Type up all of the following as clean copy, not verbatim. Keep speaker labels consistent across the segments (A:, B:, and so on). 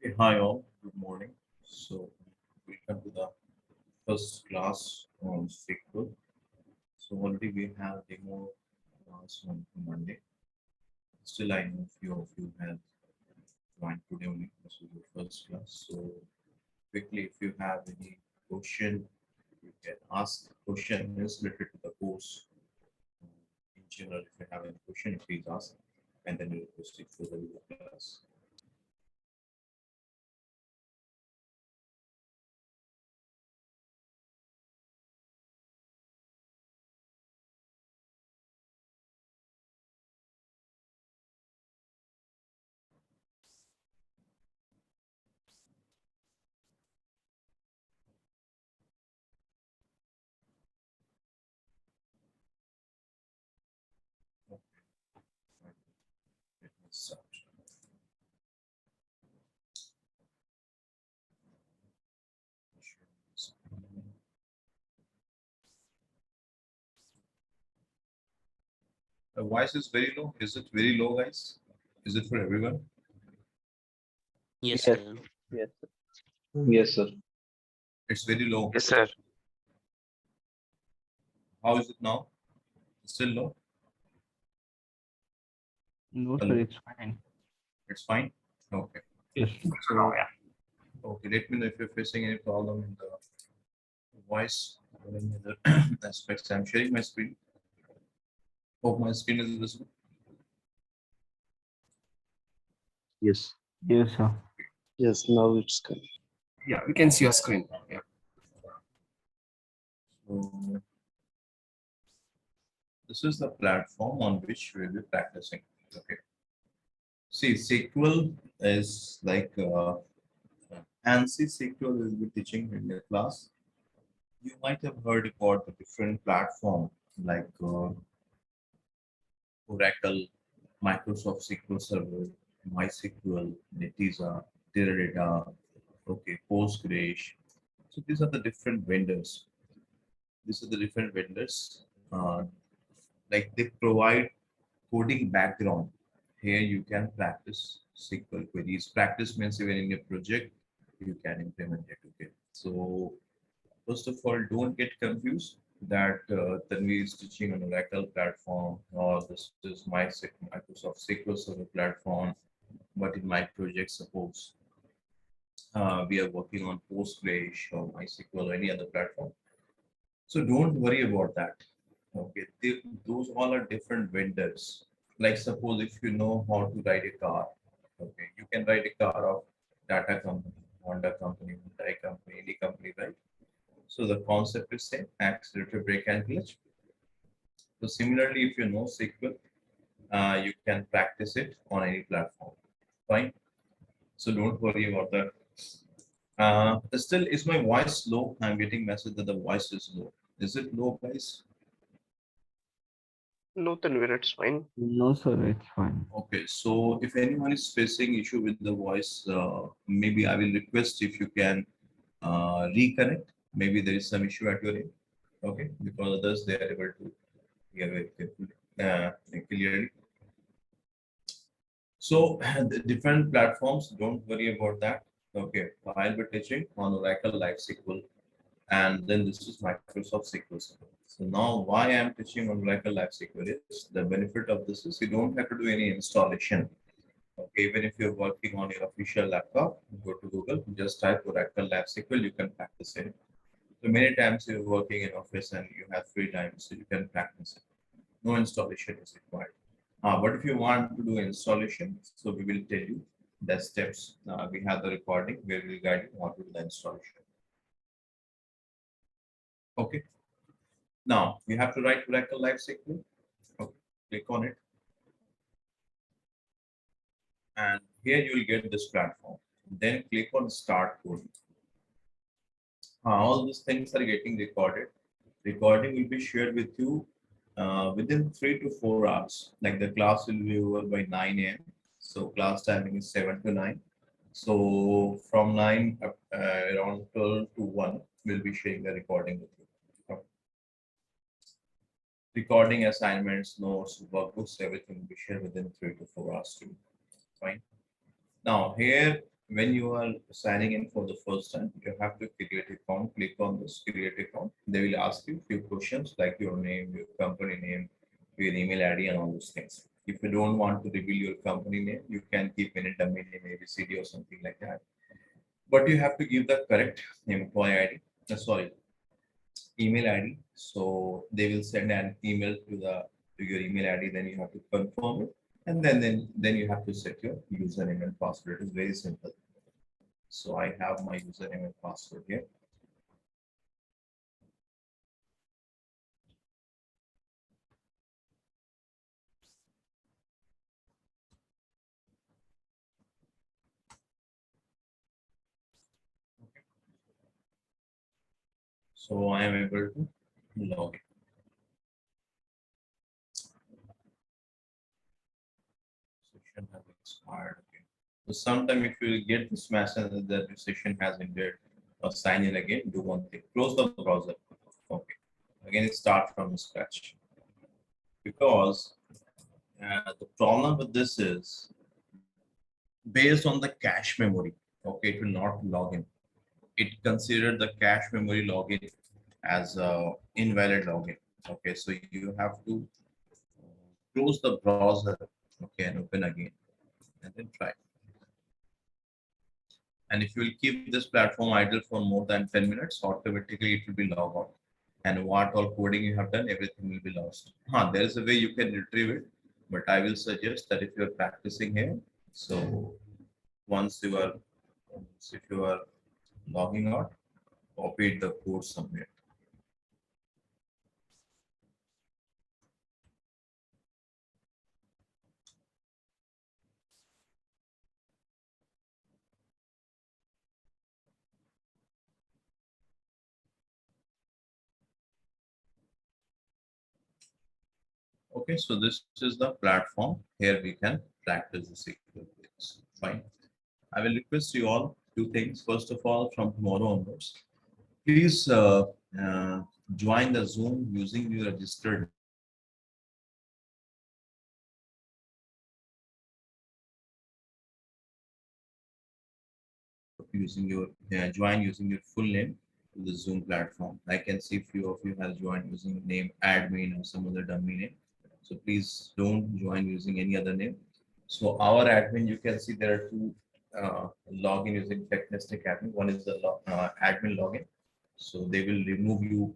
A: Okay, hi all, good morning. So, welcome to the first class on SQL. So, already we have demo class on Monday. Still, I know few of you have joined today only. This is your first class. So, quickly, if you have any question, you can ask. Question is related to the course. In general, if you have any question, please ask, and then we'll proceed further with the class. Okay, fine. Let me start. The voice is very low. Is it very low, guys? Is it for everyone?
B: Yes,
C: Yes,
B: sir.
C: yes,
D: Yes, sir.
A: It's very low.
D: Yes, sir.
A: How is it now? Still low?
C: no,
A: Hello?
C: sir, it's fine.
A: It's fine? Okay.
C: Yes.
A: So, okay, let me know if you're facing any problem in the voice or any other aspects. I'm sharing my screen. Hope my screen is visible.
D: Yes.
C: Yes, sir.
D: Yes, now it's good.
E: Yeah, we can see your screen. Yeah.
A: So, this is the platform on which we'll be practicing. Okay. See, SQL is like ANSI SQL will be teaching in the class. You might have heard about the different platform like Oracle, Microsoft SQL Server, MySQL, Netezza, Teradata, okay, Postgres. So these are the different vendors. These are the different vendors. Like they provide coding background. Here you can practice SQL queries. Practice means even in your project, you can implement it. Okay. So first of all, don't get confused that Tanvi is teaching on Oracle platform or this is Microsoft SQL Server platform. But in my project, suppose we are working on Postgres or MySQL or any other platform. So don't worry about that. Okay, those all are different vendors. Like suppose if you know how to ride a car, okay, you can ride a car of Tata company, Honda company, Hyundai company, any company, right? So the concept is same, accelerator, brake, and clutch. So similarly, if you know SQL, you can practice it on any platform. Fine. So don't worry about that. Still, is my voice low? I'm getting message that the voice is low. Is it low, guys?
D: No, Tanvir, it's fine.
C: No, sir, it's fine.
A: Okay. So if anyone is facing issue with the voice, maybe I will request if you can reconnect. Maybe there is some issue at your end. Okay, because others they are able to hear very carefully, clearly. So the different platforms, don't worry about that. Okay, I'll be teaching on Oracle Live SQL, and then this is Microsoft SQL Server. So now why I'm teaching on Oracle Live SQL is the benefit of this is you don't have to do any installation. Okay, even if you're working on your official laptop, go to Google, just type Oracle Live SQL, you can practice it. So many times you're working in office and you have free time, so you can practice it. No installation is required. But if you want to do installation, so we will tell you the steps. We have the recording where we will guide you how to do the installation. Okay. Now you have to write Oracle Live SQL. Okay. Click on it, and here you will get this platform. Then click on Start Coding. All these things are getting recorded. Recording will be shared with you within 3 to 4 hours. Like the class will be over by 9 a.m. So class timing is 7 to 9. So from 9 up, around 12 to 1, we'll be sharing the recording with you. Okay. Recording assignments, notes, workbooks, everything will be shared within 3 to 4 hours too. Fine. Now here when you are signing in for the first time, you have to create account. Click on this create account. They will ask you few questions like your name, your company name, your email ID, and all those things. If you don't want to reveal your company name, you can keep any dummy name, ABCD or something like that. But you have to give the correct employee ID. Sorry, email ID. So they will send an email to your email ID. Then you have to confirm it, and then you have to set your username and password. It is very simple. So I have my username and password here. So I am able to log in. Session has expired. Okay. So sometime if you get this message that the session has ended or sign in again, do one thing. Close the browser. Okay. Again, start from scratch. Because the problem with this is based on the cache memory. Okay, it will not log in. It considered the cache memory login as a invalid login. Okay, so you have to close the browser. Okay, and open again, and then try. And if you will keep this platform idle for more than 10 minutes, automatically it will be logged out. And what all coding you have done, everything will be lost. There is a way you can retrieve it, but I will suggest that if you are practicing here, so once you are, if you are logging out, copy the code somewhere. Okay, so this is the platform. Here we can practice the SQL things. Fine. I will request you all two things. First of all, from tomorrow onwards, please uh, join the Zoom using your registered using your join using your full name to the Zoom platform. I can see few of you have joined using name admin or some other dummy name. So please don't join using any other name. So our admin, you can see there are two login using Technistic admin. One is the admin login. So they will remove you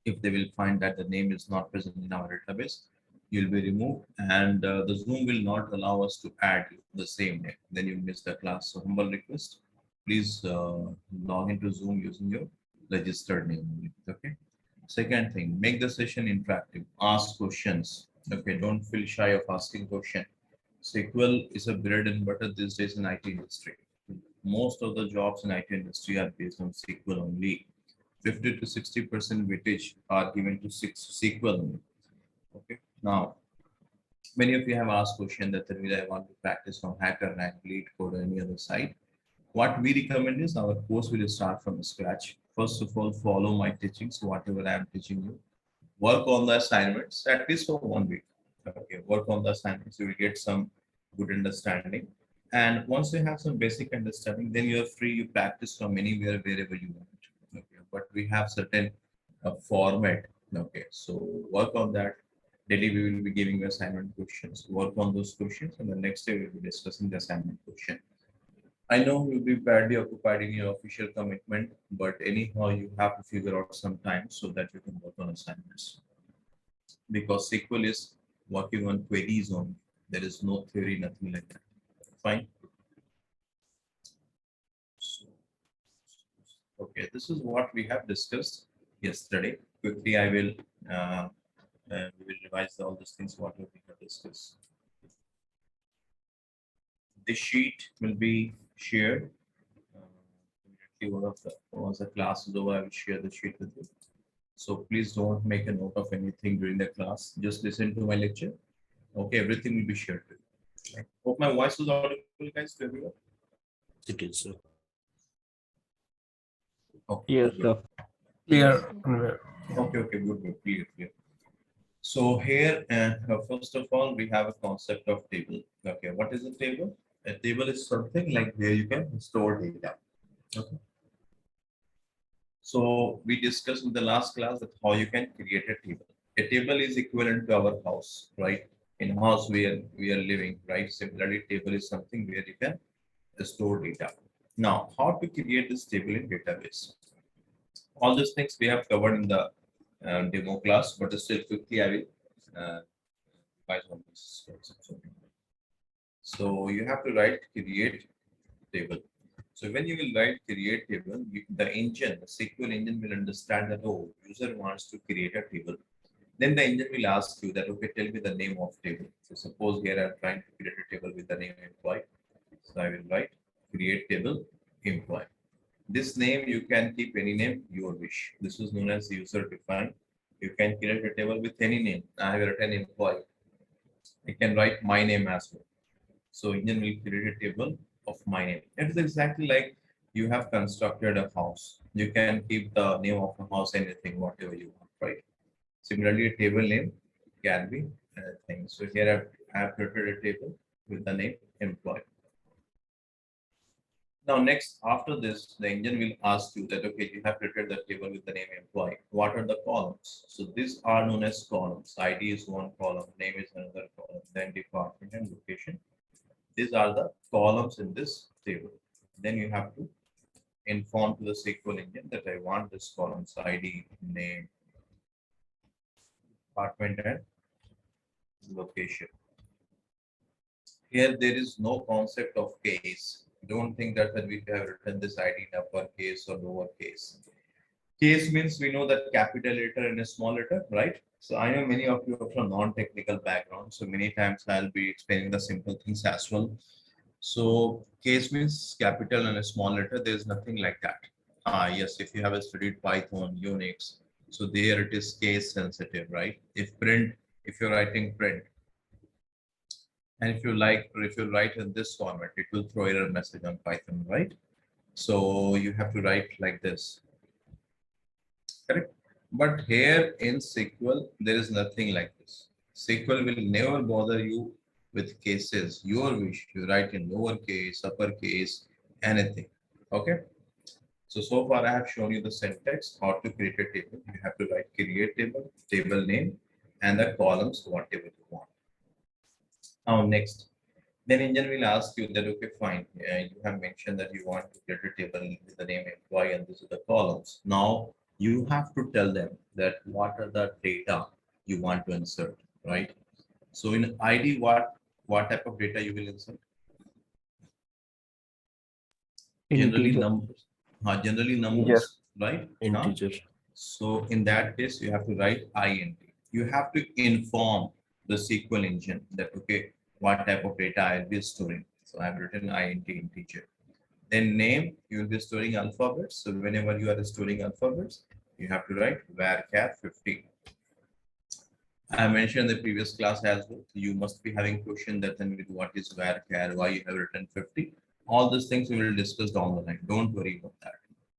A: if they will find that the name is not present in our database. You'll be removed, and the Zoom will not allow us to add you the same name. Then you miss the class. So humble request, please log into Zoom using your registered name. Okay. Second thing, make the session interactive. Ask questions. Okay, don't feel shy of asking question. SQL is a bread and butter these days in IT industry. Most of the jobs in IT industry are based on SQL only. 50 to 60% weightage are given to SQL only. Okay. Now, many of you have asked question that I want to practice from Hacker, Rank, Lead Code, or any other site. What we recommend is our course will start from scratch. First of all, follow my teachings, whatever I am teaching you. Work on the assignments at least for 1 week. Okay, work on the assignments, you will get some good understanding. And once you have some basic understanding, then you are free, you practice from anywhere, wherever you want. Okay, but we have certain format. Okay, so work on that. Daily we will be giving you assignment questions. Work on those questions, and the next day we will be discussing the assignment question. I know you'll be badly occupied in your official commitment, but anyhow, you have to figure out some time so that you can work on assignments. Because SQL is working on queries only. There is no theory, nothing like that. Fine. So, okay, this is what we have discussed yesterday. Quickly, I will we will revise all these things what we have discussed. This sheet will be shared. Immediately once the class is over, I will share the sheet with you. So please don't make a note of anything during the class. Just listen to my lecture. Okay, everything will be shared with you. Right. Hope my voice is audible, guys, to everyone.
B: It is, sir.
A: Okay,
C: Yes,
A: good.
C: sir.
E: Clear.
A: Okay, good, clear. So here, first of all, we have a concept of table. Okay, what is a table? A table is something like where you can store data. Okay. So we discussed in the last class that how you can create a table. A table is equivalent to our house, right? In house we are living, right? Similarly, table is something where you can store data. Now, how to create this table in database? All these things we have covered in the demo class, but still quickly I will advise on this. So you have to write create table. So when you will write create table, the engine, the SQL engine will understand that, oh, user wants to create a table. Then the engine will ask you that, okay, tell me the name of table. So suppose here I'm trying to create a table with the name employee. So I will write create table employee. This name you can keep any name your wish. This is known as user defined. You can create a table with any name. I have written employee. I can write my name as well. So engine will create a table of my name. It is exactly like you have constructed a house. You can keep the name of a house, anything, whatever you want, right? Similarly, a table name can be anything. So here I have created a table with the name employee. Now, next, after this, the engine will ask you that, okay, you have created the table with the name employee. What are the columns? So these are known as columns. ID is one column, name is another column, then department and location. These are the columns in this table. Then you have to inform to the SQL engine that I want this columns ID, name, department, and location. Here there is no concept of case. Don't think that when we have written this ID in uppercase or lowercase. Case means we know that capital letter and a small letter, right? So I know many of you are from non-technical background, so many times I'll be explaining the simple things as well. So case means capital and a small letter. There's nothing like that. Yes, if you have studied Python, Unix, so there it is case sensitive, right? If you're writing print, and if you like, or if you write in this format, it will throw error message on Python, right? So you have to write like this, correct? But here in SQL, there is nothing like this. SQL will never bother you with cases. Your wish, you write in lowercase, uppercase, anything. Okay. So far I have shown you the syntax, how to create a table. You have to write create table, table name, and the columns, whatever you want. Now next, then engine will ask you that, okay, fine. You have mentioned that you want to create a table with the name employee and this is the columns. Now you have to tell them that what are the data you want to insert, right? So in ID, what type of data you will insert? Generally
C: Integer.
A: numbers. Generally numbers,
D: Yes.
A: right?
B: Integer.
A: So in that case, you have to write int. You have to inform the SQL engine that, okay, what type of data I'll be storing. So I've written int integer. Then name, you will be storing alphabets. So whenever you are storing alphabets, you have to write varchar 50. I mentioned in the previous class as well. You must be having question that then with what is varchar, why you have written 50. All these things we will discuss down the line. Don't worry about that.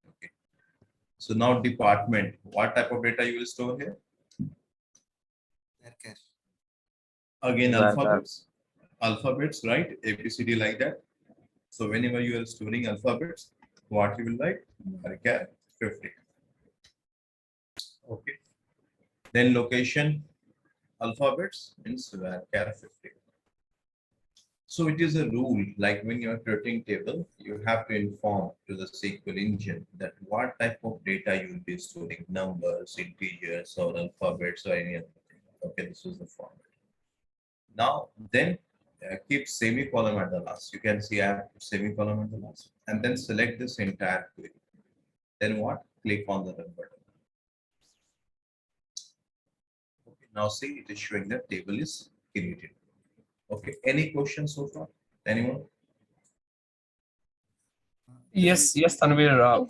A: Okay. So now department, what type of data you will store here? Again,
D: Varchar.
A: alphabets, right? ABCD like that. So whenever you are storing alphabets, what you will write? Varchar 50. Okay. Then location, alphabets means varchar 50. So it is a rule, like when you are creating table, you have to inform to the SQL engine that what type of data you will be storing, numbers, integers, or alphabets, or any other thing. Okay, this is the format. Now, then keep semicolon at the last. You can see I have semicolon at the last, and then select this entire query. Then what? Click on the run button. Okay, now see it is showing that table is created. Okay, any questions so far? Anyone?
E: Yes, yes, Tanvir.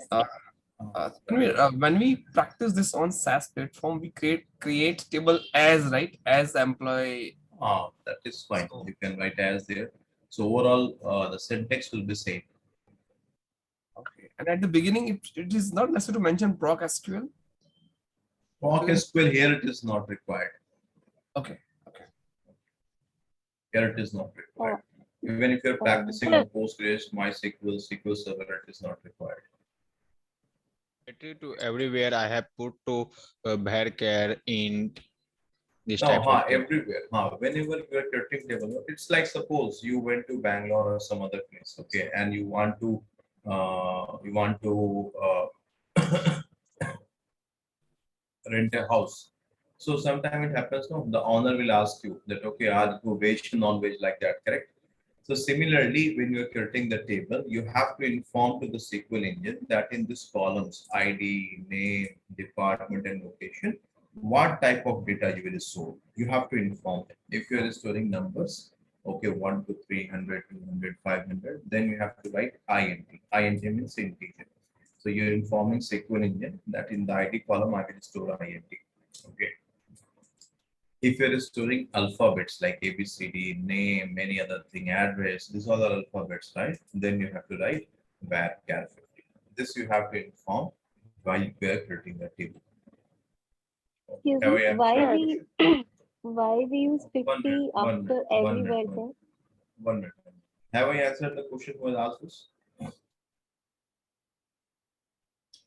E: Tanvir, when we practice this on SaaS platform, we create table as, right, as employee.
A: That is fine.
E: So-
A: You can write as there. So overall, the syntax will be same.
E: Okay. And at the beginning, it is not necessary to mention proc SQL.
A: Proc SQL here it is not required.
E: Okay.
A: Here it is not required. Even if you're practicing on Postgres, MySQL, SQL Server, it is not required.
B: To everywhere I have put to varchar int this
A: No,
B: type of thing.
A: everywhere. Whenever you are creating table, it's like suppose you went to Bangalore or some other place, okay, and you want to rent a house. So sometimes it happens, no, the owner will ask you that, okay, are you veg, non-veg, like that, correct? So similarly, when you're creating the table, you have to inform to the SQL engine that in this columns, ID, name, department, and location, what type of data you will store. You have to inform them. If you are storing numbers, okay, 1 to 300, 200, 500, then you have to write INT. INT means integer. So you're informing SQL engine that in the ID column, I will store INT. Okay. If you're storing alphabets like ABCD, name, any other thing, address, these are the alphabets, right? Then you have to write varchar 50. This you have to inform while you are creating the table.
F: Excuse
A: Have
F: me,
A: I answered the question?
F: why we use 50 after every varchar?
A: 1 minute. Have I answered the question who has asked this?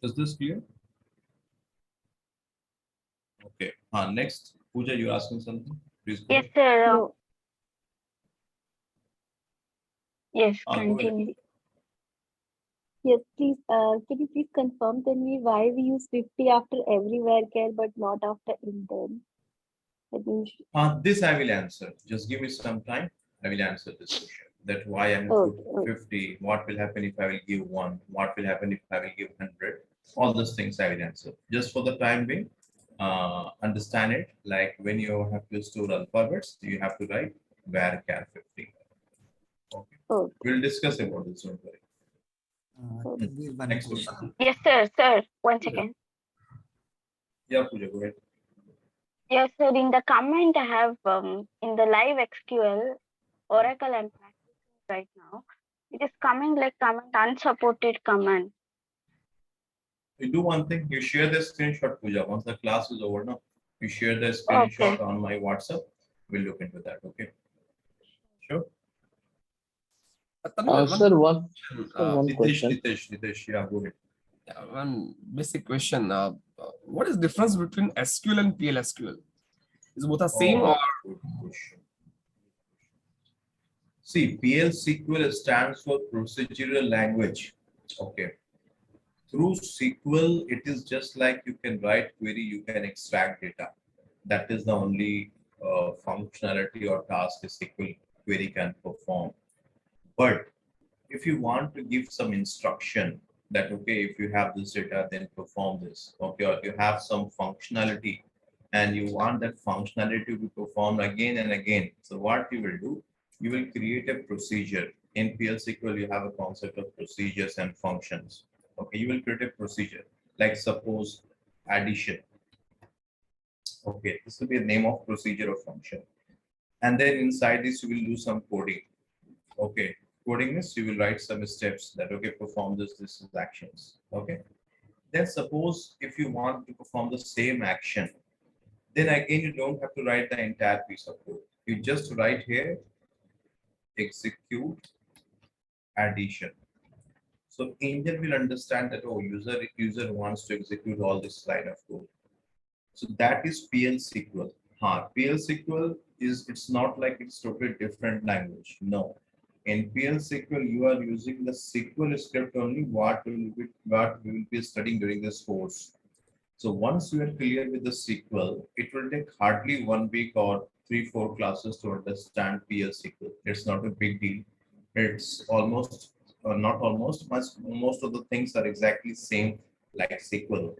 A: Is this clear? Okay. Next, Pooja, you asking something? Please go
G: Yes,
A: ahead.
G: sir.
F: No.
G: Yes,
A: Go ahead.
G: continue.
F: Yes, please. Can you please confirm tell me why we use 50 after every varchar but not after intern? That means,
A: This I will answer. Just give me some time. I will answer this question. That why I have
F: okay,
A: put 50. What will happen if I will give 1? What will happen if I will give 100? All those things I will answer. Just for the time being, understand it. Like when you have to store alphabets, you have to write varchar 50. Okay.
F: okay.
A: We'll discuss about this. Don't worry.
H: Tanvir, one
A: Next
H: question.
A: question.
G: Yes, sir. Sir, one second.
A: Yeah, Pooja, go ahead.
G: Yes, sir. In the comment I have in the live SQL, Oracle I'm practicing right now. It is coming like command unsupported command.
A: You do one thing. You share the screenshot, Pooja. Once the class is over, now you share the screenshot
G: Okay.
A: on my WhatsApp. We'll look into that. Okay. Sure.
D: Sir, one
A: Nitesh,
D: question.
A: yeah, go ahead.
E: One basic question. What is difference between SQL and PLSQL? Is both the same or?
A: Good question. See, PL-SQL stands for procedural language. Okay. Through SQL, it is just like you can write query, you can extract data. That is the only functionality or task a SQL query can perform. But if you want to give some instruction that, okay, if you have this data, then perform this, okay, or you have some functionality and you want that functionality to be performed again and again. So what you will do, you will create a procedure. In PL/SQL, you have a concept of procedures and functions. Okay, you will create a procedure, like suppose addition. Okay, this will be a name of procedure or function. And then inside this, you will do some coding. Okay, coding means you will write some steps that, okay, perform this is actions. Okay, then suppose if you want to perform the same action, then again you don't have to write the entire piece of code. You just write here execute addition. So engine will understand that, oh, user wants to execute all this line of code. So that is PL/SQL. PL/SQL it's not like it's totally different language. No. In PL/SQL, you are using the SQL script only what we will be studying during this course. So once you are clear with the SQL, it will take hardly 1 week or 3-4 classes to understand PL/SQL. It's not a big deal. It's almost, not almost, most of the things are exactly same like SQL.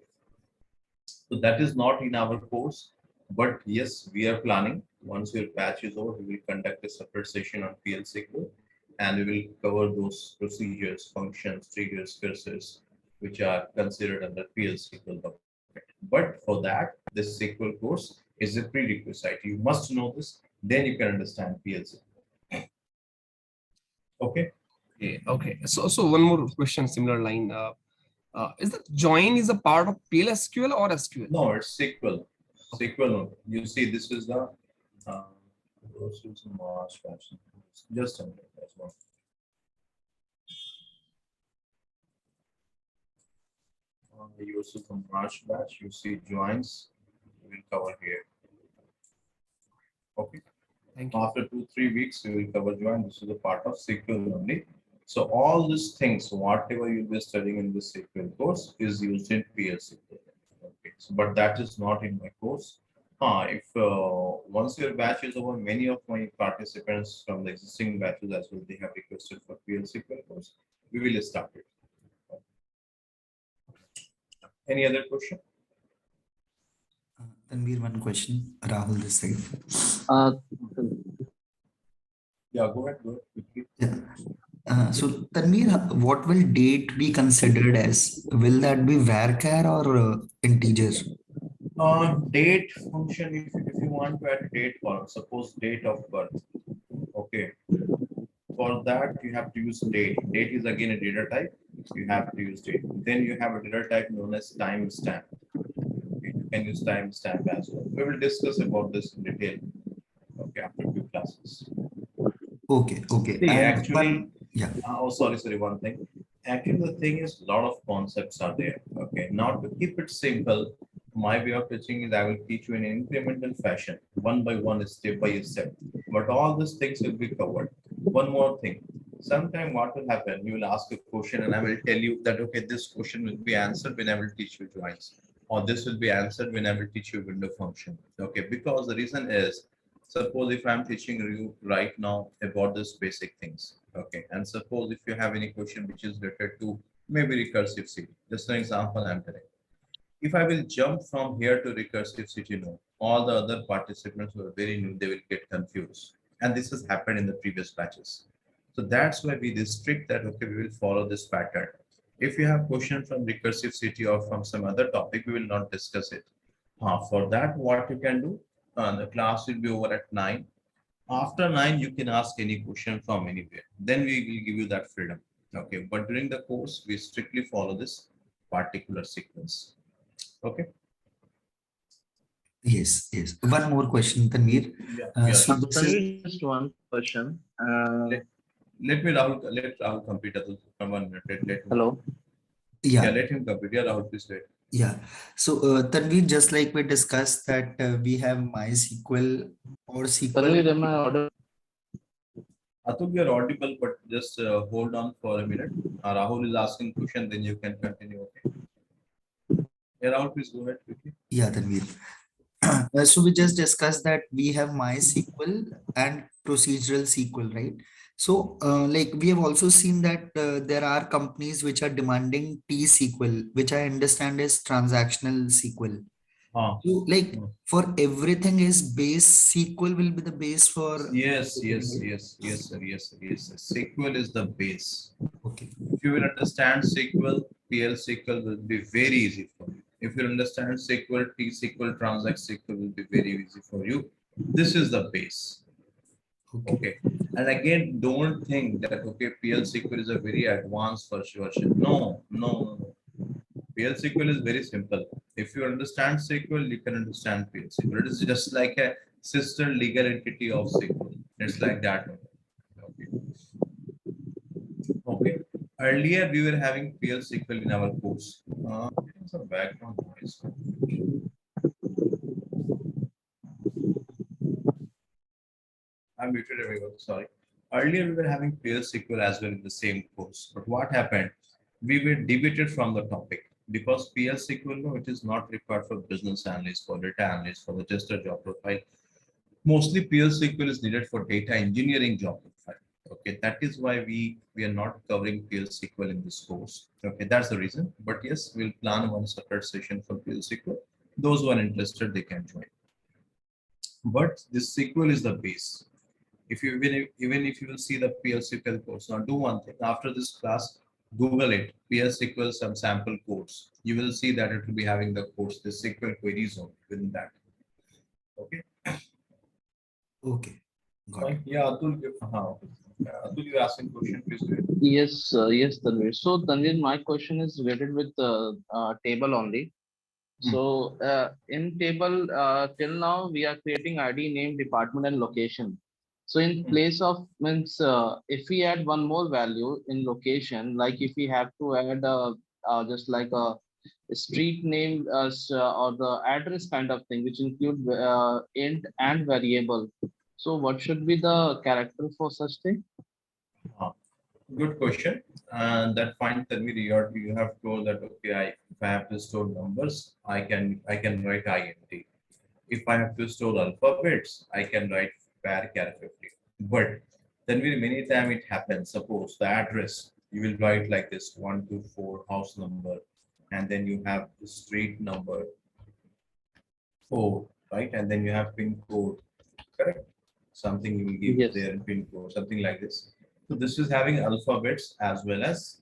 A: So that is not in our course, but yes, we are planning. Once your batch is over, we will conduct a separate session on PL/SQL, and we will cover those procedures, functions, triggers, cursors, which are considered under PL/SQL bucket. But for that, this SQL course is a prerequisite. You must know this, then you can understand PL/SQL. Okay.
E: Okay. So one more question, similar line. Is that join is a part of PLSQL or SQL?
A: No, it's SQL. SQL. You see, this is the Sql March version. Just a minute. You see from March batch, you see joins, we'll cover here. Okay.
E: Thank you.
A: After 2-3 weeks, we will cover join. This is a part of SQL only. So all these things, whatever you'll be studying in this SQL course, is used in PL/SQL. Okay. So, but that is not in my course. If once your batch is over, many of my participants from the existing batches as well, they have requested for PL/SQL course. We will start it. Any other question?
H: Tanvir, one question. Rahul this side.
A: Yeah, go ahead. Go ahead quickly.
H: Yeah. So Tanvir, what will date be considered as? Will that be varchar or integer?
A: Date function, if you want to add a date column, suppose date of birth. Okay. For that, you have to use date. Date is again a data type. You have to use date. Then you have a data type known as timestamp. Okay. You can use timestamp as well. We will discuss about this in detail. Okay, after a few classes.
H: Okay.
A: See,
H: And
A: actually,
H: yeah.
A: sorry, one thing. Actually, the thing is, a lot of concepts are there. Okay, now to keep it simple, my way of teaching is I will teach you in an incremental fashion, one by one, step by step. But all these things will be covered. One more thing. Sometime what will happen? You will ask a question, and I will tell you that okay, this question will be answered when I will teach you joins, or this will be answered when I will teach you window function. Okay, because the reason is, suppose if I'm teaching you right now about this basic things, okay, and suppose if you have any question which is related to maybe recursive city, just an example I'm telling. If I will jump from here to recursive city node, all the other participants who are very new, they will get confused. And this has happened in the previous batches. So that's why we restrict that, okay, we will follow this pattern. If you have question from recursive city or from some other topic, we will not discuss it. For that, what you can do, the class will be over at 9. After 9, you can ask any question from anywhere. Then we will give you that freedom. Okay, but during the course, we strictly follow this particular sequence. Okay.
H: Yes. One more question, Tanvir. So this is
D: Tanvir, just one question.
A: Let Rahul complete from 1 minute. Let him.
D: Hello.
A: Yeah,
H: yeah.
A: let him complete. Yeah, Rahul, please wait.
H: Yeah. So Tanvir, just like we discussed that we have MySQL or SQL.
D: Tanvir, am I audible?
A: Atul, you are audible, but just hold on for a minute. Rahul is asking question, then you can continue. Okay. Yeah, Rahul, please go ahead quickly.
H: Yeah, Tanvir. So we just discussed that we have MySQL and procedural SQL, right? So like we have also seen that there are companies which are demanding T-SQL, which I understand is transactional SQL. So like for everything is base SQL will be the base for.
A: Yes, sir. SQL is the base.
H: Okay.
A: If you will understand SQL, PL SQL will be very easy for you. If you understand SQL, T SQL, Transact SQL will be very easy for you. This is the base. Okay. And again, don't think that okay, PL SQL is a very advanced version. No. PL SQL is very simple. If you understand SQL, you can understand PL SQL. It is just like a sister legal entity of SQL. It's like that. Okay. Earlier, we were having PL SQL in our course. Some background noise. I'm muted, everyone. Sorry. Earlier, we were having PL SQL as well in the same course. But what happened? We were deviated from the topic because PL SQL, no, it is not required for business analysts, for data analysts, for the tester job profile. Mostly PL SQL is needed for data engineering job profile. Okay, that is why we are not covering PL SQL in this course. Okay, that's the reason. But yes, we'll plan one separate session for PL SQL. Those who are interested, they can join. But this SQL is the base. If you even if you will see the PL SQL course, now do one thing. After this class, Google it, PL SQL some sample codes. You will see that it will be having the course, the SQL query zone within that. Okay.
H: Okay. Got it.
A: Yeah, Atul, Atul, you asking question, please.
D: Yes, Tanvir. So, Tanvir, my question is related with the table only. So, in table, till now, we are creating ID, name, department, and location. So, in place of means, if we add one more value in location, like if we have to add just like a street name or the address kind of thing, which include int and variable. So what should be the character for such thing?
A: Good question. And that fine, Tanvir, you have told that okay, if I have to store numbers, I can write int. If I have to store alphabets, I can write var 50. But then many time it happens. Suppose the address you will write like this 124 house number, and then you have the street number 4, right? And then you have pin code, correct? Something you will give
D: Yes.
A: there in pin code, something like this. So this is having alphabets as well as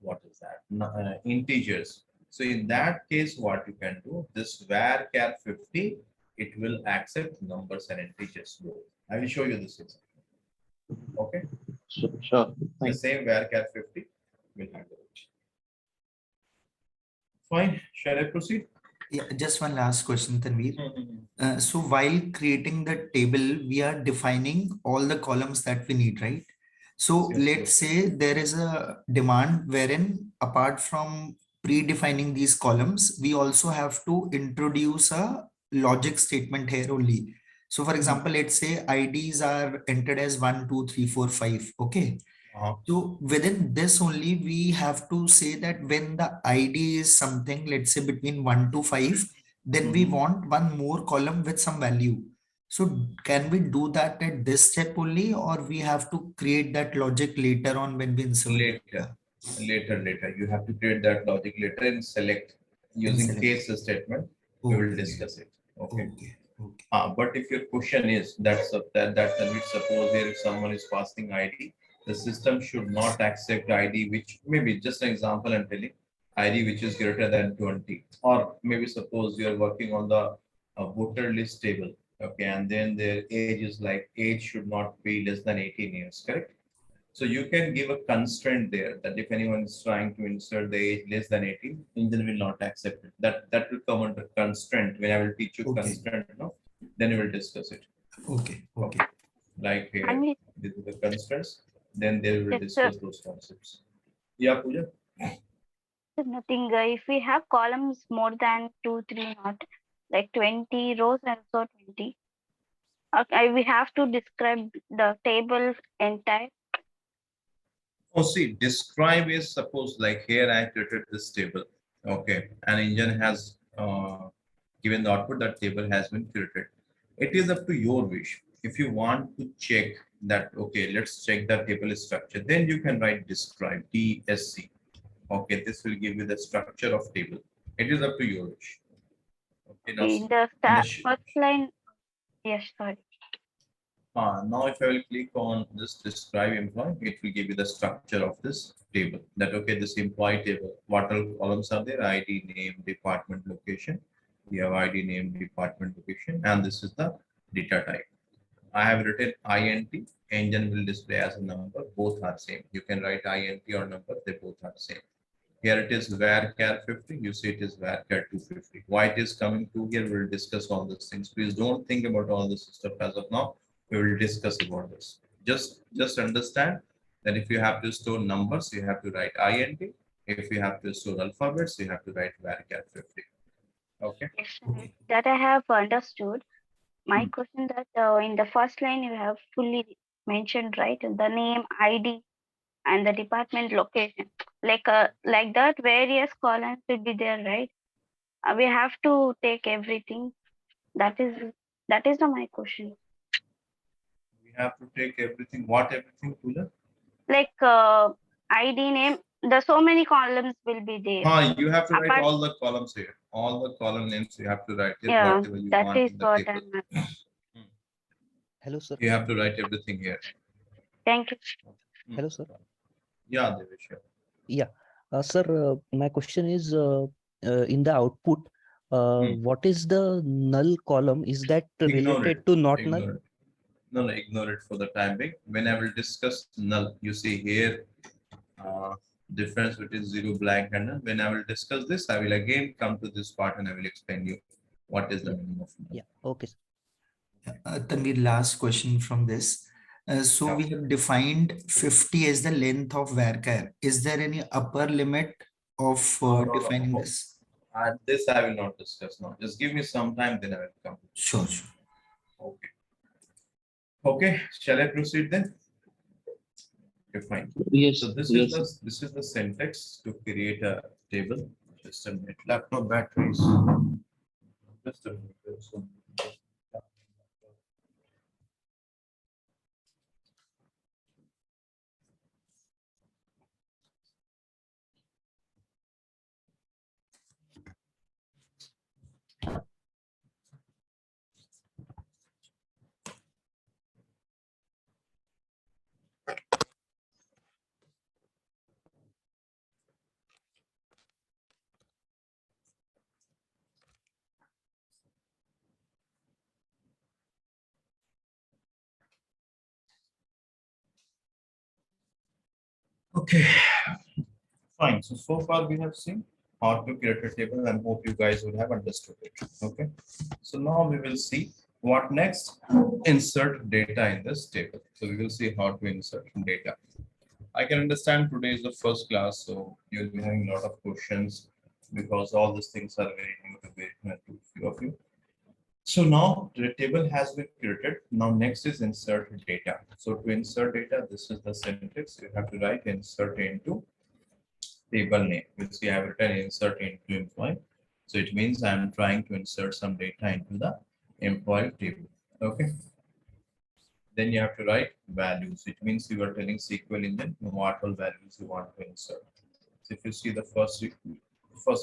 A: what is that? Integers. So in that case, what you can do, this var 50, it will accept numbers and integers both. I will show you this example. Okay.
D: Sure.
A: The
D: Thanks.
A: same var 50 will handle it. Fine. Shall I proceed?
H: Yeah, just one last question, Tanvir. So while creating the table, we are defining all the columns that we need, right? So
A: Yes,
H: let's
A: yes.
H: say there is a demand wherein apart from predefining these columns, we also have to introduce a logic statement here only. So for example, let's say IDs are entered as 1, 2, 3, 4, 5. Okay. So within this only, we have to say that when the ID is something, let's say between 1 to 5, then we want one more column with some value. So can we do that at this step only, or we have to create that logic later on when we insert
A: Later. You have to create that logic later and select using
H: select.
A: case statement. We will
H: Okay.
A: discuss it. Okay.
H: Okay. Okay.
A: But if your question is that we suppose here if someone is passing ID, the system should not accept ID which maybe just an example I'm telling ID which is greater than 20, or maybe suppose you are working on the voter list table. Okay, and then their age is like age should not be less than 18 years, correct? So you can give a constraint there that if anyone is trying to insert the age less than 18, engine will not accept it. That will come under constraint. When I will teach you
H: Okay.
A: constraint, no, then we will discuss it.
H: Okay. Okay.
A: Like here,
G: And
A: these are the constraints. Then they will
G: Yes, sir.
A: discuss those concepts. Yeah, Pooja.
G: Nothing. If we have columns more than 2, 3, not like 20 rows and so 20. Okay, we have to describe the table entire.
A: Oh, see, describe is suppose like here I created this table. Okay, and engine has given the output that table has been created. It is up to your wish. If you want to check that, okay, let's check the table structure, then you can write describe, DSC. Okay, this will give you the structure of table. It is up to your wish. Okay, now,
G: In the first line. Yes, sorry.
A: now if I will click on this describe employee, it will give you the structure of this table. That okay, this employee table, what all columns are there? ID, name, department, location. We have ID, name, department, location, and this is the data type. I have written int, engine will display as a number, both are same. You can write int or number, they both are same. Here it is var 50, you see it is var 250. Why it is coming to here, we'll discuss all these things. Please don't think about all this stuff as of now. We will discuss about this. Just understand that if you have to store numbers, you have to write int. If you have to store alphabets, you have to write var 50. Okay.
G: Yes, that I have understood. My question that in the first line you have fully mentioned, right? The name, ID, and the department location. Like that, various columns will be there, right? We have to take everything. That is my question.
A: We have to take everything. What everything, Pooja?
G: Like ID, name. There's so many columns will be there.
A: You have to write
G: Apart-
A: all the columns here. All the column names you have to write here,
G: Yeah,
A: whatever you
G: that
A: want
G: is
A: in the
G: what
A: table.
G: I'm.
I: Hello, sir.
A: You have to write everything here.
G: Thank you.
I: Hello, sir.
A: Yeah, Devesh.
I: Yeah, sir, my question is in the output, what is the null column? Is that
A: Ignore
I: related
A: it.
I: to not
A: Ignore
I: null?
A: it. No, ignore it for the time being. When I will discuss null, you see here difference between zero, blank, and null. When I will discuss this, I will again come to this part and I will explain you what is the meaning of null.
I: Yeah, okay.
H: Tanvir, last question from this. So we have defined 50 as the length of varchar. Is there any upper limit of
A: No, no,
H: defining
A: no.
H: this?
A: This I will not discuss now. Just give me some time, then I will come.
H: Sure, sure.
A: Okay. Okay, shall I proceed then? Okay, fine.
D: Yes,
A: So
D: yes.
A: this is the syntax to create a table. Just a minute. Laptop batteries. Just a minute. So, okay, fine. So far we have seen how to create a table and hope you guys would have understood it. Okay. So now we will see what next. Insert data in this table. So we will see how to insert data. I can understand today is the first class, so you'll be having a lot of questions because all these things are very new to few of you. So now the table has been created. Now next is insert data. So to insert data, this is the syntax. You have to write insert into table name. You see I have written insert into employee. So it means I'm trying to insert some data into the employee table. Okay. Then you have to write values. It means you are telling SQL engine what all values you want to insert. So if you see the first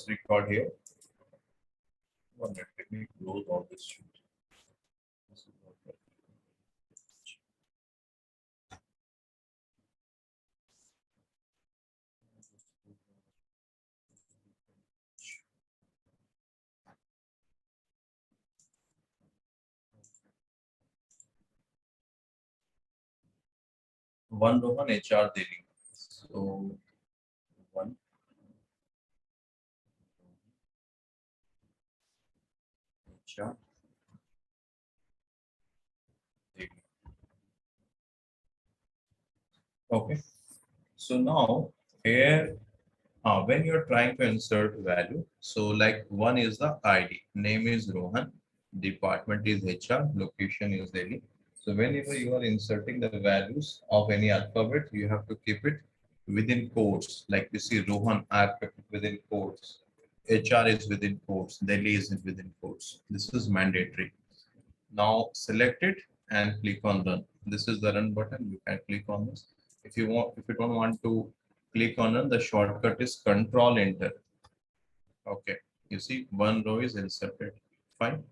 A: record here, one minute, let me close all this sheet. This is not right. One Rohan HR daily. So one HR daily. Okay. So now here, when you're trying to insert value, so like one is the ID, name is Rohan, department is HR, location is Delhi. So whenever you are inserting the values of any alphabet, you have to keep it within quotes. Like you see Rohan, I have kept it within quotes. HR is within quotes. Delhi is within quotes. This is mandatory. Now select it and click on run. This is the run button. You can click on this. If you don't want to click on run, the shortcut is Control Enter. Okay. You see one row is inserted. Fine.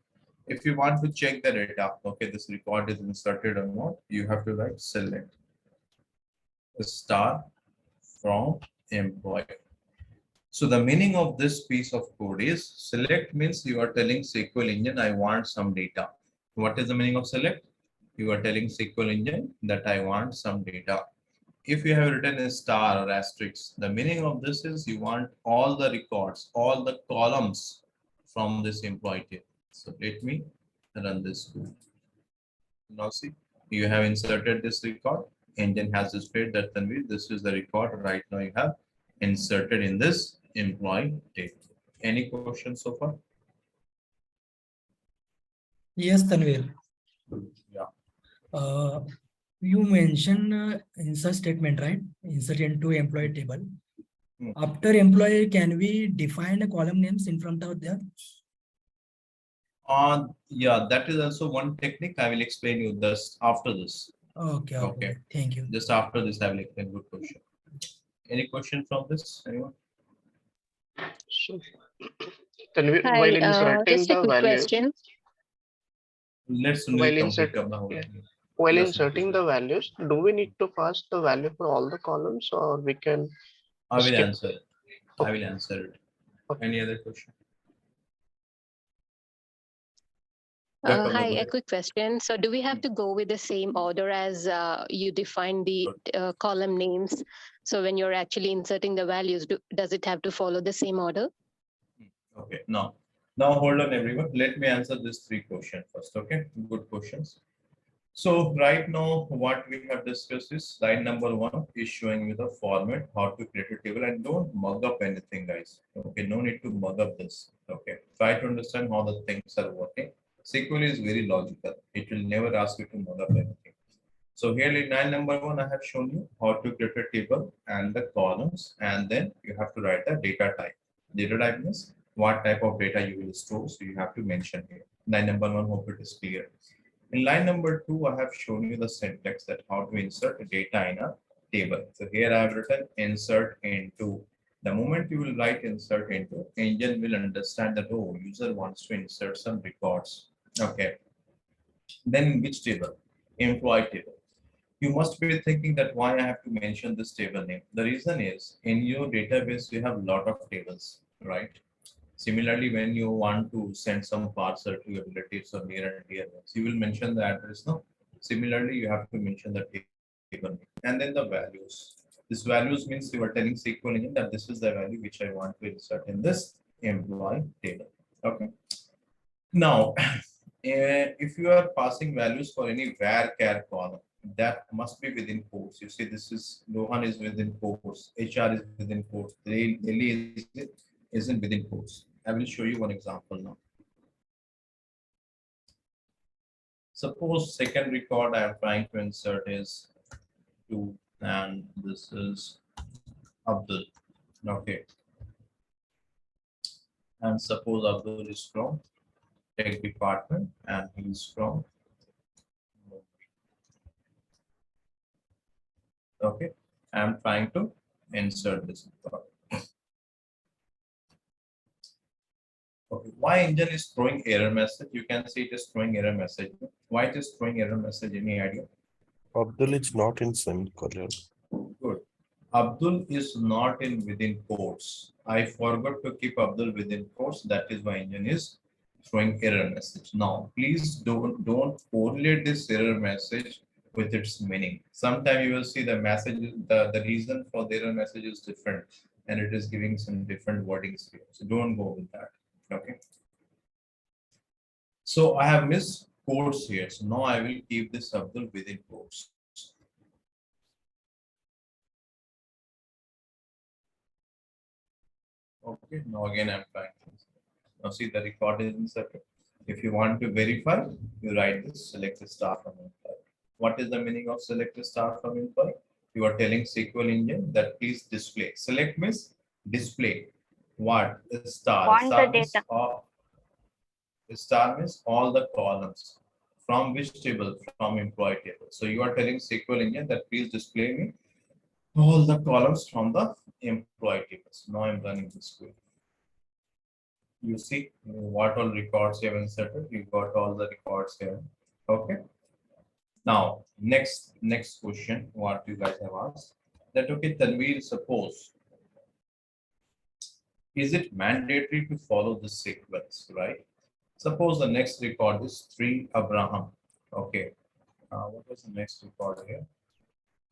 A: If you want to check the data, okay, this record is inserted or not, you have to write select star from employee. So the meaning of this piece of code is select means you are telling SQL engine, I want some data. What is the meaning of select? You are telling SQL engine that I want some data. If you have written a star or asterisk, the meaning of this is you want all the records, all the columns from this employee table. So let me run this code. Now see, you have inserted this record. Engine has displayed that Tanvir, this is the record right now you have inserted in this employee table. Any questions so far?
J: Yes, Tanvir.
A: Yeah.
J: You mentioned insert statement, right? Insert into employee table.
A: Hmm.
J: After employee, can we define a column names in front of there?
A: Yeah, that is also one technique. I will explain you this after this.
J: Okay,
A: Okay.
J: Thank you.
A: Just after this, I will explain. Good question. Any question from this? Anyone?
K: So, Tanvir,
L: Hi, just a quick question.
A: Let's
K: while
A: complete
K: insert,
A: up the whole
K: yeah,
A: thing.
K: while
A: Let's
K: inserting the values, do we need to pass the value for all the columns, or we can
A: I will
K: skip?
A: answer it. I will answer it.
K: Okay.
A: Any other question? Welcome,
L: Hi, a
A: Nagore.
L: quick question. So do we have to go with the same order as you define the column names? So when you're actually inserting the values, does it have to follow the same order?
A: Okay, now hold on everyone. Let me answer these three questions first. Okay, good questions. So right now, what we have discussed is slide number 1 is showing you the format, how to create a table, and don't mug up anything, guys. Okay, no need to mug up this. Okay, try to understand how the things are working. SQL is very logical. It will never ask you to mug up anything. So here in line number 1, I have shown you how to create a table and the columns, and then you have to write the data type. Data type means what type of data you will store. So you have to mention here. Line number 1, hope it is clear. In line number 2, I have shown you the syntax that how to insert data in a table. So here I have written insert into. The moment you will write insert into, engine will understand that, oh, user wants to insert some records. Okay. Then in which table? Employee table. You must be thinking that why I have to mention this table name. The reason is in your database, you have a lot of tables, right? Similarly, when you want to send some parcel to your relatives or near and dear ones, you will mention the address. No. Similarly, you have to mention the table name and then the values. This values means you are telling SQL engine that this is the value which I want to insert in this employee table. Okay. Now, if you are passing values for any var column, that must be within quotes. You see, this is Lohan is within quotes, HR is within quotes, Delhi isn't within quotes. I will show you one example now. Suppose second record I am trying to insert is 2, and this is Abdul. Okay. And suppose Abdul is from tech department and he is from okay. I'm trying to insert this record. Okay. Why engine is throwing error message? You can see it is throwing error message. Why it is throwing error message? Any idea?
M: Abdul is not in semicolon.
A: Good. Abdul is not in within quotes. I forgot to keep Abdul within quotes. That is why engine is throwing error message. Now, please don't correlate this error message with its meaning. Sometimes you will see the message, the reason for the error message is different, and it is giving some different wordings here. So don't go with that. Okay. So I have missed quotes here. So now I will keep this Abdul within quotes. Okay, now again I'm trying to. Now see the record is inserted. If you want to verify, you write this select a star from employee. What is the meaning of select a star from employee? You are telling SQL engine that please display. Select means display. What? A star.
G: Want the
A: Star means
G: data.
A: star means all the columns. From which table? From employee table. So you are telling SQL engine that please display me all the columns from the employee tables. Now I'm running this query. You see what all records you have inserted. You got all the records here. Okay. Now, next question, what you guys have asked. That okay, Tanveer, suppose is it mandatory to follow the sequence, right? Suppose the next record is 3 Abraham. Okay. What was the next record here?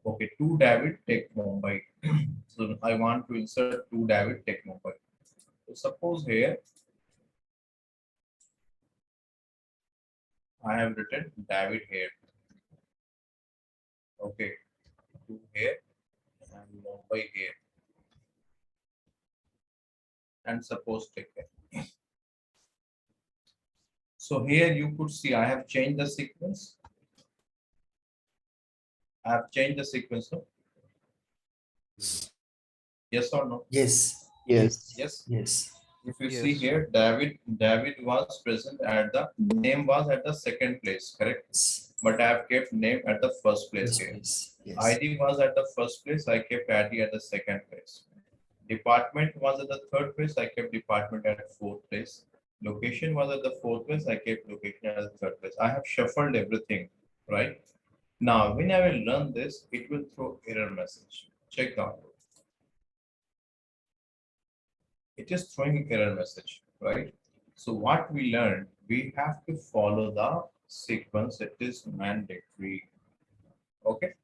A: Okay, 2 David take Mumbai. So I want to insert 2 David take Mumbai. So suppose here I have written David here. Okay, 2 here and Mumbai here. And suppose take it. So here you could see I have changed the sequence. I have changed the sequence. No? Yes or no?
H: Yes.
C: Yes.
A: Yes.
H: Yes.
A: If you
B: Yes.
A: see here, David was present at the name was at the second place, correct?
H: Yes.
A: But I have kept name at the first place
H: Yes,
A: here.
H: please. Yes.
A: ID was at the first place. I kept ID at the second place. Department was at the third place. I kept department at fourth place. Location was at the fourth place. I kept location at the third place. I have shuffled everything, right? Now, when I will run this, it will throw error message. Check out. It is throwing error message, right? So what we learned, we have to follow the sequence. It is mandatory. Okay.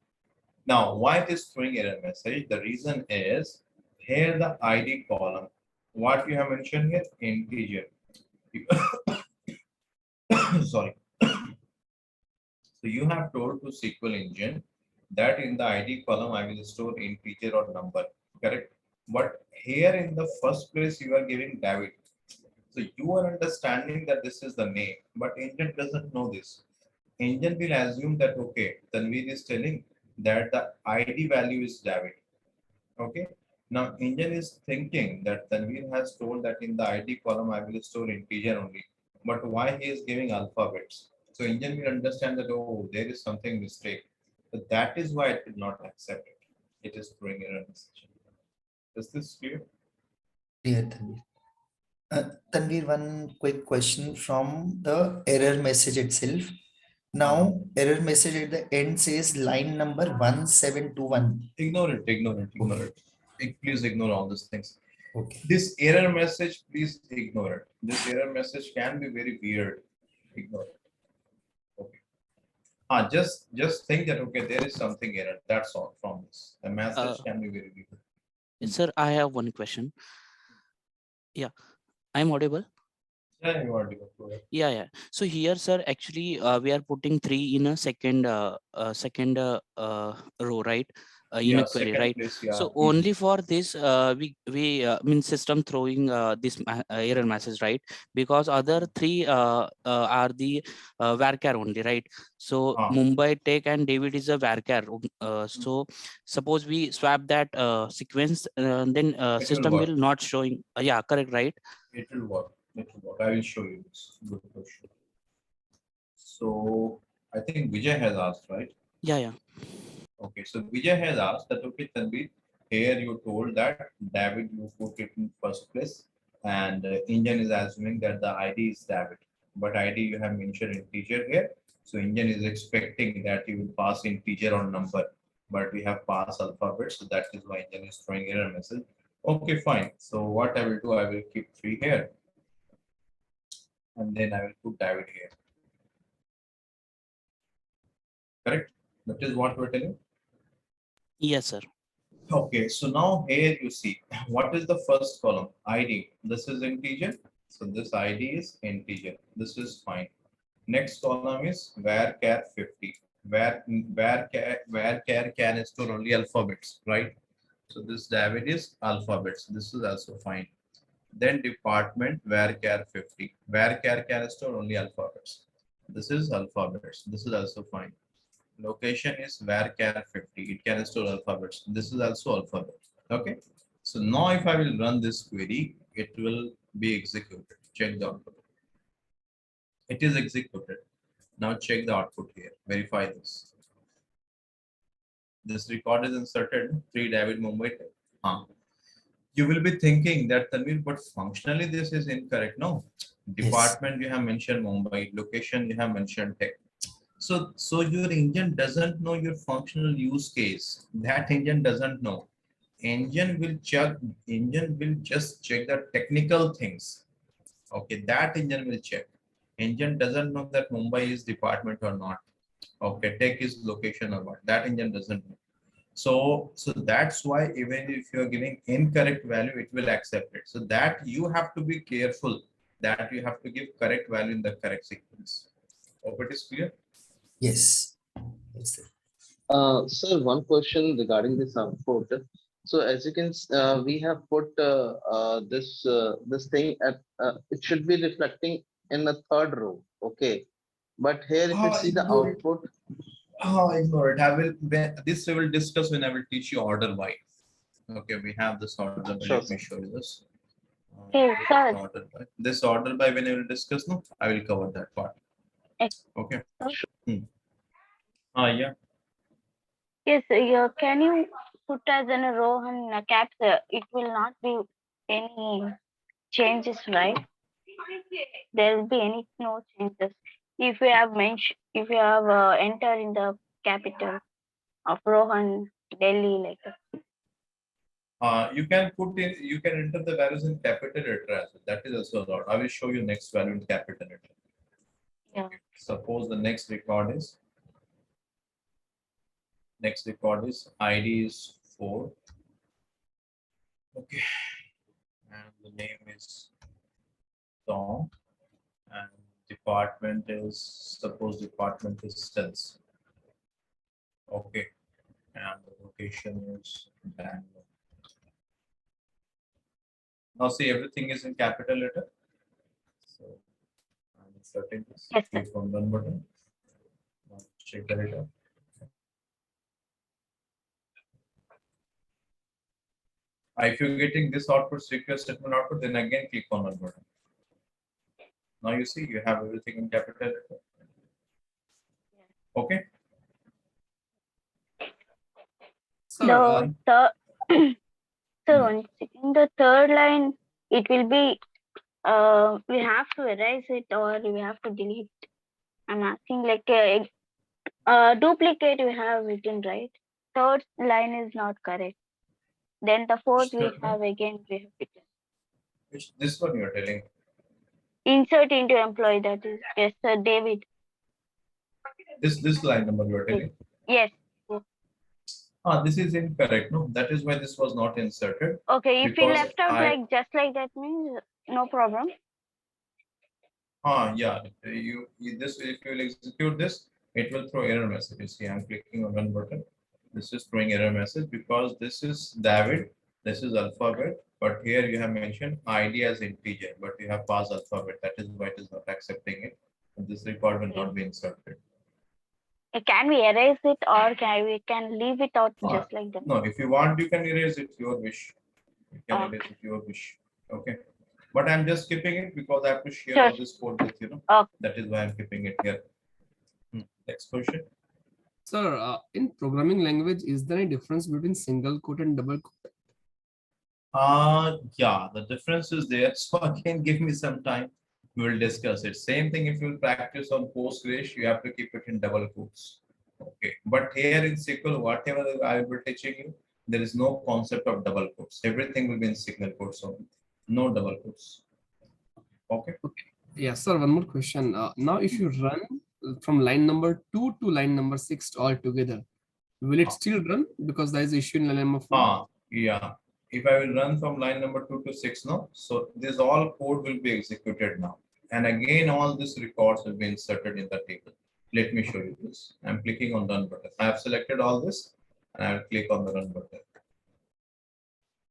A: Now, why it is throwing error message? The reason is here the ID column. What you have mentioned here, integer. Sorry. So you have told to SQL engine that in the ID column I will store integer or number, correct? But here in the first place you are giving David. So you are understanding that this is the name, but engine doesn't know this. Engine will assume that okay, Tanvir is telling that the ID value is David. Okay. Now engine is thinking that Tanvir has told that in the ID column I will store integer only. But why he is giving alphabets? So engine will understand that oh, there is something mistake. So that is why it will not accept it. It is throwing error message. Is this clear?
H: Clear, Tanvir. Tanvir, one quick question from the error message itself. Now, error message at the end says line number 1721.
A: Ignore it, ignore it, ignore it. Please ignore all these things.
H: Okay.
A: This error message, please ignore it. This error message can be very weird. Ignore it. Okay. Just think that okay, there is something error. That's all from this. The message can be very weird.
N: Sir, I have one question. Yeah, I'm audible.
A: Yeah, you are doing good.
N: Yeah. So here, sir, actually, we are putting 3 in a second row, right? In
A: Yeah,
N: a query,
A: second
N: right?
A: place, yeah.
N: So only for this, we mean system throwing this error message, right? Because other 3 are the varchar only, right? So Mumbai Tech and David is a varchar. So suppose we swap that sequence, then system will not showing. Yeah, correct, right?
A: It will work. It will work. I will show you this. Good question. So I think Vijay has asked, right?
N: Yeah.
A: Okay, so Vijay has asked that okay, Tanvir, here you told that David you put it in first place, and engine is assuming that the ID is David, but ID you have mentioned integer here, so engine is expecting that you will pass integer or number, but we have passed alphabet, so that is why engine is throwing error message. Okay, fine. So what I will do, I will keep 3 here, and then I will put David here. Correct? That is what we're telling.
N: Yes, sir.
A: Okay, so now here you see what is the first column? ID. This is integer. So this ID is integer. This is fine. Next column is varchar 50. Varchar can store only alphabets, right? So this David is alphabets. This is also fine. Then department varchar 50. Varchar can store only alphabets. This is alphabets. This is also fine. Location is varchar 50. It can store alphabets. This is also alphabet. Okay. So now if I will run this query, it will be executed. Check the output. It is executed. Now check the output here. Verify this. This record is inserted 3 David Mumbai. You will be thinking that Tanvir, but functionally this is incorrect. No. Department you have mentioned Mumbai. Location you have mentioned Tech. So your engine doesn't know your functional use case. That engine doesn't know. Engine will just check the technical things. Okay, that engine will check. Engine doesn't know that Mumbai is department or not. Okay, Tech is location or what. That engine doesn't know. So that's why even if you're giving incorrect value, it will accept it. So that you have to be careful that you have to give correct value in the correct sequence. Hope it is clear.
H: Yes.
D: Sir, one question regarding this output. So as you can, we have put this thing at it should be reflecting in the third row. Okay, but here if you see the output.
A: Ignore it. This we will discuss when I will teach you order by. Okay, we have this order by.
D: Sure,
A: Let me show you this.
G: Hey, sir.
A: This order by when I will discuss, no, I will cover that part. Okay. Yeah.
G: Yes, can you put as in a row and caps? It will not be any changes, right? There will be no changes. If you have mentioned, if you have entered in the capital of Rohan, Delhi, like that.
A: You can enter the values in capital letter as well. That is also allowed. I will show you next value in capital letter.
G: Yeah.
A: Okay. Suppose the next record is ID is 4. Okay. And the name is Tom and suppose department is sales. Okay, and the location is Bangalore. Now see, everything is in capital letter. So I'm inserting this.
G: Yes, sir.
A: Click on run button. Now check the data. If you're getting this output, SQL statement output, then again click on run button. Now you see you have everything in capital letter. Okay.
G: The third, so one second, the third line, it will be, we have to erase it or we have to delete. I'm asking like a duplicate we have written, right? Third line is not correct. Then the fourth we have again we have written.
A: Which this one you're telling?
G: Insert into employee, that is yes, sir, David.
A: This line number you're telling?
G: Yes.
A: This is incorrect. No, that is why this was not inserted.
G: Okay, if we
A: because
G: left out like just like that means no problem.
A: Yeah. This if you will execute this, it will throw error message. You see, I'm clicking on one button. This is throwing error message because this is David, this is alphabet, but here you have mentioned ID as integer, but you have passed alphabet. That is why it is not accepting it. And this record will not be inserted.
G: Can we erase it or we can leave it out just like that?
A: No, if you want, you can erase it. Your wish. You can erase it. Your wish. Okay. But I'm just keeping it because I have to share all this code with you. That is why I'm keeping it here. Next question.
E: Sir, in programming language, is there any difference between single quote and double quote?
A: Yeah, the difference is there. So again, give me some time. We will discuss it. Same thing if you practice on Postgres, you have to keep it in double quotes. Okay. But here in SQL, whatever I will be teaching you, there is no concept of double quotes. Everything will be in single quotes only. No double quotes. Okay.
E: Yes, sir. One more question. Now, if you run from line number 2 to line number 6 all together, will it still run because there is issue in line number 4?
A: Yeah. If I will run from line number 2 to 6 now, so this all code will be executed now. And again, all these records will be inserted in the table. Let me show you this. I'm clicking on run button. I have selected all this and I will click on the run button.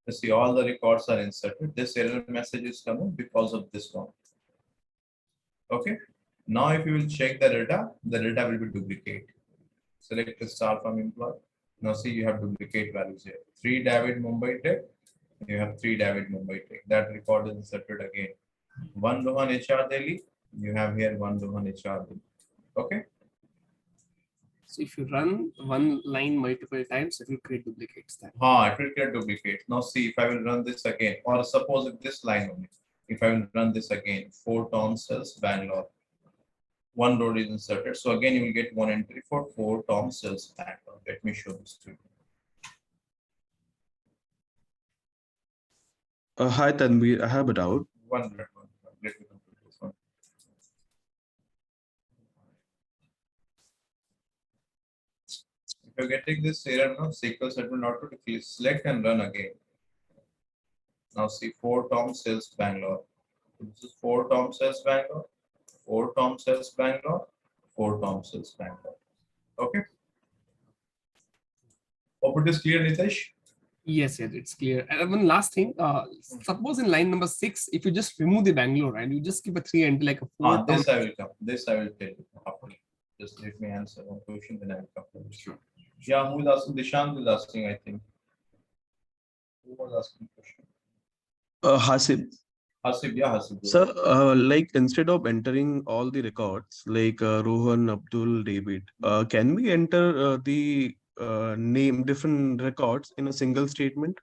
A: You see all the records are inserted. This error message is coming because of this one. Okay. Now if you will check the data will be duplicate. Select the star from employee. Now see you have duplicate values here. 3 David Mumbai Tech. You have 3 David Mumbai Tech. That record is inserted again. 1 Rohan HR Delhi. You have here 1 Rohan HR Delhi. Okay.
E: So if you run one line multiple times, it will create duplicates then.
A: It will create duplicates. Now see if I will run this again, or suppose if this line only, if I will run this again, 4 Tom Cells Bangalore. 1 road is inserted. So again, you will get one entry for 4 Tom Cells Bangalore. Let me show this to you.
M: Hi Tanvir, I have a doubt.
A: One minute. Let me complete this one. If you're getting this error now, SQL statement output, please select and run again. Now see 4 Tom Cells Bangalore. This is 4 Tom Cells Bangalore, 4 Tom Cells Bangalore, 4 Tom Cells Bangalore. Okay. Hope it is clear, Nitesh?
E: Yes, it's clear. And one last thing, suppose in line number 6, if you just remove the Bangalore and you just keep a 3 and like a 4.
A: This I will come. This I will tell you after. Just let me answer one question, then I will come.
E: Sure.
A: Yeah, who is asking? Dishant is asking, I think. Who was asking question?
M: Hasib.
A: Hasib, yeah, Hasib.
M: So, like instead of entering all the records like Rohan, Abdul, David, can we enter the name different records in a single statement,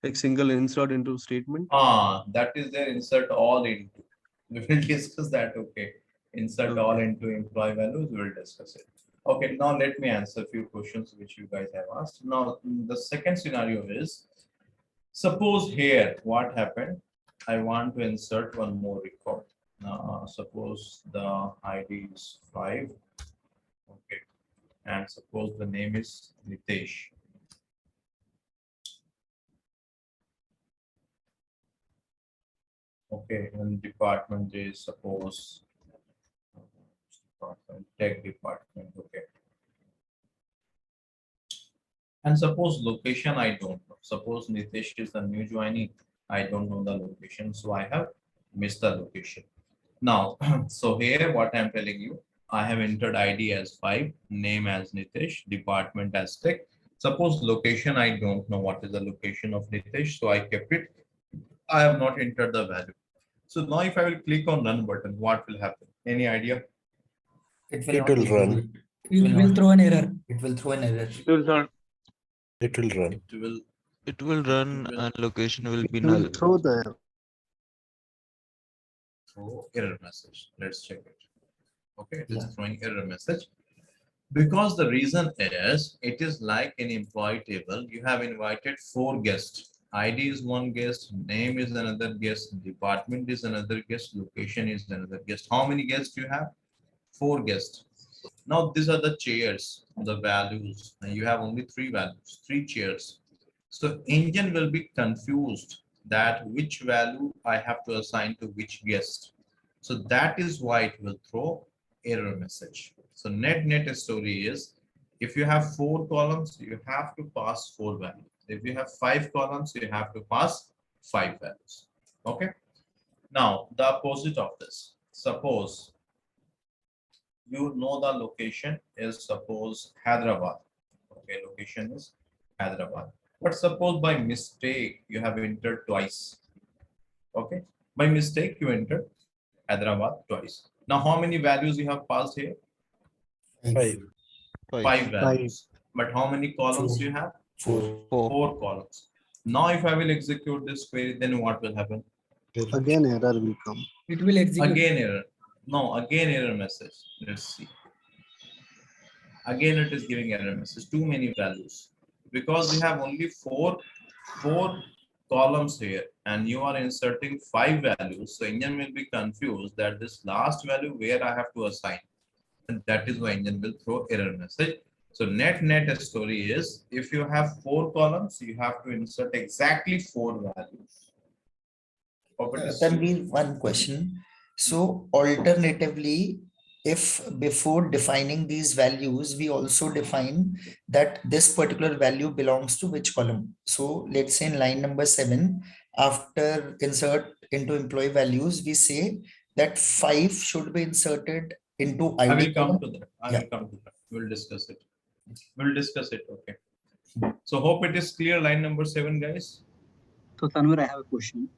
M: like single insert into statement?
A: That is there. Insert all into. We will discuss that. Okay. Insert all into employee values. We will discuss it. Okay. Now let me answer a few questions which you guys have asked. Now the second scenario is, suppose here what happened. I want to insert one more record. Suppose the ID is 5. Okay. And suppose the name is Nitesh. Okay, and department is suppose department, tech department. Okay. And suppose location I don't know. Suppose Nitish is a new joinee. I don't know the location, so I have missed the location. Now, so here what I'm telling you, I have entered ID as 5, name as Nitish, department as tech. Suppose location, I don't know what is the location of Nitish, so I kept it. I have not entered the value. So now if I will click on run button, what will happen? Any idea?
H: It
O: It will run.
J: It will throw an error.
H: It will throw an error.
O: It will run. It will run.
P: It will run and location will be
O: It will
P: null.
O: throw the
A: Error message. Let's check it. Okay, it is throwing error message. Because the reason is, it is like an employee table. You have invited 4 guests. ID is 1 guest, name is another guest, department is another guest, location is another guest. How many guests you have? 4 guests. Now these are the chairs, the values, and you have only 3 values, 3 chairs. So engine will be confused that which value I have to assign to which guest. So that is why it will throw error message. So net story is, if you have 4 columns, you have to pass 4 values. If you have 5 columns, you have to pass 5 values. Okay. Now the opposite of this. Suppose you know the location is, suppose, Hyderabad. Okay, location is Hyderabad. But suppose by mistake you have entered twice. Okay, by mistake you entered Hyderabad twice. Now how many values you have passed here?
O: 5.
A: 5 values. But how many columns you have? 4 columns. Now if I will execute this query, then what will happen?
O: Again error will come.
J: It will execute.
A: Again error. No, again error message. Let's see. Again it is giving error message. Too many values. Because we have only four columns here and you are inserting 5 values. So engine will be confused that this last value where I have to assign. And that is why engine will throw error message. So net story is, if you have 4 columns, you have to insert exactly 4 values.
H: Tanvir, one question. So alternatively, if before defining these values, we also define that this particular value belongs to which column. So let's say in line number 7, after insert into employee values, we say that 5 should be inserted into ID.
A: I will come
H: column.
A: to that. I will come to that. We'll discuss it. We'll discuss it. Okay. So hope it is clear. Line number 7, guys.
Q: So Tanvir, I have a question.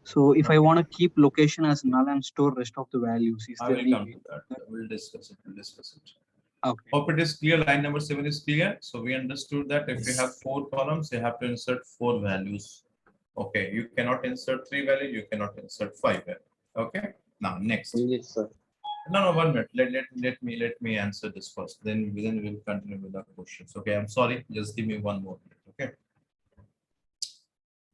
Q: So if I want to keep location as null and store rest of the values, is
A: I
Q: there
A: will
Q: any
A: come
Q: way?
A: to that. We'll discuss it. We'll discuss it.
Q: Okay.
A: Hope it is clear. Line number 7 is clear. So we understood that if you have 4 columns, you have to insert 4 values. Okay. You cannot insert 3 values. You cannot insert 5 values. Okay. Now next.
K: Yes, sir.
A: No, 1 minute. Let me answer this first. Then we'll continue with the questions. Okay. I'm sorry. Just give me 1 more minute. Okay.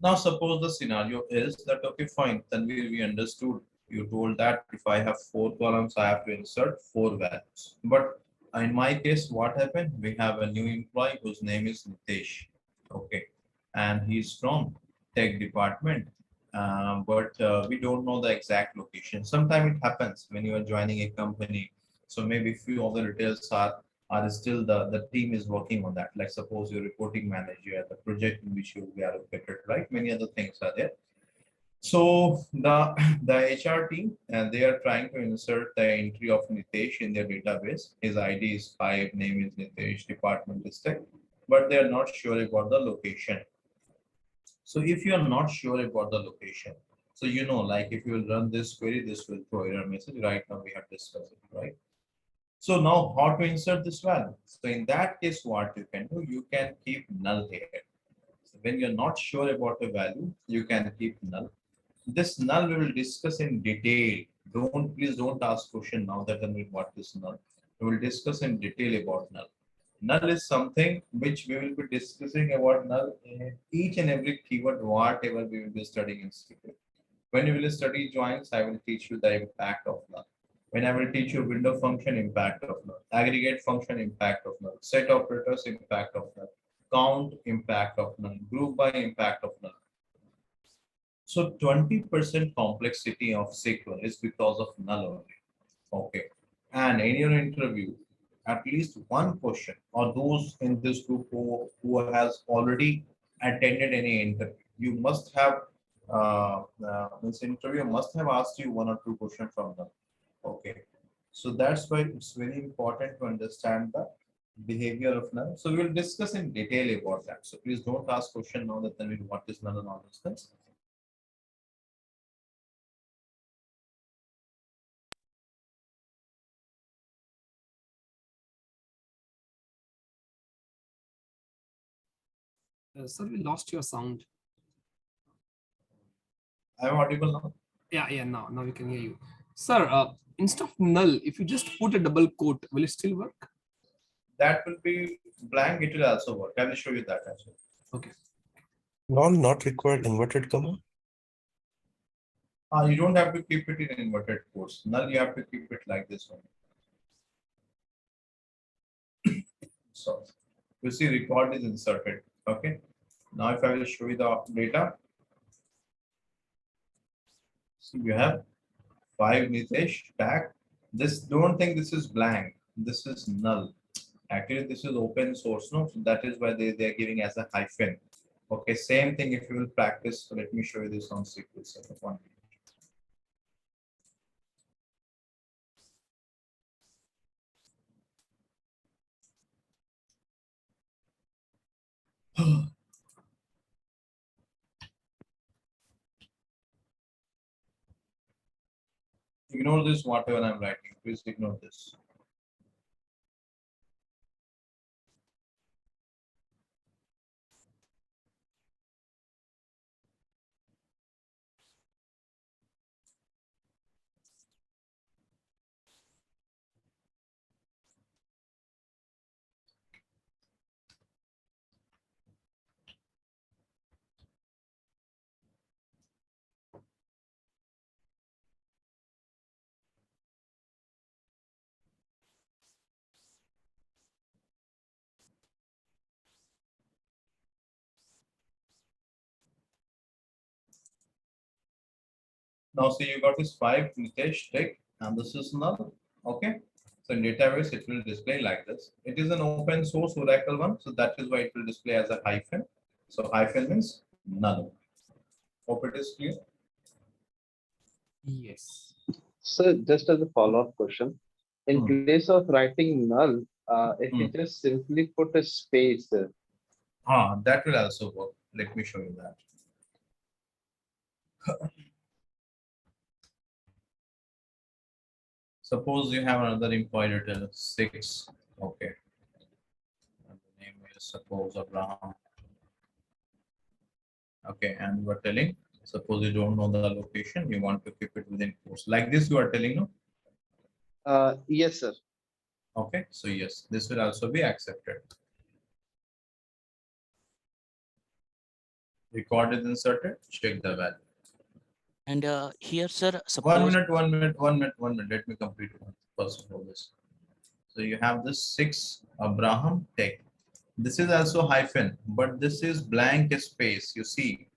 A: Now suppose the scenario is that, okay, fine, then we understood, you told that if I have 4 columns, I have to insert 4 values. But in my case, what happened? We have a new employee whose name is Nitesh. Okay. And he's from tech department. But we don't know the exact location. Sometimes it happens when you are joining a company. So maybe few of the details are still the team is working on that. Like suppose you're reporting manager, the project in which you will be allocated, right? Many other things are there. So the HR team, and they are trying to insert the entry of Nitesh in their database. His ID is 5, name is Nitesh, department is tech, but they are not sure about the location. So if you are not sure about the location, so like if you will run this query, this will throw error message. Right now we have discussed it, right? So now how to insert this value? So in that case, what you can do, you can keep null here. So when you're not sure about a value, you can keep null. This null we will discuss in detail. Please don't ask question now that what is null. We will discuss in detail about null. Null is something which we will be discussing about null in each and every keyword, whatever we will be studying in SQL. When you will study joins, I will teach you the impact of null. When I will teach you window function, impact of null, aggregate function, impact of null, set operators, impact of null, count, impact of null, group by, impact of null. So 20% complexity of SQL is because of null only. Okay. and in your interview, at least one question, or those in this group who has already attended any interview, you must have this interview must have asked you one or two questions from them. Okay, so that's why it's very important to understand the behavior of null. So we'll discuss in detail about that. So please don't ask question now that then we what is null and all those things.
E: Sir, we lost your sound.
A: I'm audible now?
E: Yeah, now we can hear you. Sir, instead of null, if you just put a double quote, will it still work?
A: That will be blank, it will also work. I will show you that as well.
E: Okay.
O: Null not required inverted comma.
A: You don't have to keep it in inverted quotes. Null, you have to keep it like this one. So you see record is inserted. Okay. Now if I will show you the data, so you have 5 Nitesh tag. This don't think this is blank. This is null. Actually, this is open source, no? So that is why they are giving as a hyphen. Okay, same thing if you will practice. So let me show you this on SQL Server 1. Ignore this, whatever I'm writing. Please ignore this. Now see you got this 5 Nitesh tick and this is null. Okay. So in database it will display like this. It is an open source Oracle one, so that is why it will display as a hyphen. So hyphen means null. Hope it is clear.
E: Yes.
D: So just as a follow-up question, in place of writing null, if you just simply put a space,
A: That will also work. Let me show you that. Suppose you have another employee detail 6. Okay. And the name is suppose Abraham. Okay, and you are telling, suppose you don't know the location, you want to keep it within quotes. Like this, you are telling, no?
D: yes, sir.
A: Okay, so yes, this will also be accepted. Record is inserted, check the value.
N: And here, sir,
A: 1
N: suppose
A: minute, 1 minute, 1 minute, 1 minute. Let me complete one first of all this. So you have this 6 Abraham tech. This is also hyphen, but this is blank space. You see,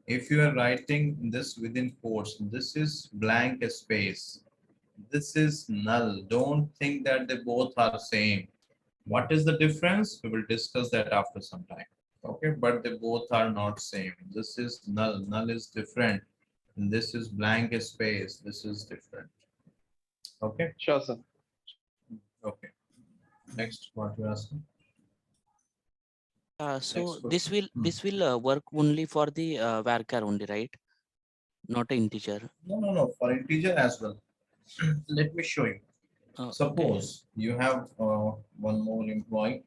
A: if you are writing this within quotes, this is blank space. This is null. Don't think that they both are same. What is the difference? We will discuss that after some time. Okay, but they both are not same. This is null. Null is different. And this is blank space. This is different. Okay.
D: Sure, sir.
A: Okay. Next, what you asking?
N: so this will work only for the varchar only, right? Not an integer.
A: No. For integer as well. Let me show you. Suppose you have one more employee.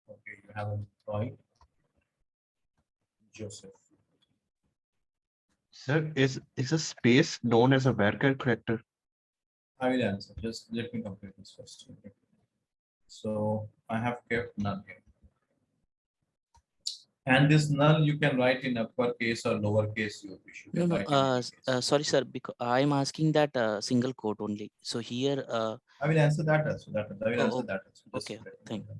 A: Okay, you have an employee, Joseph.
M: Sir, is a space known as a varchar character?
A: I will answer. Just let me complete this first. Okay. So I have kept null here. And this null you can write in uppercase or lowercase. You can write in
N: Sorry, sir, because I'm asking that single quote only. So here,
A: I will answer that also. I will answer that also.
N: okay, thank you.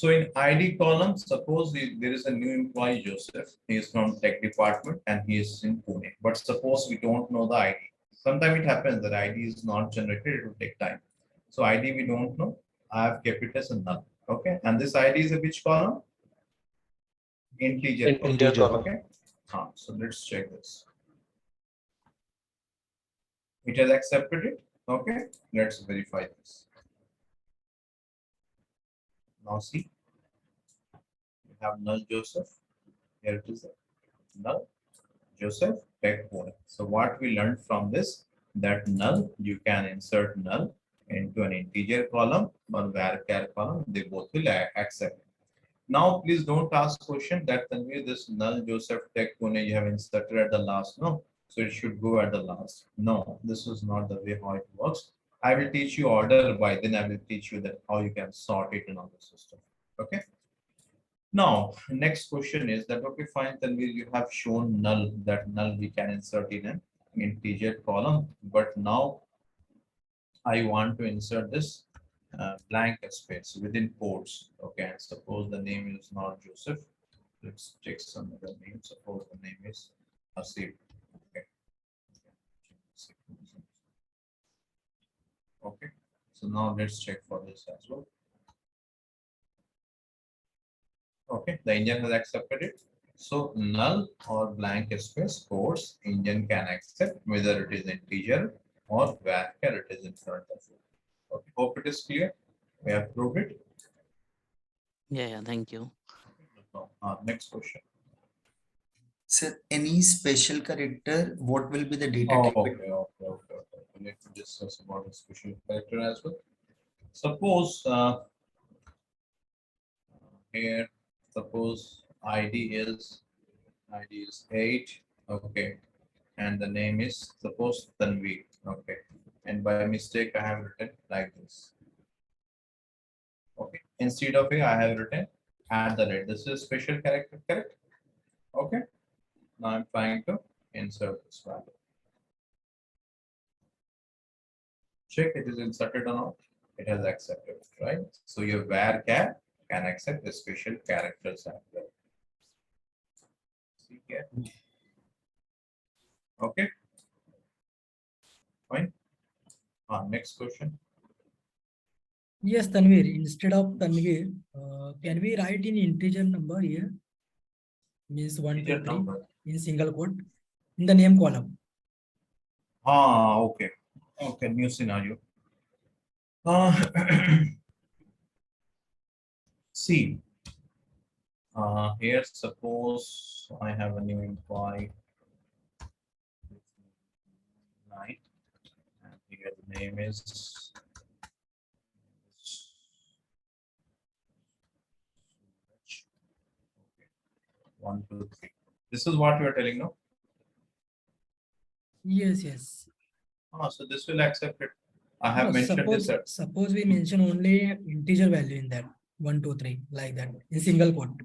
A: So in ID column, suppose there is a new employee, Joseph. He is from tech department and he is in Pune. But suppose we don't know the ID. Sometimes it happens that ID is not generated, it will take time. So ID we don't know. I have kept it as a null. Okay. And this ID is a which column? Integer.
K: Integer column.
A: Okay. So let's check this. It has accepted it. Okay. Let's verify this. Now see. We have null Joseph. Here it is. Null Joseph tech Pune. So what we learned from this, that null, you can insert null into an integer column or varchar column. They both will accept. Now, please don't ask question that Tanvir, this null Joseph tech Pune you have inserted at the last. No, so it should go at the last. No, this is not the way how it works. I will teach you order by then I will teach you that how you can sort it in on the system. Okay. Now, next question is that, okay, fine, Tanvir, you have shown null, that null we can insert in an integer column, but now I want to insert this blank space within quotes. Okay, and suppose the name is not Joseph. Let's check some other name. Suppose the name is Asif. Okay. Okay, so now let's check for this as well. Okay, the engine has accepted it. So null or blank space quotes engine can accept whether it is integer or varchar it is in front of it. Okay, hope it is clear. We have proved it.
N: Yeah, thank you.
A: Next question.
H: Sir, any special character, what will be the data type?
A: Okay. Let me discuss about the special character as well. Suppose here, suppose ID is 8. Okay, and the name is suppose Tanvir. Okay, and by mistake I have written like this. Okay, instead of a I have written @ this is special character, correct? Okay, now I'm trying to insert this value. Check it is inserted or not. It has accepted, right? So your varchar can accept the special characters as well. See here. Okay, fine. Next question.
J: Yes, Tanvir, instead of Tanvir, can we write in integer number here? Means 1, 2, 3 in single quote in the name column.
A: Okay. Okay, new scenario. See, here suppose I have a new employee, 9, and here the name is 1, 2, 3. This is what you are telling now.
J: Yes.
A: So this will accept it. I have mentioned this.
J: Suppose we mention only integer value in that 1, 2, 3 like that in single quote.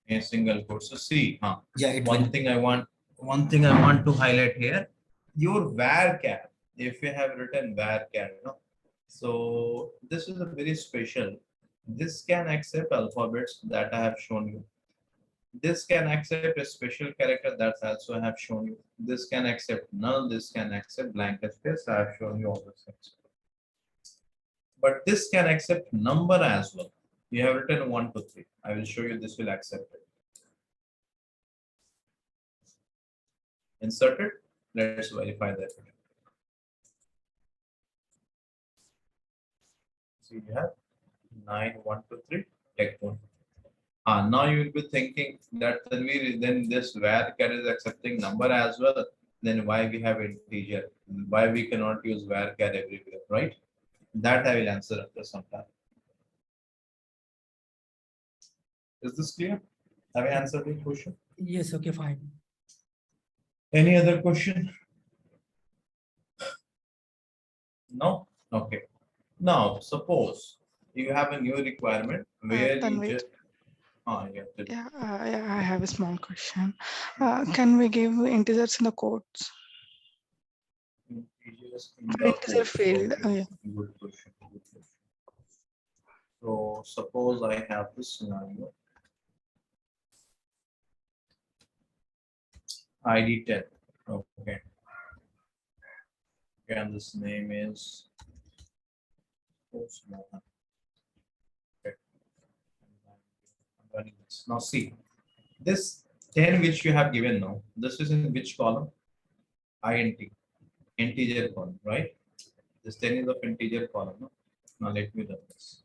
A: In single quote. So see,
H: yeah,
A: one thing I want to highlight here, your varchar. If you have written varchar, no. So this is a very special. This can accept alphabets that I have shown you. This can accept a special character that also I have shown you. This can accept null. This can accept blank space. I have shown you all the things. But this can accept number as well. You have written 1, 2, 3. I will show you this will accept it. Inserted. Let's verify that. So you have 9, 1, 2, 3. Take 1. Now you will be thinking that then this varchar is accepting number as well. Then why we have integer? Why we cannot use varchar everywhere, right? That I will answer after some time. Is this clear? Have I answered your question?
J: Yes, okay, fine.
A: Any other question? No? Okay. Now, suppose you have a new requirement where you just...
R: I have a small question. Can we give integers in the quotes?
A: Integers in
R: For
A: the
R: integer
A: quotes.
R: field.
A: Okay. Good question. So So suppose I have this scenario. ID 10. Okay. And this name is Mohan. Okay. I'm running this. Now see, this 10 which you have given now, this is in which column? INT, integer column, right? This 10 is of integer column. No? Now let me run this.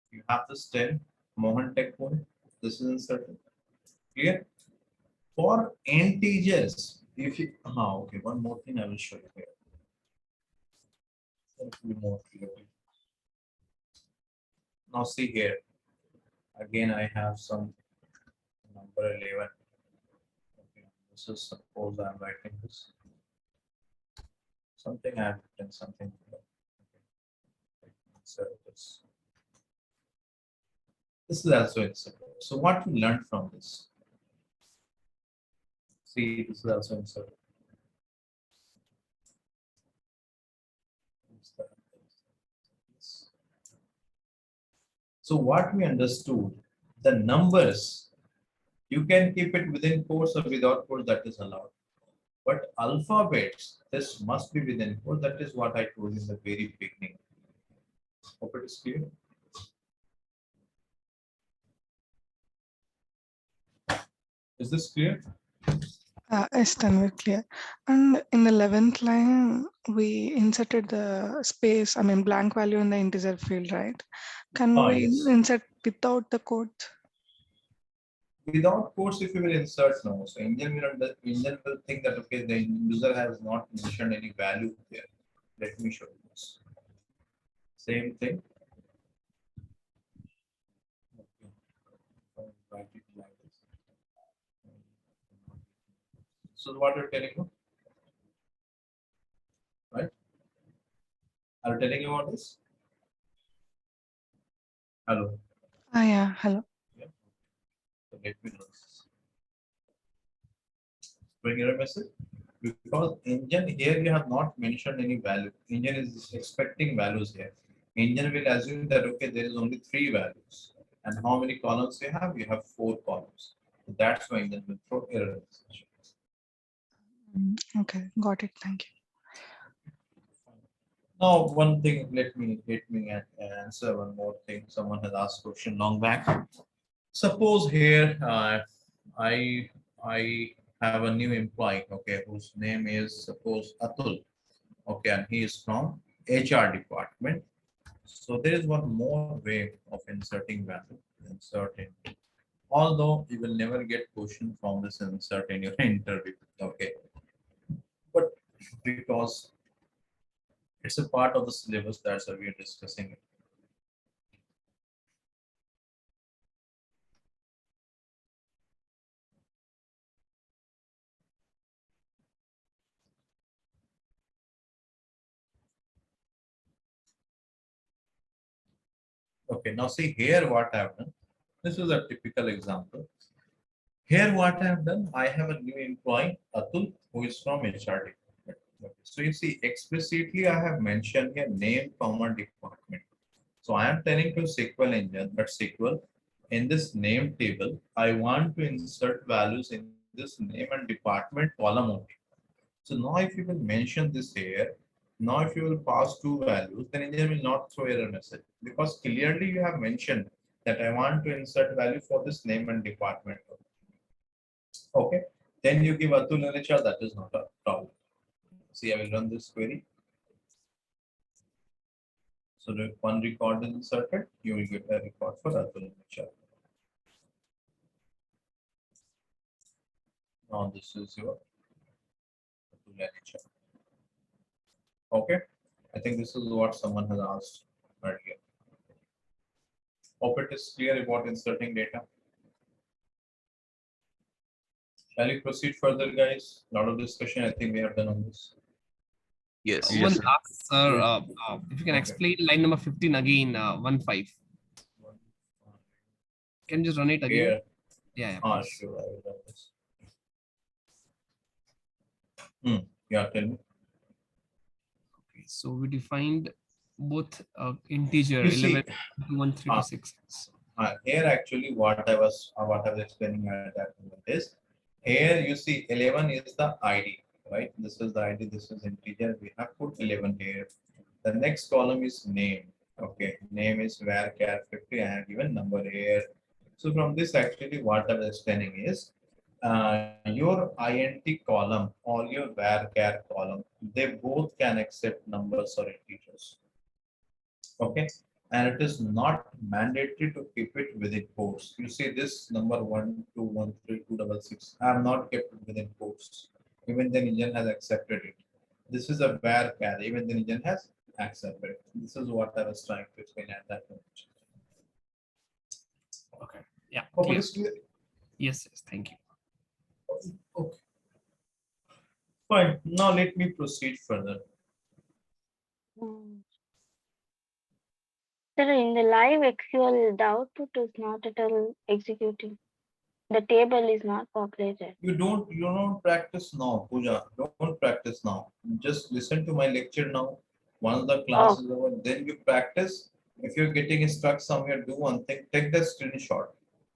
A: You have this 10, Mohan Tech One. This is inserted. Clear? For integers, if you okay, one more thing I will show you here. Let me more clearly. Now see here. Again, I have some number 11. Okay, this is suppose I'm writing this. Something I've written something. Okay. So this is also inserted. So what we learned from this? See, this is also inserted. So what we understood, the numbers, you can keep it within quotes or without quotes, that is allowed. But alphabets, this must be within quotes. That is what I told in the very beginning. Hope it is clear. Is this clear?
R: Yes, Tanvir, clear. And in the 11th line, we inserted the space, I mean, blank value in the integer field, right? Can we
A: Yes.
R: insert without the code?
A: Without quotes, if you will insert now, so engine will think that okay, the user has not mentioned any value there. Let me show you this. Same thing. Write it like this. So what you're telling me, right? Are you telling you about this? Hello.
R: Yeah, hello.
A: Yeah. So let me know this. Bring your message. Because engine here you have not mentioned any value. Engine is expecting values here. Engine will assume that okay, there is only 3 values. And how many columns you have? You have 4 columns. So that's why engine will throw error message.
R: Okay, got it. Thank you.
A: Now, one thing, let me answer one more thing. Someone has asked question long back. Suppose here I have a new employee, okay, whose name is suppose Atul, okay, and he is from HR department. So there is one more way of inserting value. Inserting, although you will never get question from this insert in your interview, okay, but because it's a part of the syllabus, that's why we are discussing it. Okay, now see here what I have done. This is a typical example. Here what I have done, I have a new employee, Atul, who is from HR department. Okay. So you see explicitly I have mentioned here name, comma, department. So I am telling to SQL engine that SQL in this name table, I want to insert values in this name and department column only. So now if you will mention this here, now if you will pass 2 values, then engine will not throw error message because clearly you have mentioned that I want to insert value for this name and department. Okay, then you give Atul and HR, that is not a problem. See, I will run this query. So if one record is inserted, you will get a record for Atul and HR. Now this is your Atul and HR. Okay, I think this is what someone has asked earlier. Hope it is clear about inserting data. Shall we proceed further, guys? A lot of discussion I think we have done on this.
P: Yes.
E: Someone
P: Yes, sir.
E: asks, sir, if you can explain line number 15 again, 1-5. Can you just run it again?
A: Here.
E: Yeah, please.
A: Sure, I will run this. Yeah, tell me.
E: So we defined both integer
A: You see,
E: 11 to 136.
A: Here actually what I was explaining at that moment is, here you see 11 is the ID, right? This is the ID, this is integer. We have put 11 here. The next column is name. Okay, name is varchar 50. I have given number here. So from this actually what I was explaining is, your int column or your varchar column, they both can accept numbers or integers. Okay, and it is not mandatory to keep it within quotes. You see this number 1213266. I have not kept it within quotes. Even the engine has accepted it. This is a varchar. Even the engine has accepted it. This is what I was trying to explain at that moment.
E: Okay. Yeah.
A: Hope
E: Clear.
A: it is clear.
E: Yes. Yes. Thank you.
A: Okay. Fine. Now let me proceed further.
G: Sir, in the live SQL, the output is not at all executing. The table is not populated.
A: You don't practice now, Pooja. Don't practice now. Just listen to my lecture now. Once the class is over, then you practice. If you're getting stuck somewhere, do one thing. Take the screenshot,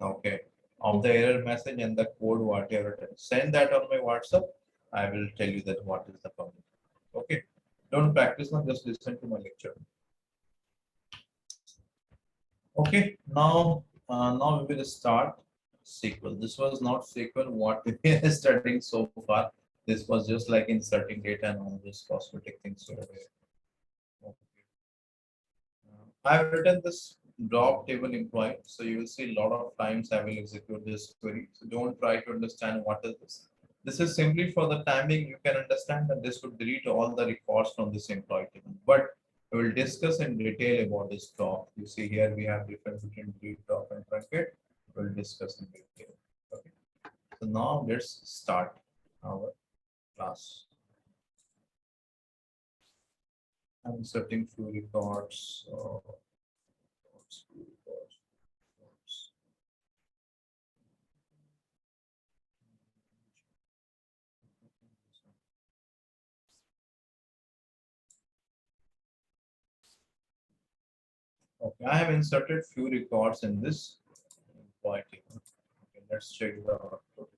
A: okay, of the error message and the code whatever. Send that on my WhatsApp. I will tell you that what is the problem. Okay. Don't practice now. Just listen to my lecture. Okay. Now we will start SQL. This was not SQL what we are studying so far. This was just like inserting data and all these cosmetic things over here. Okay. I've written this drop table employee, so you will see a lot of times I will execute this query. So don't try to understand what is this. This is simply for the timing. You can understand that this would delete all the records from this employee table. But we will discuss in detail about this drop. You see here we have difference between delete, drop, and truncate. We'll discuss in detail. Okay. So now let's start our class. I'm inserting few records. Okay, I have inserted few records in this employee table. Okay, let's check the output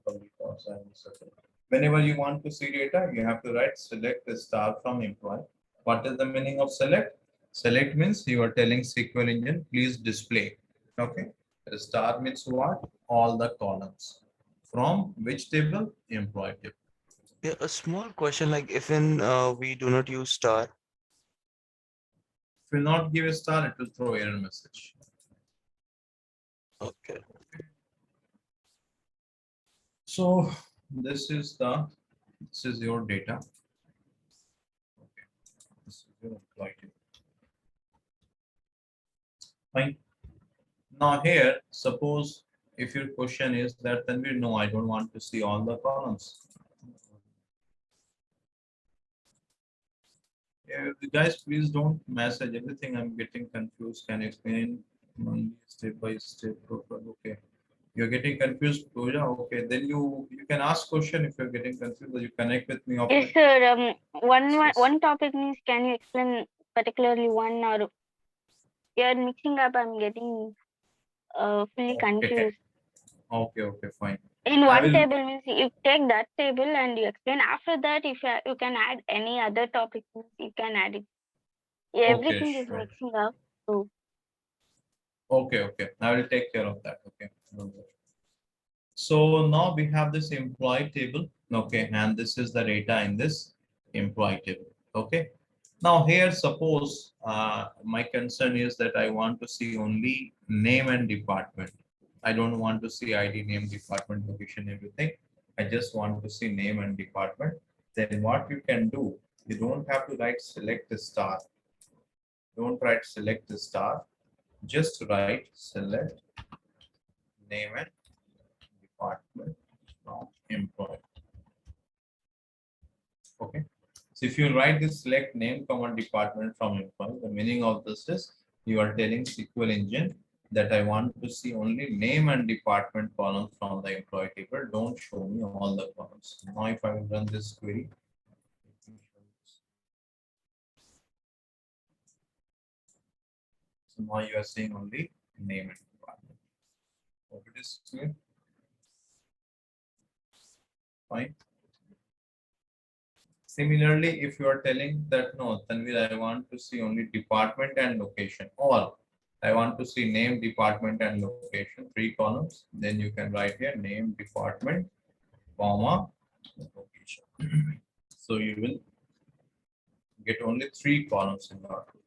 A: of records I have inserted. Whenever you want to see data, you have to write select the star from employee. What is the meaning of select? Select means you are telling SQL engine, please display. Okay. The star means what? All the columns. From which table? Employee table.
P: Yeah, a small question, like if we do not use star.
A: If you not give a star, it will throw error message.
P: Okay.
A: So this is your data. Okay. This is your employee table. Fine. Now here, suppose if your question is that then we know I don't want to see all the columns. Yeah, guys, please don't message everything. I'm getting confused. Can you explain step by step? Okay. You're getting confused, Pooja. Okay, then you can ask question if you're getting confused. Or you connect with me offline.
G: Yes, sir. One topic means can you explain particularly one, or you're mixing up? I'm getting fully confused.
A: Okay, fine.
G: In one table means you take that table and you explain. After that, if you can add any other topic, you can add it. Everything is
A: sure.
G: mixing up. So
A: Okay. I will take care of that. Okay. So now we have this employee table. Okay, and this is the data in this employee table. Okay. Now here, suppose my concern is that I want to see only name and department. I don't want to see ID, name, department, location, everything. I just want to see name and department. Then what you can do, you don't have to write select the star. Don't write select the star. Just write select name and department from employee. Okay. So if you write this select name command department from employee, the meaning of this is you are telling SQL engine that I want to see only name and department columns from the employee table. Don't show me all the columns. Now if I will run this query, So now you are seeing only name and department. Hope it is clear. Fine. Similarly, if you are telling that no, Tanvir, I want to see only department and location, or I want to see name, department, and location, 3 columns, then you can write here name, department, comma, location. So you will get only 3 columns in the output.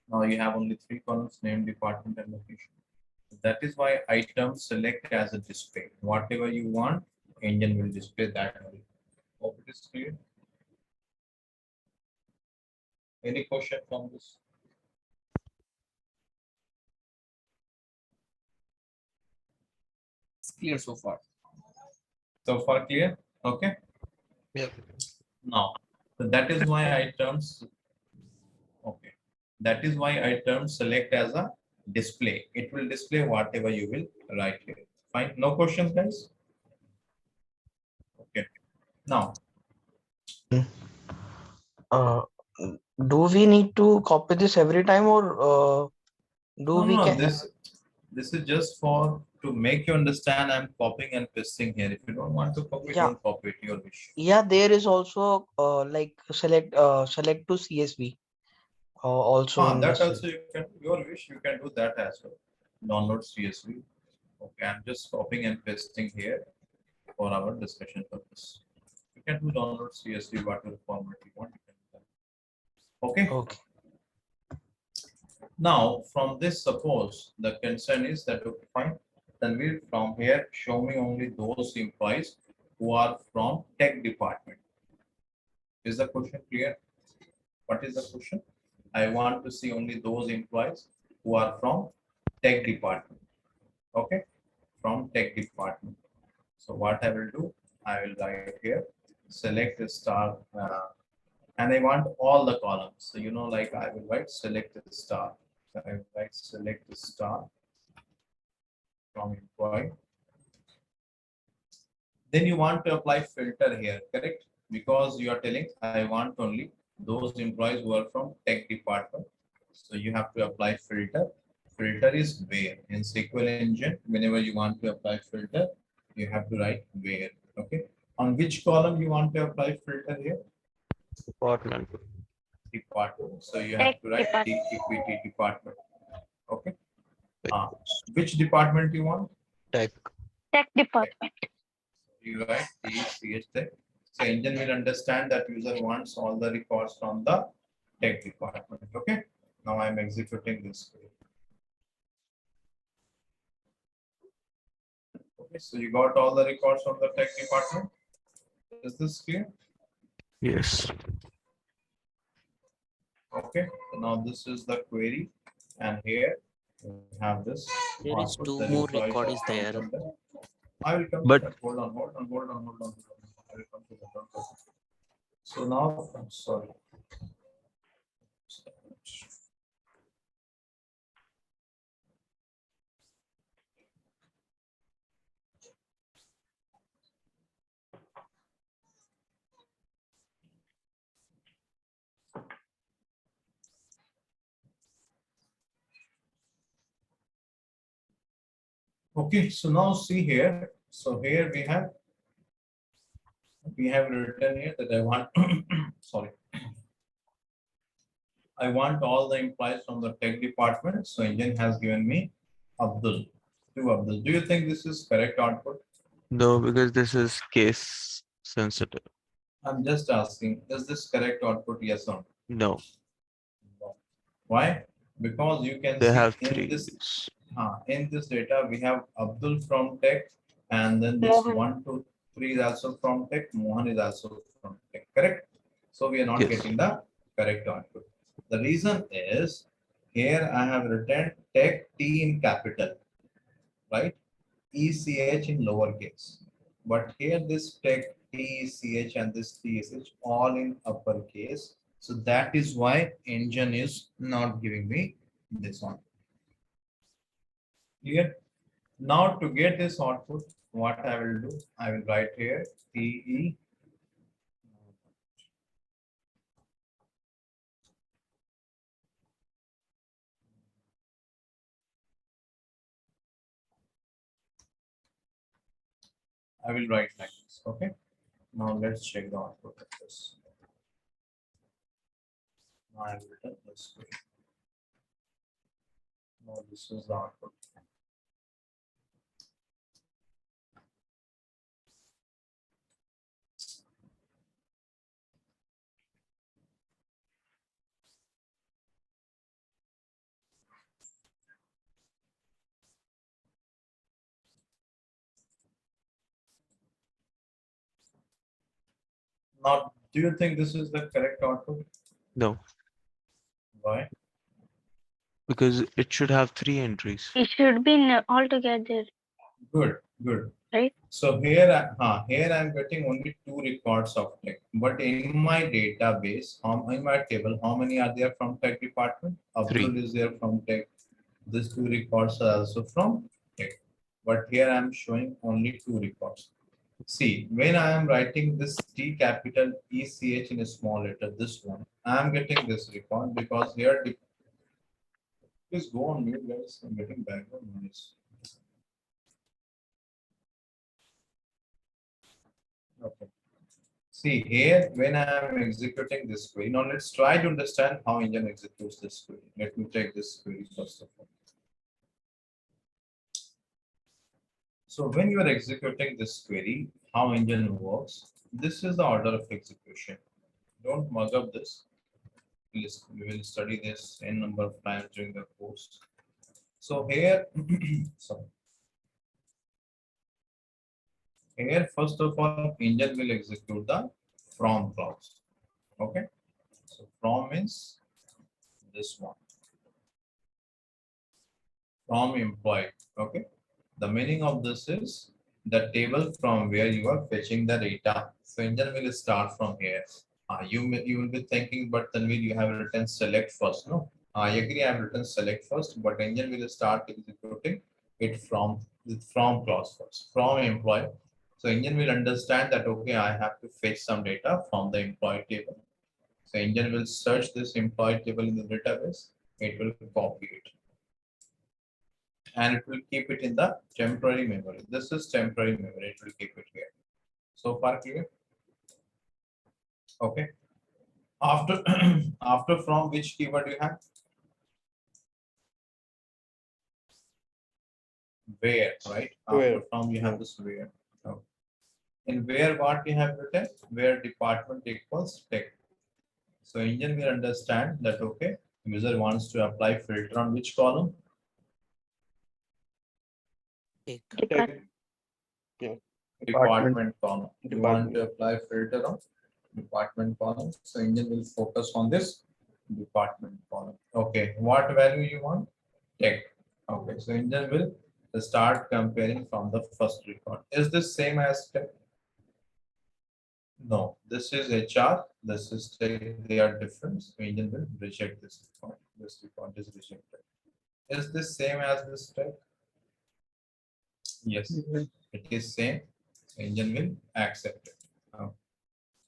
A: Now you have only 3 columns, name, department, and location. That is why items select as a display. Whatever you want, engine will display that only. Hope it is clear. Any question from this? It's clear so far. So far clear? Okay.
K: Yeah.
A: Now, so that is why items. Okay. That is why items select as a display. It will display whatever you will write here. Fine. No questions, guys. Okay. Now.
K: Uh, do we need to copy this every time, or do we
A: No,
K: can?
A: this is just for to make you understand. I'm copying and pasting here. If you don't want to copy,
K: Yeah.
A: don't copy it. Your wish.
K: Yeah, there is also like select to CSV also in
A: That
K: this.
A: also you can. Your wish. You can do that as well. Download CSV. Okay, I'm just copying and pasting here for our discussion purpose. You can do download CSV, whatever format you want. You can do that. Okay.
K: Okay.
A: Now, from this, suppose the concern is that, okay, fine, then we from here show me only those employees who are from tech department. Is the question clear? What is the question? I want to see only those employees who are from tech department. Okay, from tech department. So what I will do, I will write here, select the star, and I want all the columns. So you know, like I will write select the star. So I will write select the star from employee. Then you want to apply filter here, correct? Because you are telling I want only those employees who are from tech department. So you have to apply filter. Filter is where in SQL engine. Whenever you want to apply filter, you have to write where. Okay. On which column you want to apply filter here?
K: Department.
A: Department. So you have to write the equity department. Okay. Which department you want?
K: Tech.
G: Tech department.
A: You write TCH Tech. So engine will understand that user wants all the records from the tech department. Okay. Now I'm executing this. Okay. So you got all the records from the tech department. Is this clear?
M: Yes.
A: Okay. So now this is the query, and here we have this.
N: There is
A: output.
N: 2
A: The
N: more
A: employees
N: record
A: are
N: is
A: from
N: there.
A: the- I will come
M: But-
A: to that. Hold on. I will come to that. So now, I'm sorry. Okay, so now see here. So here we have written here that I want sorry. I want all the employees from the tech department. So engine has given me Abdul to Abdul. Do you think this is correct output?
M: No, because this is case sensitive.
A: I'm just asking, is this correct output? Yes or
M: No,
A: no? Why? Because you can
M: they
A: see
M: have
A: in
M: 3.
A: this data we have Abdul from tech, and then this
F: Mohan.
A: 1, 2, 3 is also from tech. Mohan is also from tech. Correct. So we are not
M: Yes.
A: getting the correct output. The reason is here I have written tech T in capital, right? ECH in lowercase. But here this tech TECH and this TSH all in uppercase. So that is why engine is not giving me this one. Clear? Now to get this output, what I will do, I will write here TE I will write like this. Okay. Now let's check the output of this. Now I will written this way. Now this is the output. Now, do you think this is the correct output?
P: No,
A: Why?
P: because it should have 3 entries.
G: It should be all together,
A: Good, good.
G: right?
A: So here, here I'm getting only 2 records of tech, but in my database, in my table, how many are there from tech department? Abdul is there from tech. These 2 records are also from tech, but here I'm showing only 2 records. See, when I am writing this T capital ECH in a small letter, this one, I am getting this record because here, please go on mute, guys. I'm getting background noise. Okay. See here, when I am executing this query, now let's try to understand how engine executes this query. Let me take this query first of all. So when you are executing this query, how engine works, this is the order of execution. Don't mug up this. We will study this n number of times during the course. So here, sorry. Here, first of all, engine will execute the from clause. Okay. So from means this one. From employee. Okay. The meaning of this is the table from where you are fetching the data. So engine will start from here. You will be thinking, but then you have written select first. No, I agree. I have written select first, but engine will start executing it from clause first, from employee. So engine will understand that okay, I have to fetch some data from the employee table. So engine will search this employee table in the database. It will copy it, and it will keep it in the temporary memory. This is temporary memory. It will keep it here. So far clear? Okay. After after from which keyword you have? Where, right? After from you have this where. Okay. In where what we have written? Where department equals tech. So engine will understand that okay, user wants to apply filter on which column?
G: Department.
O: Yeah.
A: Department column. You want to apply filter on department column. So engine will focus on this department column. Okay, what value you want? Tech. Okay, so engine will start comparing from the first record. Is this same as tech? No, this is HR, this is tech, they are different. So engine will reject this record. This record is rejected. Is this same as this tech? Yes, it is same. So engine will accept it.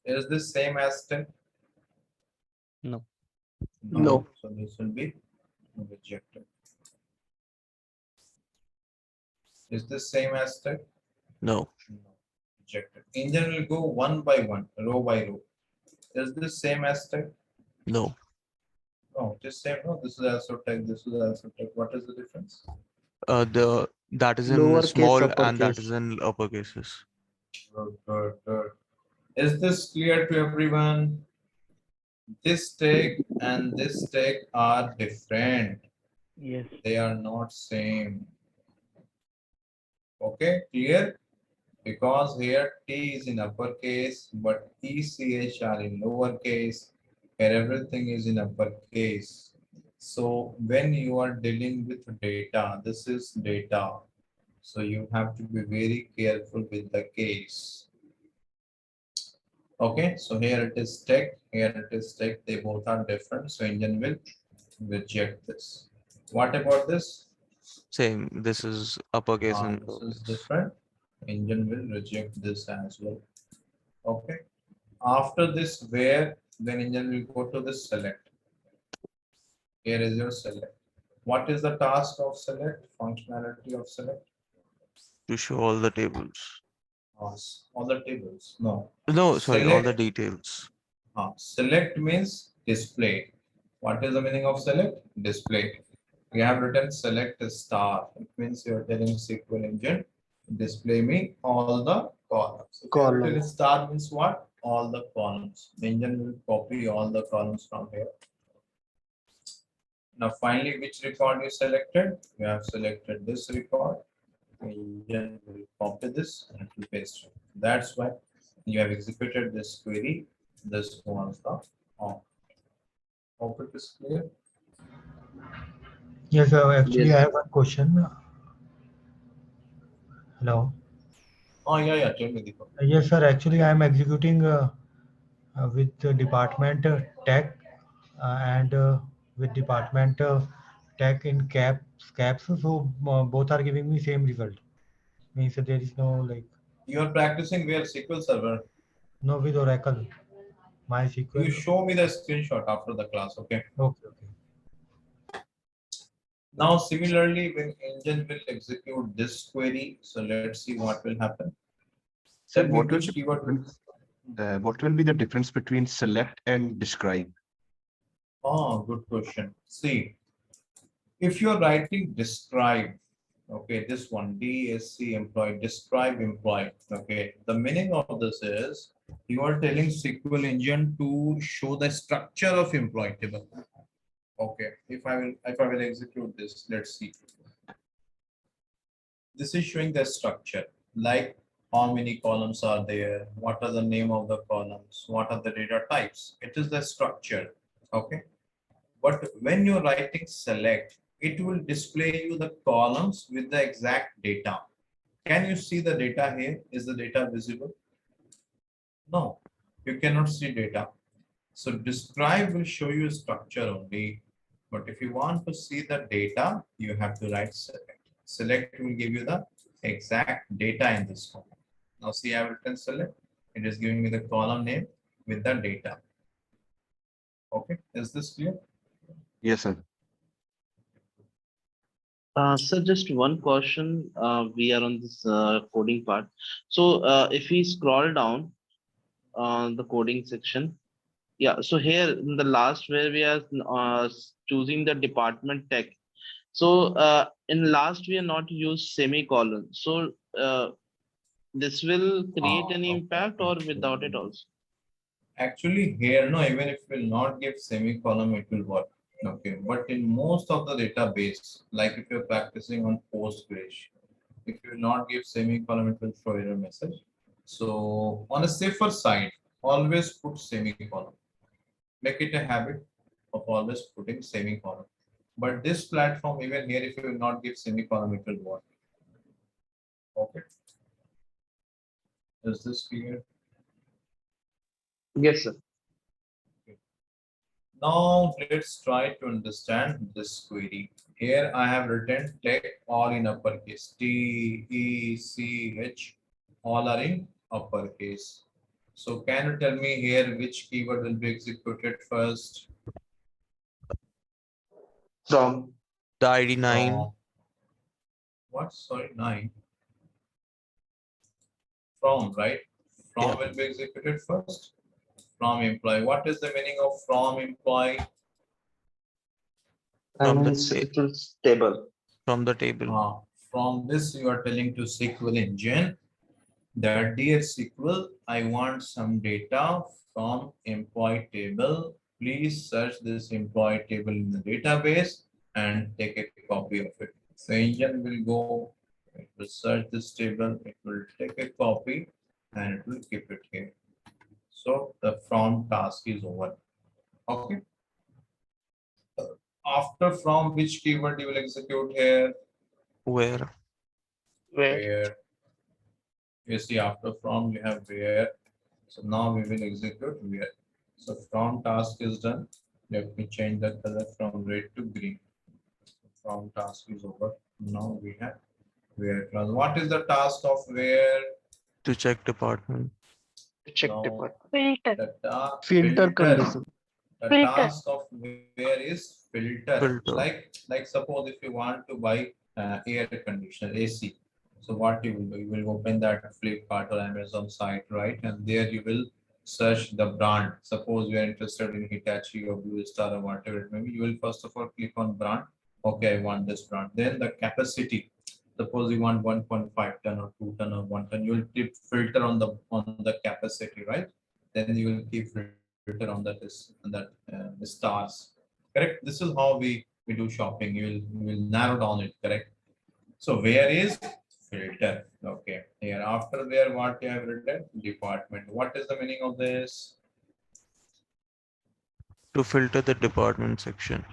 A: Is this same as tech?
I: No.
K: No.
A: So this will be rejected. Is this same as tech?
P: No.
A: No. Rejected. Engine will go one by one, row by row. Is this same as tech?
P: No.
A: No, just same. No, this is also tech. This is also tech. What is the difference?
P: That is in
K: Lowercase,
P: small and that
K: uppercase.
P: is in uppercases.
A: Good. Is this clear to everyone? This tech and this tech are different.
C: Yes.
A: They are not same. Okay, clear? Because here T is in uppercase, but ECH are in lowercase. Here everything is in uppercase. So when you are dealing with data, this is data. So you have to be very careful with the case. Okay, so here it is tech, here it is tech. They both are different. So engine will reject this. What about this?
P: Same. This is uppercase and
A: This is
P: lowercase.
A: different. Engine will reject this as well. Okay. After this where, then engine will go to the select. Here is your select. What is the task of select? Functionality of select?
P: To show all the tables.
A: All the tables. No.
P: No, sorry, all the
A: Select.
P: details.
A: Select means display. What is the meaning of select? Display. We have written select a star. It means you are telling SQL engine display me all the columns. If you have written
K: Column.
A: a star means what? All the columns. The engine will copy all the columns from here. Now finally, which record you selected? You have selected this record. The engine will copy this and it will paste it. That's why you have executed this query. This was the on. Hope it is clear.
S: Yes, actually, I
D: Yes.
S: have one question. Hello.
A: Oh, yeah. Tell me, Deepak.
S: Yes, sir. Actually, I am executing with department tech and with department tech in caps. So both are giving me same result. Means there is no like.
A: You are practicing where SQL Server.
S: No, with Oracle.
A: You
S: MySQL.
A: show me the screenshot after the class, okay?
S: Okay.
A: Now, similarly, when engine will execute this query, so let's see what will happen.
O: So
A: Tell me which keyword will.
O: what will be the difference between select and describe?
A: Oh, good question. See, if you're writing describe, okay, this one, DSC employee, describe employee, okay, the meaning of this is you are telling SQL engine to show the structure of employee table. Okay, if I will execute this, let's see. This is showing the structure, like how many columns are there, what are the name of the columns, what are the data types. It is the structure, okay? But when you're writing select, it will display you the columns with the exact data. Can you see the data here? Is the data visible? No, you cannot see data. So describe will show you structure only. But if you want to see the data, you have to write select. Select will give you the exact data in this column. Now see, I have written select. It is giving me the column name with the data. Okay, is this clear?
O: Yes, sir.
D: So just one question. We are on this coding part. So if we scroll down the coding section, yeah. So here in the last where we are choosing the department tech. So in last we are not use semicolon. So this will create any impact or without it also?
A: Actually, here, no, even if it will not give semicolon, it will work. Okay, but in most of the database, like if you're practicing on Postgres, if you will not give semicolon, it will show error message. So on a safer side, always put semicolon. Make it a habit of always putting semicolon. But this platform, even here, if you will not give semicolon, it will work. Okay. Is this clear?
D: Yes, sir.
A: Now let's try to understand this query. Here I have written tech all in uppercase. T, E, C, H, all are in uppercase. So can you tell me here which keyword will be executed first?
P: From the ID 9.
A: What? Sorry, 9. From, right? From will be executed first. From employee. What is the meaning of from employee?
P: From the
D: table.
P: From the table.
A: From this, you are telling to SQL engine that dear SQL, I want some data from employee table. Please search this employee table in the database and take a copy of it. So engine will go, it will search this table, it will take a copy and it will keep it here. So the from task is over. Okay. After from, which keyword you will execute here?
P: Where?
A: Where. You see, after from you have where. So now we will execute where. So from task is done. Let me change the color from red to green. From task is over. Now we have where class. What is the task of where?
P: To check department.
D: Check
A: department.
G: Filter.
A: Filter
K: condition.
A: The
G: Filter.
A: task of where is filter.
P: Filter.
A: Like suppose if you want to buy air conditioner AC. So what you will do, you will open that Flipkart or Amazon site, right? And there you will search the brand. Suppose you are interested in Hitachi or Blue Star or whatever it may be. You will first of all click on brand. Okay, I want this brand. Then the capacity. Suppose you want 1.5 ton or 2 ton or 1 ton. You will keep filter on the capacity, right? Then you will keep filter on that stars. Correct. This is how we do shopping. You will narrow down it. Correct. So where is filter? Okay. Here after there, what you have written? Department. What is the meaning of this?
P: To filter the department section.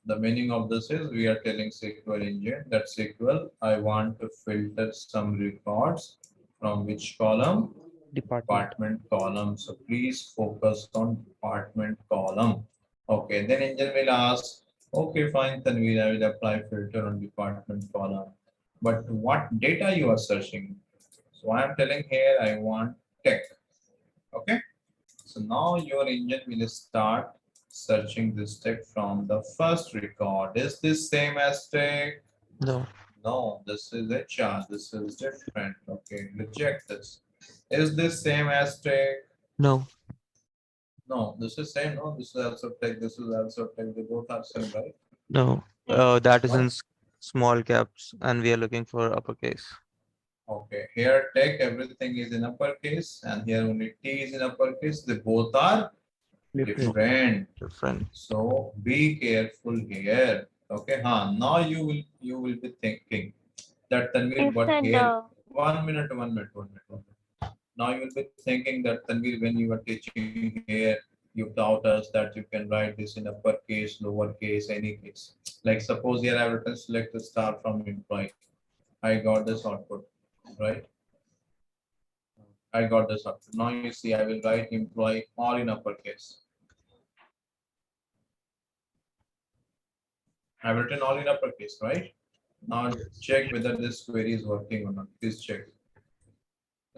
A: The meaning of this is we are telling SQL engine that SQL, I want to filter some records from which column? Department column. So please focus on department column. Okay, then engine will ask, okay, fine, then I will apply filter on department column. But what data you are searching? So I am telling here I want tech. Okay. So now your engine will start searching this tech from the first record. Is this same as tech?
P: No.
A: No, this is HR. This is different. Okay, reject this. Is this same as tech?
P: No.
A: No, this is same. No, this is also tech. This is also tech. They both are same, right?
P: No. That is in small caps, and we are looking for uppercase.
A: Okay, here tech, everything is in uppercase, and here only T is in uppercase. They both are different. So be careful here. Okay, now you will be thinking that Tanvir,
G: You
A: but
G: said
A: here 1 minute. Now you will be thinking that Tanvir, when you are teaching here, you taught us that you can write this in uppercase, lowercase, any case. Like suppose here I have written select the star from employee. I got this output, right? I got this output. Now you see I will write employee all in uppercase. I've written all in uppercase, right? Now check whether this query is working or not. Please check.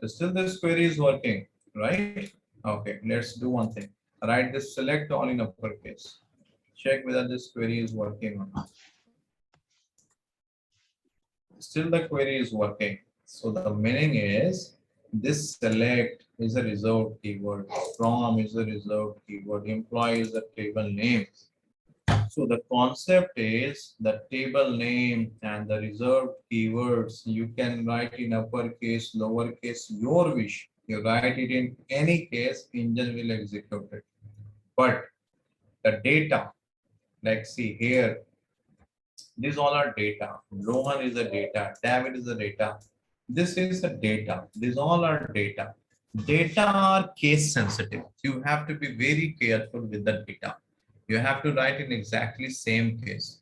A: Still this query is working, right? Okay, let's do one thing. Write this select all in uppercase. Check whether this query is working or not. Still the query is working. So the meaning is this select is a reserved keyword. From is a reserved keyword. Employee is a table name. So the concept is the table name and the reserved keywords. You can write in uppercase, lowercase, your wish. You write it in any case, engine will execute it. But the data, like see here, these all are data. Rohan is a data. David is a data. This is a data. These all are data. Data are case sensitive. You have to be very careful with the data. You have to write in exactly same case.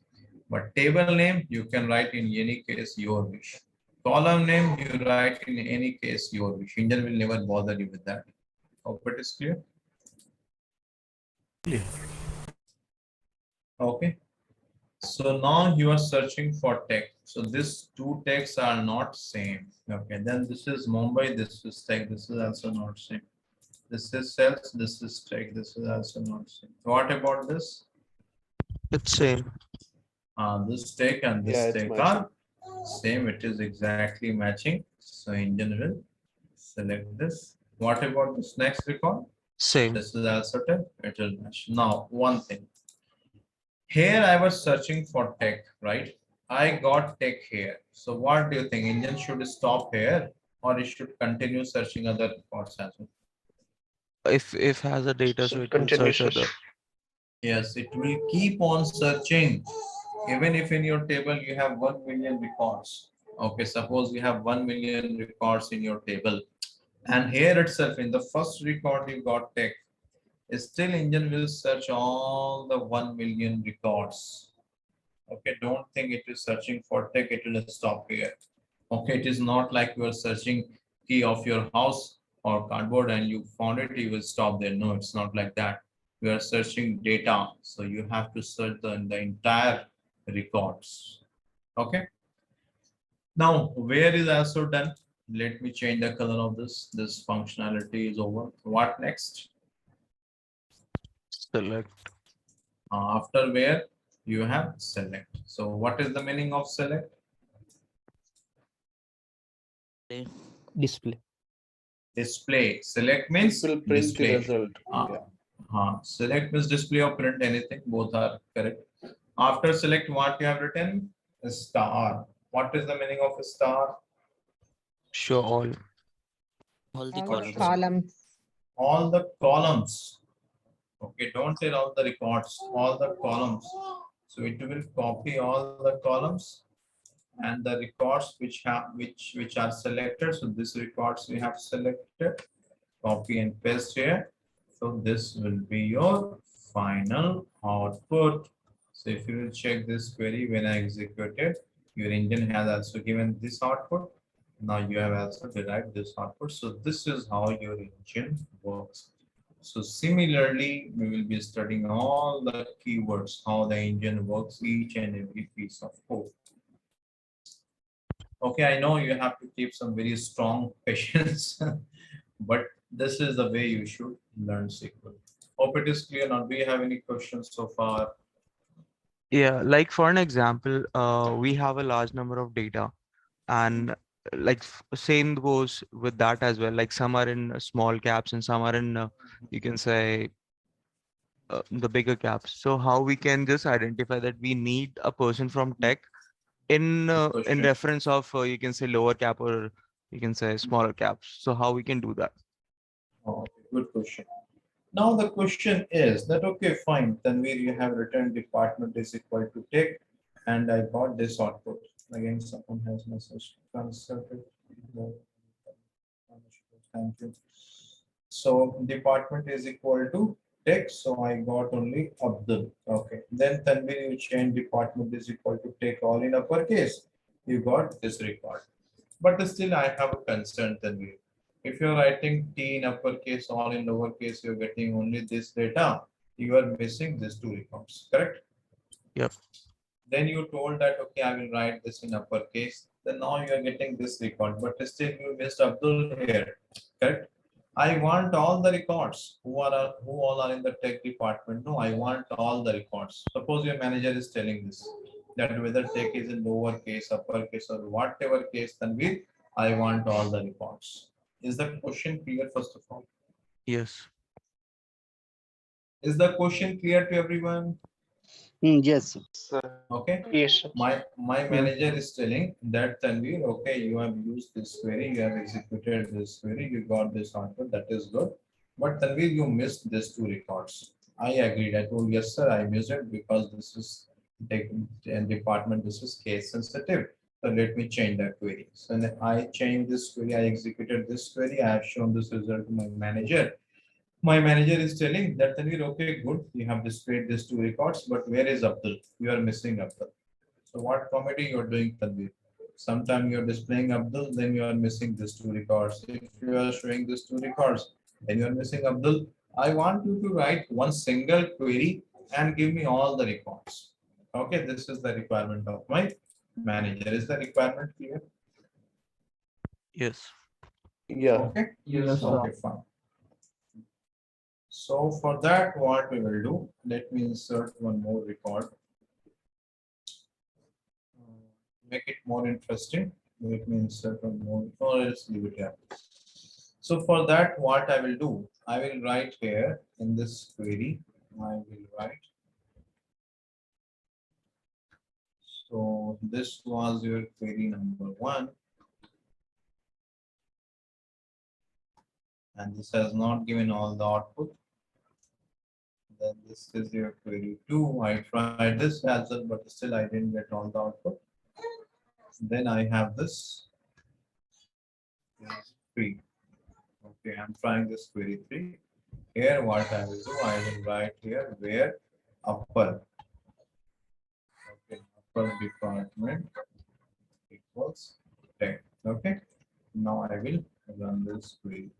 A: But table name, you can write in any case your wish. Column name, you write in any case your wish. Engine will never bother you with that. Hope it is clear. Okay. So now you are searching for tech. So these two texts are not same. Okay, then this is Mumbai, this is tech, this is also not same. This is sales, this is tech, this is also not same. What about this?
P: It's same.
A: This tech and this tech are same. It is exactly matching. So engine will select this. What about this next record?
P: Same.
A: This is also tech. It will match. Now one thing. Here I was searching for tech, right? I got tech here. So what do you think? Engine should stop here or it should continue searching other records as well?
P: If has a data, so it will search other.
A: Yes, it will keep on searching. Even if in your table you have 1 million records. Okay, suppose you have 1 million records in your table. And here itself in the first record you got tech. Still engine will search all the 1 million records. Okay, don't think it is searching for tech, it will stop here. Okay, it is not like you are searching key of your house or cardboard and you found it, you will stop there. No, it's not like that. You are searching data, so you have to search the entire records. Okay. Now, where is also done? Let me change the color of this. This functionality is over. What next?
P: Select.
A: After where you have select. So what is the meaning of select?
N: Display.
I: Display.
A: Display. Select means
M: It will print the
A: display.
M: result.
A: Select means display or print anything. Both are correct. After select, what you have written? A star. What is the meaning of a star?
P: Show all.
N: All the
T: All the
N: columns.
T: columns.
A: All the columns. Okay, don't say all the records, all the columns. So it will copy all the columns and the records which are selected. So this records we have selected, copy and paste here. So this will be your final output. So if you will check this query when I executed, your engine has also given this output. Now you have also derived this output. So this is how your engine works. So similarly, we will be studying all the keywords, how the engine works, each and every piece of code. Okay, I know you have to keep some very strong patience, but this is the way you should learn SQL. Hope it is clear. Now, do you have any questions so far?
P: Yeah, like for an example, we have a large number of data, and like same goes with that as well. Like some are in small caps and some are in, you can say, the bigger caps. So how we can just identify that we need a person from tech in reference of, you can say, lower cap, or you can say smaller caps. So how we can do that?
A: Oh, good question. Now the question is that, okay, fine, Tanvir, you have written department is equal to tech, and I got this output. Again, someone has messaged consulted. Thank you. So department is equal to tech, so I got only Abdul. Okay. Then Tanvir, you change department is equal to tech all in uppercase. You got this record. But still I have a concern, Tanvir. If you're writing T in uppercase, all in lowercase, you're getting only this data. You are missing these two records, correct?
P: Yep.
A: Then you told that, okay, I will write this in uppercase. Then now you are getting this record, but still you missed Abdul here, correct? I want all the records who all are in the tech department. No, I want all the records. Suppose your manager is telling this, that whether tech is in lowercase, uppercase, or whatever case, then I want all the records. Is the question clear first of all?
P: Yes.
A: Is the question clear to everyone?
Q: Yes.
A: Okay.
K: Yes, sir.
A: My manager is telling that, Tanvir, okay, you have used this query, you have executed this query, you got this output, that is good. But Tanvir, you missed these two records. I agreed. I told, yes, sir, I missed it because this is department, this is case sensitive. So let me change that query. So then I changed this query, I executed this query, I have shown this result to my manager. My manager is telling that, Tanvir, okay, good, you have displayed these two records, but where is Abdul? You are missing Abdul. So what comedy you are doing, Tanvir? Sometime you are displaying Abdul, then you are missing these two records. If you are showing these two records, then you are missing Abdul. I want you to write one single query and give me all the records. Okay, this is the requirement of my manager. Is the requirement clear?
P: Yes.
E: Yeah.
A: Okay.
Q: Yes, sir.
A: Okay, fine. So for that, what we will do, let me insert one more record. Make it more interesting. Let me insert one more, or let's leave it here. So for that, what I will do, I will write here in this query, I will write. So this was your query number 1. And this has not given all the output. Then this is your query 2. I tried this as well, but still I didn't get all the output. Then I have this 3. Okay, I'm trying this query 3. Here, what I will do, I will write here where upper. Okay, upper department equals 10. Okay, now I will run this query.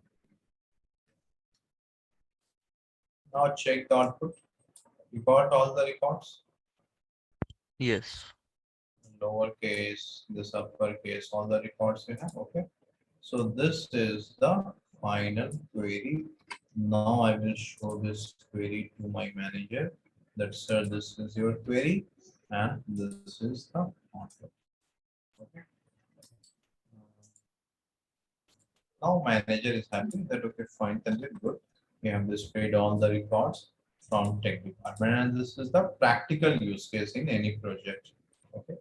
A: Now check the output. You got all the records?
P: Yes.
A: Lowercase, this uppercase, all the records you have. Okay, so this is the final query. Now I will show this query to my manager that, sir, this is your query and this is the output. Okay. Now manager is happy that okay, fine, then we're good. We have displayed all the records from tech department, and this is the practical use case in any project. Okay.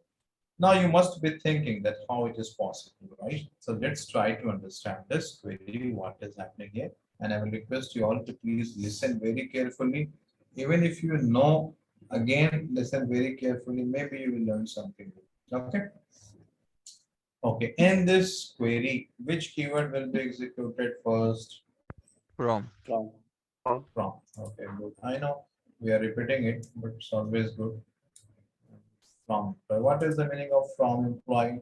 A: Now you must be thinking that how it is possible, right? So let's try to understand this query, what is happening here. And I will request you all to please listen very carefully. Even if you know, again, listen very carefully. Maybe you will learn something. Okay. Okay. In this query, which keyword will be executed first?
P: From.
A: From. Okay, good. I know we are repeating it, but it's always good. From. So what is the meaning of from employee?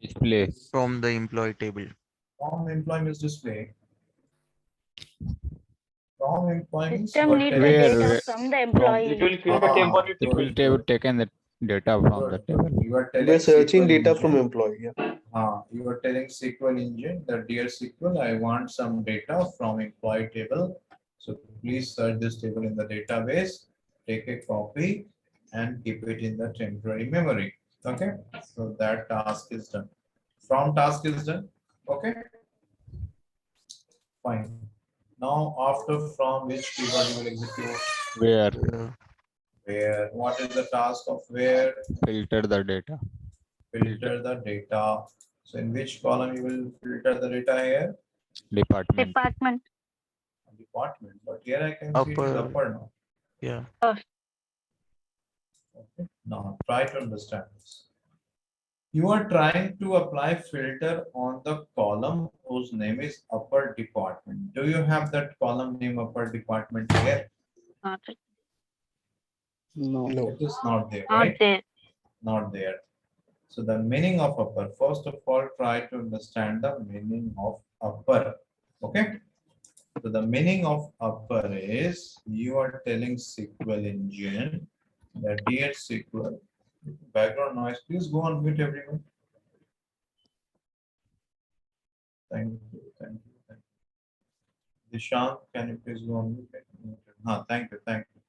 B: Display.
P: From the employee table.
A: From employee is display. From employee means
G: System
A: you are
G: needs the
A: telling
G: data
A: us
G: from the
B: From
G: employee.
B: it will take taken the data from the table.
A: You are telling
M: We're searching
A: SQL
M: data from
A: engine.
M: employee. Yeah.
A: You are telling SQL engine that dear SQL, I want some data from employee table. So please search this table in the database, take a copy and keep it in the temporary memory. Okay, so that task is done. From task is done. Okay, fine. Now after from, which keyword you will execute?
B: Where?
A: Where? What is the task of where?
B: Filter the data.
A: Filter the data. So in which column you will filter the data here?
B: Department.
G: Department.
A: Department, but here I can see it is upper now.
P: Yeah.
A: Okay. Now try to understand this. You are trying to apply filter on the column whose name is upper department. Do you have that column name upper department here?
G: Not,
Q: No.
A: It is not there,
G: not
A: right?
G: there.
A: Not there. So the meaning of upper, first of all, try to understand the meaning of upper. Okay. So the meaning of upper is you are telling SQL engine that dear SQL, background noise, please go on mute everyone. Thank you, thank you, thank you. Dishant, can you please go on mute? Thank you, thank you.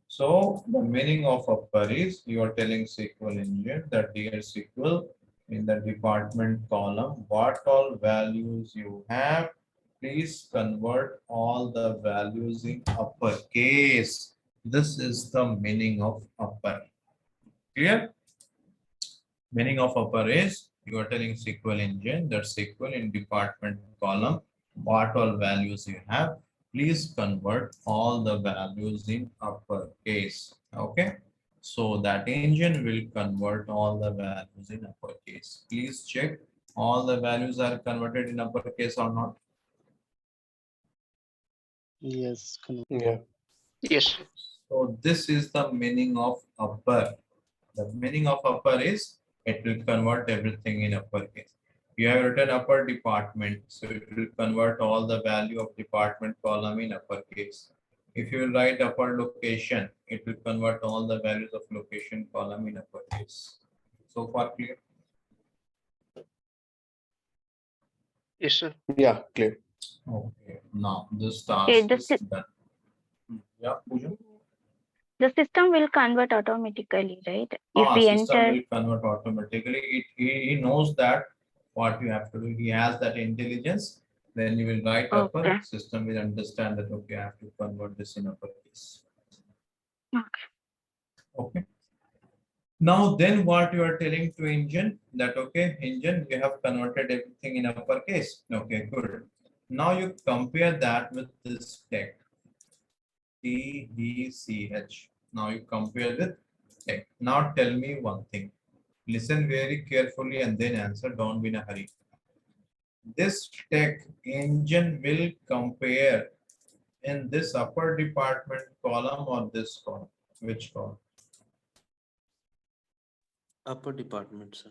A: So the meaning of upper is you are telling SQL engine that dear SQL, in the department column, what all values you have, please convert all the values in uppercase. This is the meaning of upper. Clear? Meaning of upper is you are telling SQL engine that SQL in department column, what all values you have, please convert all the values in uppercase. Okay. So that engine will convert all the values in uppercase. Please check all the values are converted in uppercase or not.
Q: Yes.
M: Yeah.
K: Yes.
A: So this is the meaning of upper. The meaning of upper is it will convert everything in uppercase. You have written upper department, so it will convert all the value of department column in uppercase. If you will write upper location, it will convert all the values of location column in uppercase. So far clear?
K: Yes, sir.
M: Yeah, clear.
A: Okay. Now this
G: Okay,
A: task is done. Yeah, Pooja?
G: the system will convert automatically, right? If we
A: System
G: enter.
A: will convert automatically. He knows that what you have to do. He has that intelligence. Then you will write upper.
G: Okay.
A: System will understand that okay, I have to convert this in uppercase.
G: Okay.
A: Okay. Now then what you are telling to engine that okay, engine, you have converted everything in uppercase. Okay, good. Now you compare that with this text. TECH. Now you compare with text. Now tell me one thing. Listen very carefully and then answer. Don't be in a hurry. This tech engine will compare in this upper department column or this column. Which column?
T: Upper department, sir.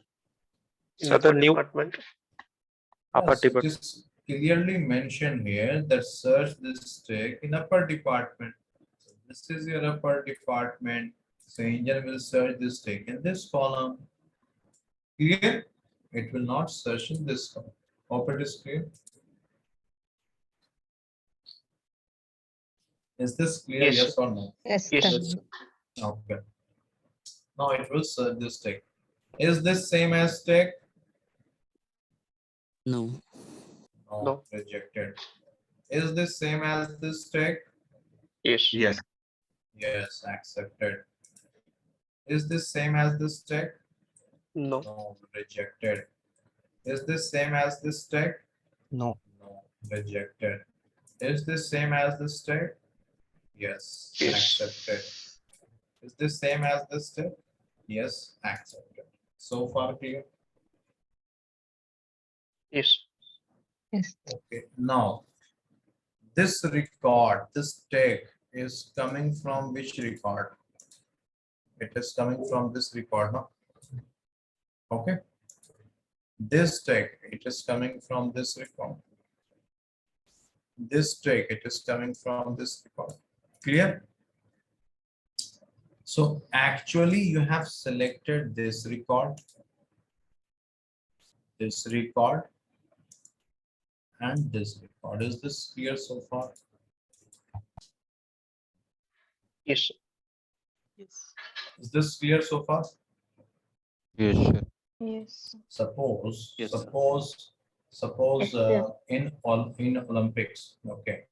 K: So the new department. Upper
A: Yes, it
K: department.
A: is clearly mentioned here that search this tech in upper department. So this is your upper department. So engine will search this tech in this column. Clear? It will not search in this column. Hope it is clear. Is this clear?
K: Yes,
A: Yes
K: sir.
A: or no?
K: Yes, sir.
A: Okay. Now it will search this tech. Is this same as tech?
N: No.
A: No. Rejected. Is this same as this tag?
D: Yes.
O: Yes.
A: Yes, accepted. Is this same as this tag?
K: No.
A: No, rejected. Is this same as this tag?
K: No.
A: No, rejected. Is this same as this tag? Yes, accepted. Is this same as this tag? Yes, accepted. So far clear?
D: Yes.
R: Yes.
A: Okay, now this record, this tag is coming from which record? It is coming from this record, no? Okay. This tag, it is coming from this record. This tag, it is coming from this record. Clear? So actually you have selected this record, and this record. Is this clear so far?
D: Yes.
K: Yes.
A: Is this clear so far?
B: Yes, sir.
F: Yes.
A: Suppose,
N: Yes, sir.
A: suppose
F: Yes,
A: in Olympics, okay,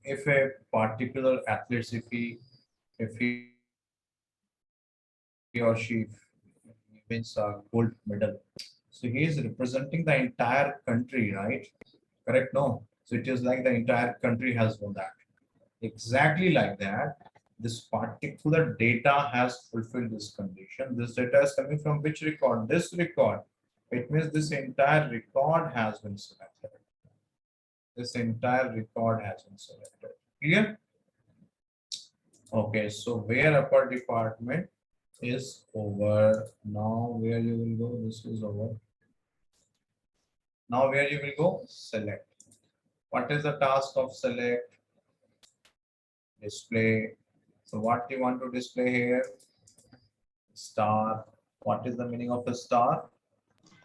A: if a particular athlete, if he or she wins a gold medal, so he is representing the entire country, right? Correct? No. So it is like the entire country has won that. Exactly like that, this particular data has fulfilled this condition. This data is coming from which record? This record. It means this entire record has been selected. This entire record has been selected. Clear? Okay, so where upper department is over. Now where you will go? This is over. Now where you will go? Select. What is the task of select? Display. So what do you want to display here? Star. What is the meaning of a star?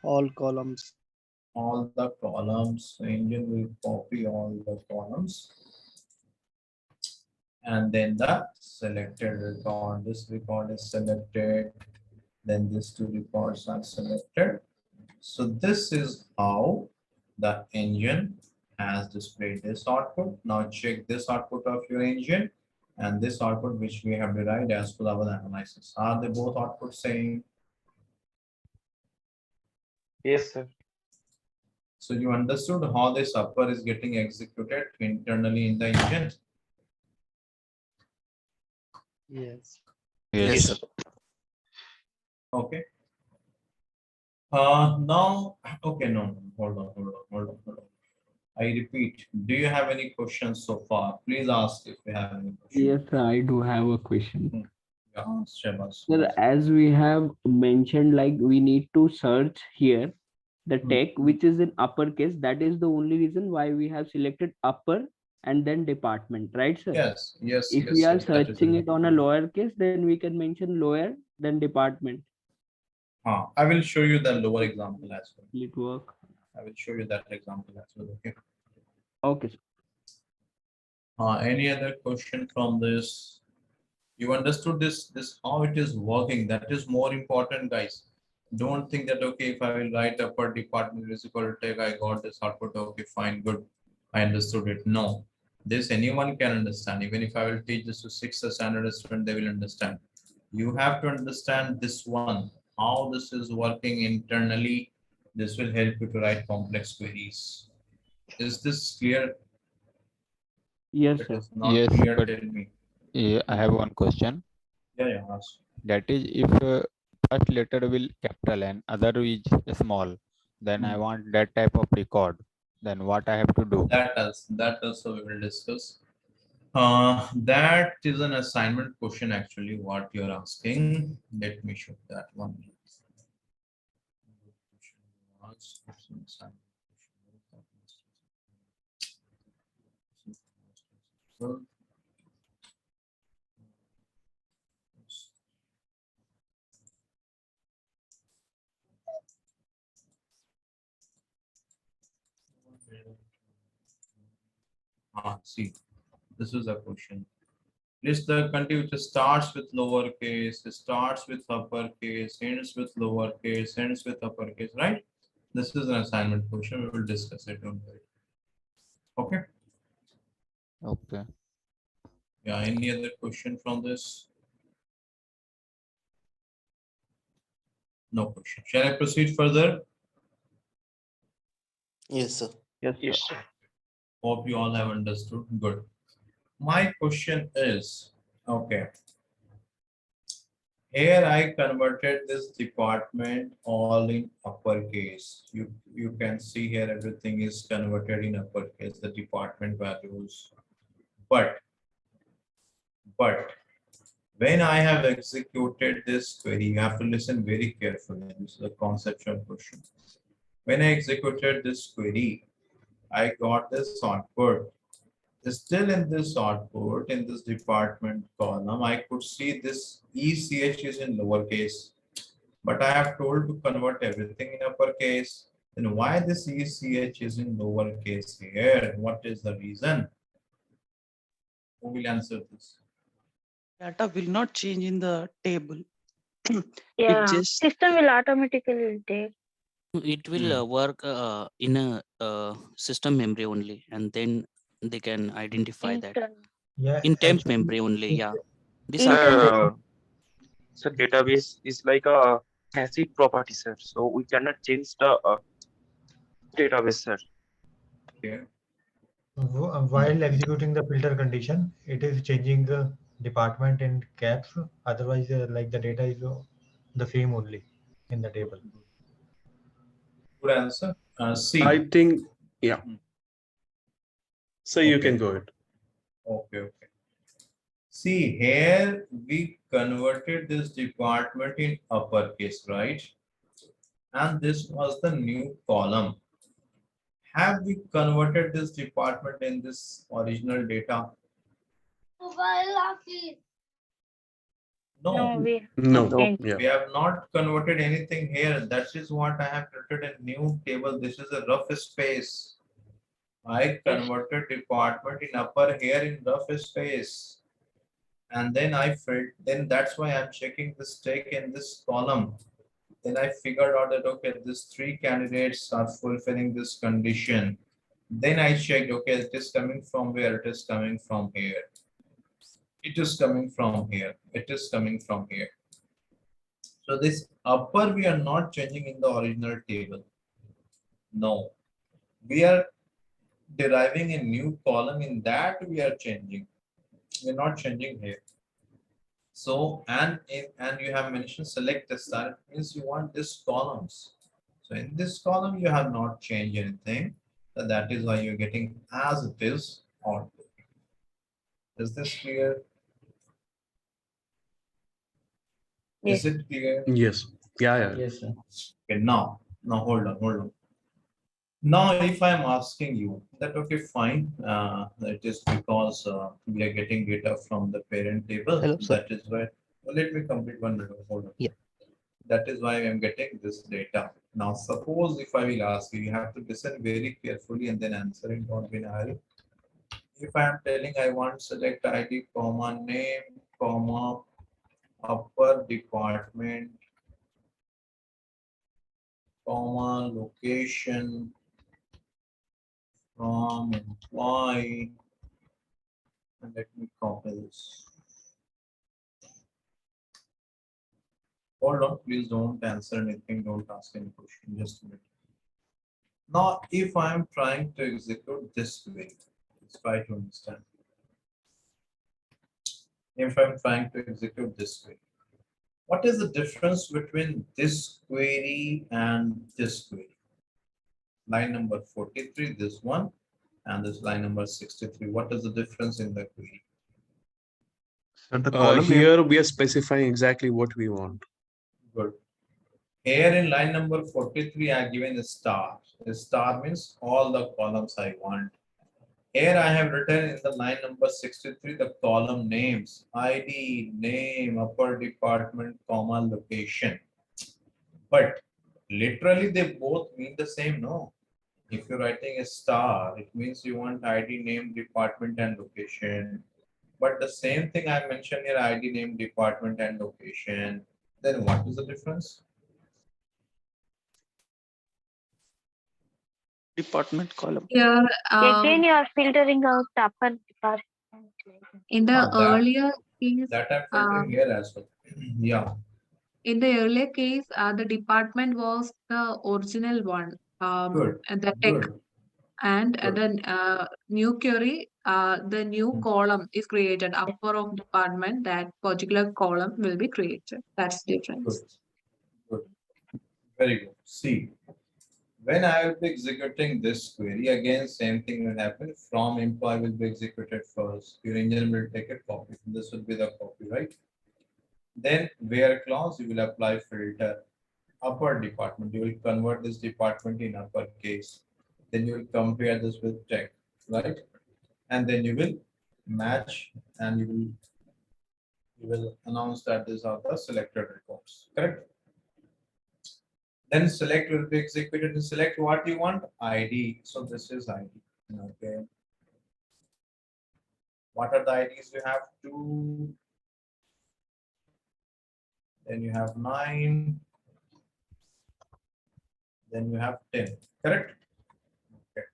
K: All columns.
A: All the columns. So engine will copy all the columns. And then the selected record. This record is selected. Then these two records are selected. So this is how the engine has displayed this output. Now check this output of your engine and this output which we have derived as per our analysis. Are they both outputs same?
K: Yes, sir.
A: So you understood how this upper is getting executed internally in the engine?
K: Yes.
B: Yes, sir.
A: Okay. Now, okay, no, hold on. I repeat, do you have any questions so far? Please ask if you have any questions.
C: Yes, sir, I do have a question.
A: Yeah, Shabas.
C: Sir, as we have mentioned, like we need to search here the tech which is in uppercase. That is the only reason why we have selected upper and then department, right, sir?
A: Yes, yes,
C: If
A: yes,
C: we are
A: yes, that is
C: searching
A: it.
C: it on a lower case, then we can mention lower then department.
A: I will show you the lower example as well.
C: Will it work?
A: I will show you that example as well. Okay.
C: Okay, sir.
A: Any other question from this? You understood this how it is working? That is more important, guys. Don't think that okay, if I will write upper department is equal to tech, I got this output. Okay, fine, good. I understood it. No, this anyone can understand. Even if I will teach this to 6th standard student, they will understand. You have to understand this one, how this is working internally. This will help you to write complex queries. Is this clear?
C: Yes,
A: If it
C: sir.
A: is not
B: Yes,
A: clear,
B: but
A: tell me.
B: yeah, I have one question.
A: Yeah, ask.
B: That is, if first letter will capital N, other is small, then I want that type of record. Then what I have to do?
A: That also we will discuss. That is an assignment question actually, what you're asking. Let me show that one. See, this is a question. List the country which starts with lowercase, starts with uppercase, ends with lowercase, ends with uppercase, right? This is an assignment question. We will discuss it. Don't worry. Okay.
B: Okay.
A: Yeah. Any other question from this? No question. Shall I proceed further?
T: Yes, sir.
K: Yes, sir.
A: Hope you all have understood. Good. My question is, okay. Here I converted this department all in uppercase. You can see here everything is converted in uppercase, the department values. But when I have executed this query, you have to listen very carefully. This is a conceptual question. When I executed this query, I got this output. Still in this output, in this department column, I could see this ECH is in lowercase, but I have told to convert everything in uppercase. Then why this ECH is in lowercase here? What is the reason? Who will answer this?
U: Data will not change in the table.
G: Yeah,
U: just
G: system will automatically take.
N: It will work in a system memory only, and then they can identify that
S: Yeah,
N: in temp
S: actually,
N: memory only. Yeah, this
G: Internal.
P: So database is like a passive property, sir. So we cannot change the database, sir.
A: Okay.
S: while executing the filter condition, it is changing the department in caps. Otherwise, like the data is the same only in the table.
A: Good answer. C.
M: I think, yeah. So you can go ahead.
A: Okay. See, here we converted this department in uppercase, right? And this was the new column. Have we converted this department in this original data? No.
G: Okay.
A: We have not converted anything here. That is what I have created a new table. This is a rough space. I converted department in upper here in rough space. And then I filled, then that's why I'm checking the stake in this column. Then I figured out that, okay, these three candidates are fulfilling this condition. Then I checked, okay, it is coming from where? It is coming from here. It is coming from here. It is coming from here. So this upper we are not changing in the original table. No. We are deriving a new column. In that we are changing. We're not changing here. So, and you have mentioned select the star, it means you want this columns. So in this column, you have not changed anything. So that is why you're getting as it is output. Is this clear? Is it clear?
M: Yes. Yeah.
A: Yes, sir. Okay, now hold on. Now, if I'm asking you that, okay, fine, it is because we are getting data from the parent table.
I: Hello, sir.
A: That is why, well, let me complete one minute. Hold on.
I: Yeah.
A: That is why I'm getting this data. Now, suppose if I will ask you, you have to listen very carefully and then answer it, don't be in a hurry. If I'm telling I want select ID, comma, name, comma, upper department, comma, location, from employee, and let me copy this. Hold on, please don't answer anything, don't ask any question, just a minute. Now, if I am trying to execute this way, let's try to understand. If I'm trying to execute this way, what is the difference between this query and this query? Line number 43, this one, and this line number 63. What is the difference in the query?
O: So the column
M: Here we are specifying exactly what we want.
A: Good. Here in line number 43, I have given a star. A star means all the columns I want. Here I have written in the line number 63 the column names, ID, name, upper department, comma, location. But literally they both mean the same, no? If you're writing a star, it means you want ID, name, department, and location. But the same thing I mentioned here, ID, name, department, and location. Then what is the difference?
U: department column.
L: Here,
G: Again, you are filtering out the upper department.
L: in the
A: that
L: earlier case,
A: that I'm filtering here as well. Yeah.
L: in the earlier case, the department was the original one,
A: Good.
L: and the tech,
A: Good.
L: and
A: Good.
L: the new query, the new column is created upper of department. That particular column will be created. That's the difference.
A: Good. Very good. See, when I will be executing this query, again, same thing will happen. From employee will be executed first. Your engine will take a copy. This will be the copy, right? Then where clause, you will apply filter. Upper department, you will convert this department in uppercase. Then you will compare this with tech, right? And then you will match and you will announce that these are the selected records, correct? Then select will be executed and select what you want, ID. So this is ID. Okay. What are the IDs? You have 2. Then you have 9. Then you have 10. Correct? Okay.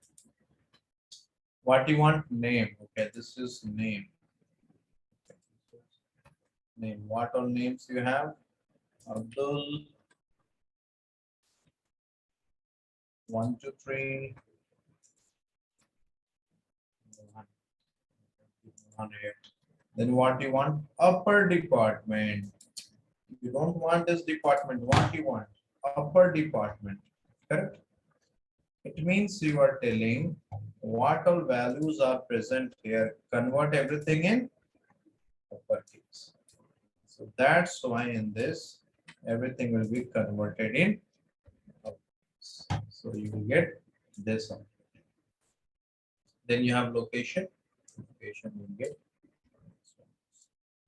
A: What do you want? Name. Okay, this is name. Name. What all names you have? Abdul. 1, 2, 3. 100. Then what you want? Upper department. You don't want this department. What you want? Upper department. Correct? It means you are telling what all values are present here. Convert everything in uppercase. So that's why in this everything will be converted in uppercase. So you will get this one. Then you have location. Location you will get.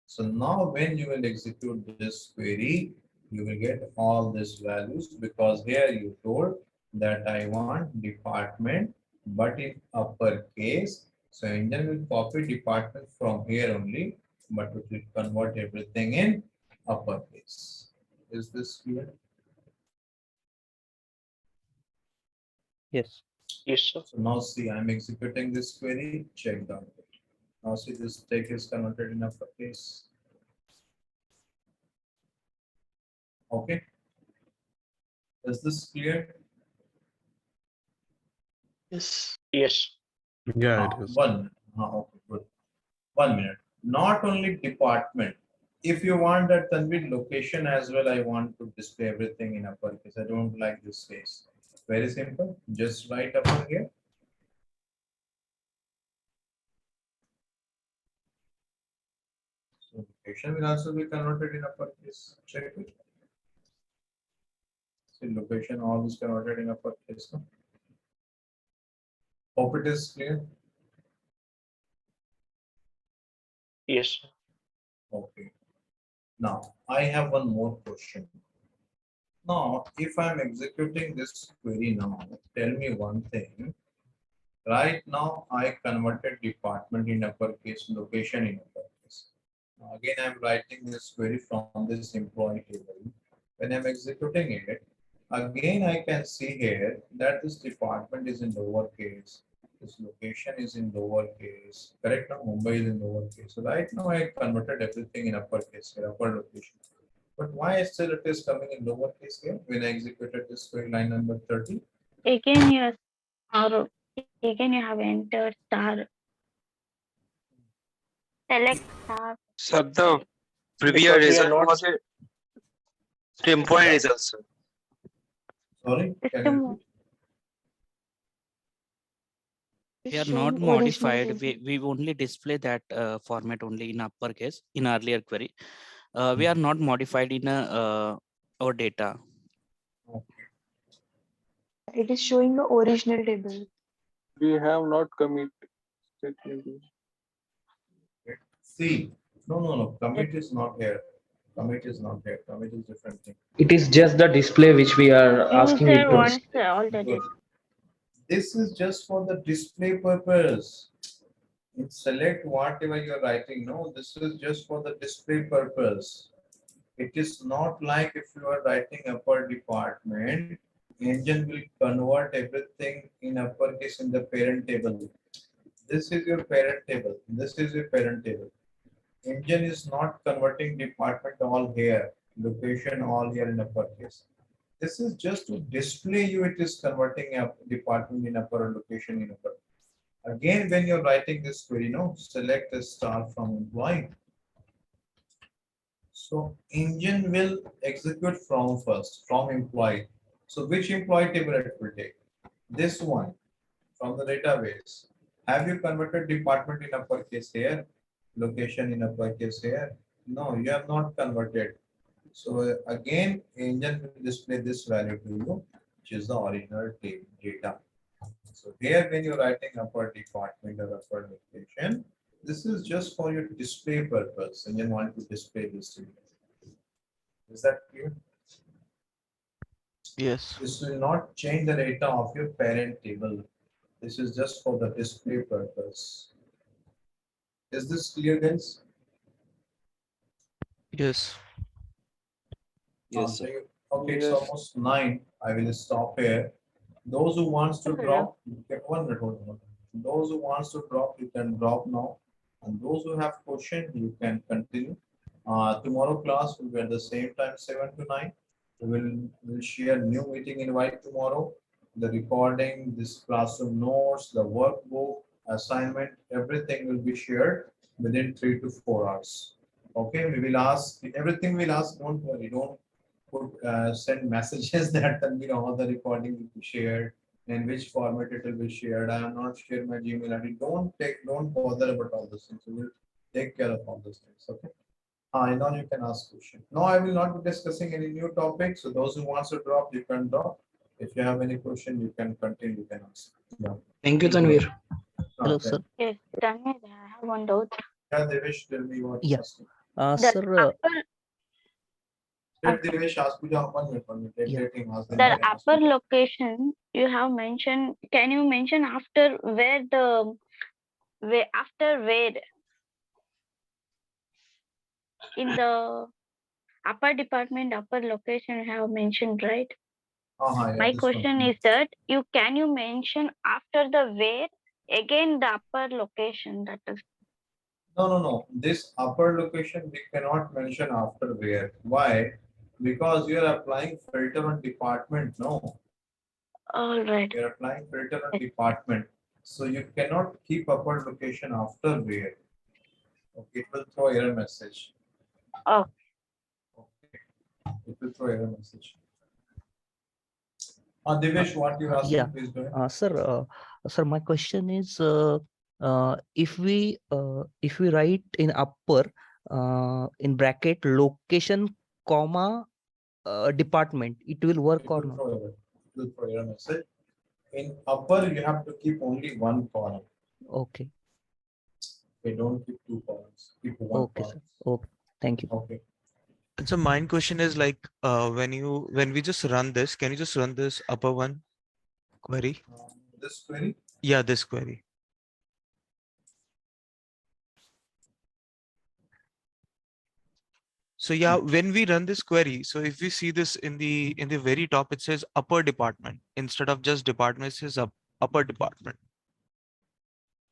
A: So now when you will execute this query, you will get all these values because here you told that I want department, but in uppercase. So engine will copy department from here only, but it will convert everything in uppercase. Is this clear?
I: Yes.
D: Yes, sir.
A: So now see, I'm executing this query, check the output. Now see this text is converted in uppercase. Okay. Is this clear?
D: Yes. Yes.
M: Yeah, it is.
A: Okay, good. 1 minute. Not only department. If you want that Tanvir location as well, I want to display everything in uppercase. I don't like this case. Very simple. Just write upper here. So location will also be converted in uppercase. Check it. See location all is converted in uppercase. No? Hope it is clear.
D: Yes.
A: Okay. Now I have one more question. Now, if I'm executing this query now, tell me one thing. Right now, I converted department in uppercase, location in uppercase. Now, again, I'm writing this query from this employee table. When I'm executing it, again, I can see here that this department is in lowercase. This location is in lowercase. Correct? Now, Mumbai is in lowercase. So right now, I converted everything in uppercase, here, upper location. But why still it is coming in lowercase here when I executed this query line number 30?
G: Again, you have entered star. Select star.
P: Sir, the previous
D: Because we are
P: result
D: not
P: was a temporary result, sir.
A: Sorry, can you
G: System
A: repeat?
N: We are
F: showing
N: not
F: original
N: modified.
F: table.
N: We only display that format only in uppercase in earlier query. We are not modified in our data.
U: It is showing the original table.
V: We have not commit statement.
A: See, no. Commit is not here. Commit is not here. Commit is different thing.
C: It is just the display which we are asking it
G: User
C: to.
G: wants all the
A: Good. This is just for the display purpose. Select whatever you're writing. No, this is just for the display purpose. It is not like if you are writing upper department, engine will convert everything in uppercase in the parent table. This is your parent table. This is your parent table. Engine is not converting department all here, location all here in uppercase. This is just to display you. It is converting a department in upper and location in upper. Again, when you're writing this query, select a star from employee. So engine will execute from first, from employee. So which employee table it will take? This one from the database. Have you converted department in uppercase here? Location in uppercase here? No, you have not converted. So again, engine will display this value to you, which is the original data. So here, when you're writing upper department or upper location, this is just for your display purpose. Engine want to display this to you. Is that clear?
P: Yes.
A: This will not change the data of your parent table. This is just for the display purpose. Is this clear, guys?
P: Yes.
A: Yes, sir. Okay, it's almost 9. I will stop here. Those who wants to drop, get 1 minute. Hold on. Those who wants to drop, you can drop now. And those who have question, you can continue. Tomorrow class will be at the same time, 7 to 9. We'll share new meeting invite tomorrow. The recording, this classroom notes, the workbook, assignment, everything will be shared within 3 to 4 hours. Okay, we will ask, everything we'll ask, don't worry, don't send messages that all the recording will be shared and which format it will be shared. I am not share my Gmail ID. Don't bother about all those things. We will take care of all those things. Okay. Now you can ask question. No, I will not be discussing any new topic. So those who wants to drop, you can drop. If you have any question, you can continue. You can ask. Yeah.
Q: Thank you, Tanvir.
I: Hello,
A: Okay.
I: sir.
G: Yes, Tanvir, I have one doubt.
A: Yeah, Devesh, tell me what
I: Yeah.
A: asking.
G: The
I: Sir,
G: upper,
A: Let Devesh ask you 1 minute. Let him ask. Then
G: the
A: you can ask.
G: upper location you have mentioned. Can you mention after where the after where in the upper department, upper location you have mentioned, right?
A: Yeah,
G: My
A: this
G: question
A: one.
G: is that can you mention after the where again the upper location, that is.
A: No. This upper location we cannot mention after where. Why? Because you are applying filter on department. No,
G: All right.
A: you are applying filter on department. So you cannot keep upper location after where. Okay, it will throw error message.
G: Oh.
A: Okay, it will throw error message. Devesh, what you asking?
I: yeah,
A: Please go ahead.
I: sir, my question is, if we write in upper in bracket location comma department, it will work
A: It
I: or
A: will
I: not?
A: throw error. It will throw error message. In upper, you have to keep only one column.
I: Okay.
A: Okay, don't keep 2 columns. Keep 1
I: Okay,
A: column.
I: sir. Okay. Thank you.
A: Okay.
P: And so my question is like, when we just run this, can you just run this upper one query?
A: This query?
P: Yeah, this query. So yeah, when we run this query, so if we see this in the very top, it says upper department instead of just department, it says upper department.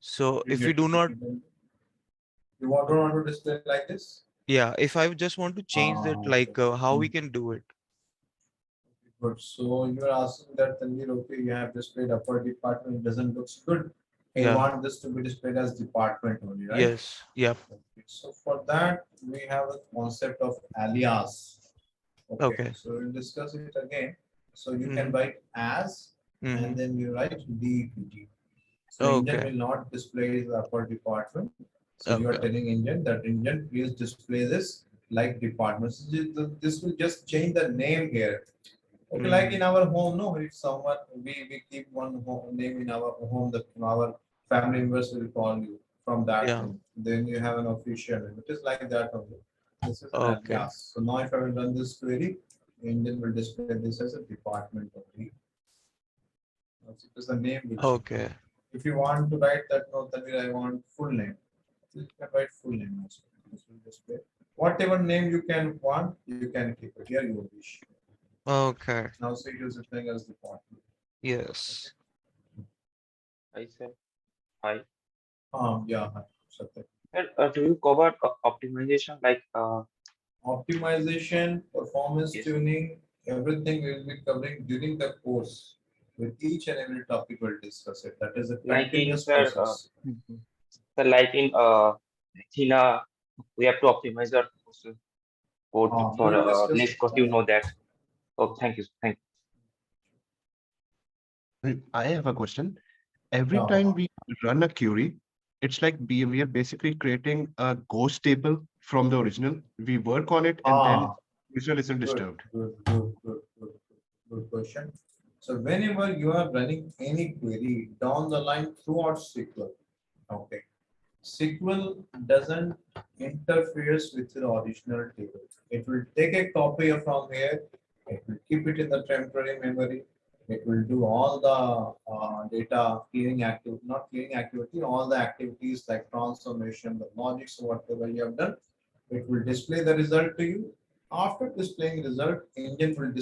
P: So if we do not,
A: You don't want to display like this?
P: yeah, if I just want to change that, like how we can do it.
A: Good. So you're asking that Tanvir, okay, you have displayed upper department, it doesn't look good. I
P: Yeah.
A: want this to be displayed as department only, right?
P: Yes. Yep.
A: Okay. So for that, we have a concept of alias.
P: Okay.
A: So we'll discuss it again. So you can
P: Mhm.
A: write as, and then you write DPT. So engine
P: Okay.
A: will not display the upper department. So you are
P: Okay.
A: telling engine that engine please display this like department. So this will just change the name here. Okay, like in our home, no, if someone we keep one home name in our home, that our family members will call you from that
P: Yeah.
A: home. Then you have an official name. It is like that only. This is an
P: Okay.
A: alias. So now if I will run this query, engine will display this as a department only. Because the name will change.
P: Okay.
A: If you want to write that, no, Tanvir, I want full name. So you can write full name also. This will display. Whatever name you can want, you can keep it. Here you wish.
P: Okay.
A: Now see it is written as department.
P: Yes.
H: I said hi.
A: Yeah, hi, Satya.
H: And do you cover optimization like
A: Optimization, performance
H: yes,
A: tuning, everything we will be covering during the course. With each and every topic, we'll discuss it. That is a
H: like in
A: continuous process.
H: like in Athena, we have to optimize our code for
A: We'll discuss
H: next
A: it.
H: course. You know that. Oh, thank you. Thank
O: I have a question. Every
A: Yeah.
O: time we run a query, it's like we are basically creating a ghost table from the original. We work on it and then visual isn't
A: Good,
O: disturbed.
A: good question. So whenever you are running any query down the line throughout SQL, okay, SQL doesn't interferes with the original table. It will take a copy from here, it will keep it in the temporary memory, it will do all the data cleaning activity, not cleaning activity, all the activities like transformation, the logics, whatever you have done, it will display the result to you. After displaying result, engine will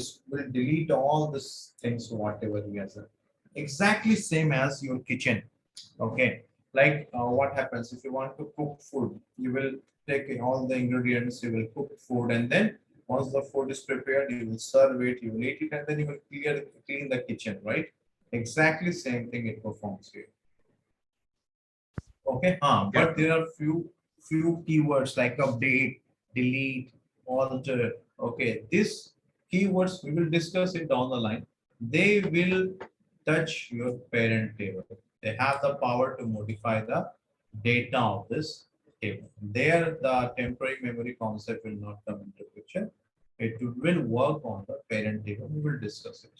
A: delete all these things, whatever he has done. Exactly same as your kitchen. Okay, like what happens if you want to cook food, you will take all the ingredients, you will cook food, and then once the food is prepared, you will serve it, you will eat it, and then you will clean the kitchen, right? Exactly same thing it performs here. Okay, but there are few keywords like update, delete, alter. Okay, these keywords we will discuss it down the line. They will touch your parent table. They have the power to modify the data of this table. There, the temporary memory concept will not come into picture. It will work on the parent table. We will discuss it.